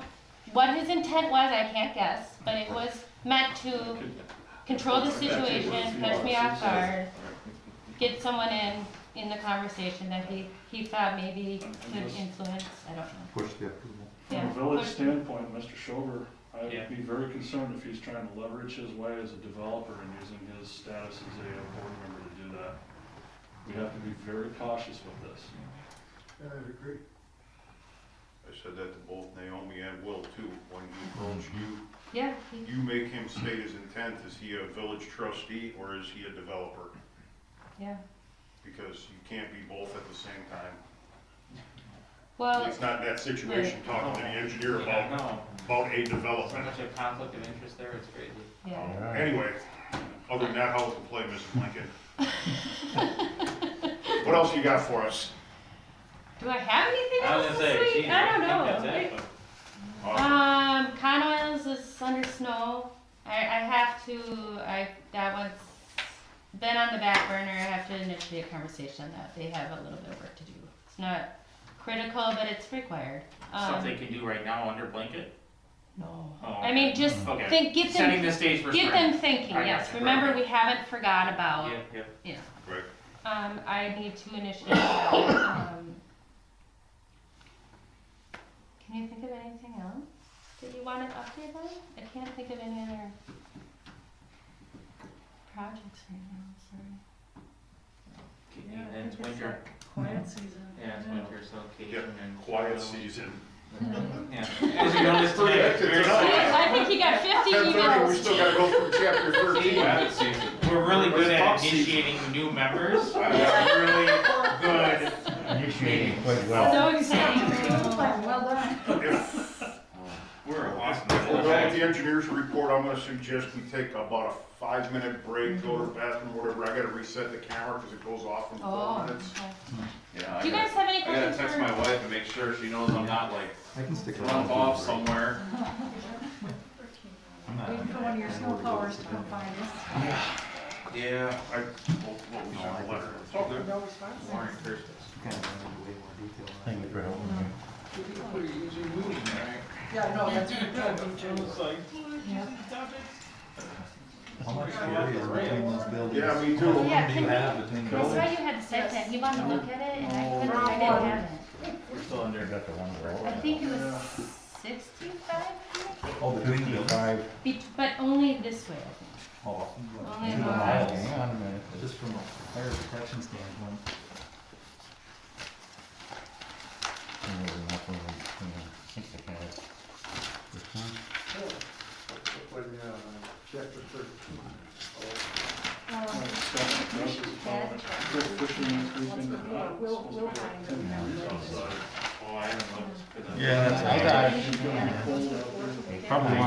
[SPEAKER 6] What his intent was, I can't guess, but it was meant to control the situation, catch me off guard, get someone in the conversation that he thought maybe could influence, I don't know.
[SPEAKER 17] Push the approval.
[SPEAKER 9] From
[SPEAKER 6] Yeah.
[SPEAKER 9] a village
[SPEAKER 6] Push-
[SPEAKER 9] standpoint, Mr. Schober, I
[SPEAKER 8] Yeah.
[SPEAKER 9] would be very concerned if he's trying to leverage his way as a developer and using his status as a board member to do that. We have to be very cautious with this.
[SPEAKER 15] I agree.
[SPEAKER 5] I said that to both Naomi and Will too, when he approached you.
[SPEAKER 6] Yeah.
[SPEAKER 5] You make him state his intent, is he a village trustee or is he a developer?
[SPEAKER 6] Yeah.
[SPEAKER 5] Because you can't be both at the same time.
[SPEAKER 6] Well,
[SPEAKER 5] It's not that situation talking to the engineer about a
[SPEAKER 8] So
[SPEAKER 5] development.
[SPEAKER 8] much of conflict of interest there, it's crazy.
[SPEAKER 6] yeah.
[SPEAKER 5] Anyway, other than that, how's the play, Mrs. Lincoln? What else you got for us?
[SPEAKER 6] Do I have anything
[SPEAKER 8] I was
[SPEAKER 6] else
[SPEAKER 8] gonna
[SPEAKER 6] this
[SPEAKER 8] say,
[SPEAKER 6] week?
[SPEAKER 8] geez,
[SPEAKER 6] I don't
[SPEAKER 8] I think
[SPEAKER 6] know.
[SPEAKER 8] that's it,
[SPEAKER 5] Awesome.
[SPEAKER 6] Conwell's is under snow. I have to, that one's been on the back burner. I have to initiate a conversation that they have a little bit of work to do. It's not critical, but it's required.
[SPEAKER 8] Something you can do right now under blanket?
[SPEAKER 6] No.
[SPEAKER 8] Oh,
[SPEAKER 6] I mean, just
[SPEAKER 8] okay.
[SPEAKER 6] get them,
[SPEAKER 8] Setting the stage for
[SPEAKER 6] get
[SPEAKER 8] spring.
[SPEAKER 6] them thinking,
[SPEAKER 8] I
[SPEAKER 6] yes.
[SPEAKER 8] gotcha.
[SPEAKER 6] Remember,
[SPEAKER 8] Right.
[SPEAKER 6] we haven't forgot about,
[SPEAKER 8] Yeah.
[SPEAKER 5] Right.
[SPEAKER 6] I need to initiate that. Can you think of anything else that you want to update on? I can't think of any other projects right now, sorry.
[SPEAKER 8] And it's winter.
[SPEAKER 10] Quiet season.
[SPEAKER 8] Yeah, it's winter, so occasion and.
[SPEAKER 5] Quiet season.
[SPEAKER 8] Yeah. As you noticed tonight, it's very
[SPEAKER 6] I think you got 50
[SPEAKER 5] 10:30, we
[SPEAKER 6] emails.
[SPEAKER 5] still gotta go through chapter 13.
[SPEAKER 8] We're really good at
[SPEAKER 5] Tough season.
[SPEAKER 8] initiating new members. We're really good.
[SPEAKER 4] Initiating quite well.
[SPEAKER 6] So exciting.
[SPEAKER 10] Well done.
[SPEAKER 5] If
[SPEAKER 1] We're awesome.
[SPEAKER 5] done with the engineer's report, I'm gonna suggest we take about a 5-minute break, go to the bathroom, whatever. I gotta reset the camera because it goes off in 4 minutes.
[SPEAKER 1] Yeah,
[SPEAKER 6] Do you guys have any
[SPEAKER 1] I gotta
[SPEAKER 6] questions
[SPEAKER 1] text
[SPEAKER 6] for-
[SPEAKER 1] my wife and make sure she knows I'm not like
[SPEAKER 17] I can stick
[SPEAKER 1] run
[SPEAKER 17] around.
[SPEAKER 1] off somewhere.
[SPEAKER 17] I'm not-
[SPEAKER 10] Wait for one of your snow powers to come find us.
[SPEAKER 1] Yeah.
[SPEAKER 5] What we sent a letter. It's all good.
[SPEAKER 10] No response?
[SPEAKER 1] Warren Thursday.
[SPEAKER 17] Kind of went into way more detail on
[SPEAKER 4] Thank you for helping me.
[SPEAKER 10] Yeah, no, that's good. Yeah.
[SPEAKER 17] How much area is between those buildings?
[SPEAKER 5] Yeah, me too.
[SPEAKER 17] How much
[SPEAKER 6] Yeah,
[SPEAKER 17] room do you have between the
[SPEAKER 6] I saw
[SPEAKER 17] buildings?
[SPEAKER 6] you had sent that, he wanted to look at it, and I couldn't, I didn't have it.
[SPEAKER 4] So under got the one row.
[SPEAKER 6] I think it was 65,
[SPEAKER 17] Oh, between the buildings?
[SPEAKER 4] 55.
[SPEAKER 6] but only this way, I think.
[SPEAKER 17] Oh,
[SPEAKER 6] Only
[SPEAKER 4] Hang
[SPEAKER 6] about-
[SPEAKER 4] on a minute.
[SPEAKER 17] just from a fire protection standpoint.
[SPEAKER 15] Chapter 13.
[SPEAKER 10] We'll find them.
[SPEAKER 1] Oh, I haven't looked.
[SPEAKER 4] Yeah, that's. I got it. Probably.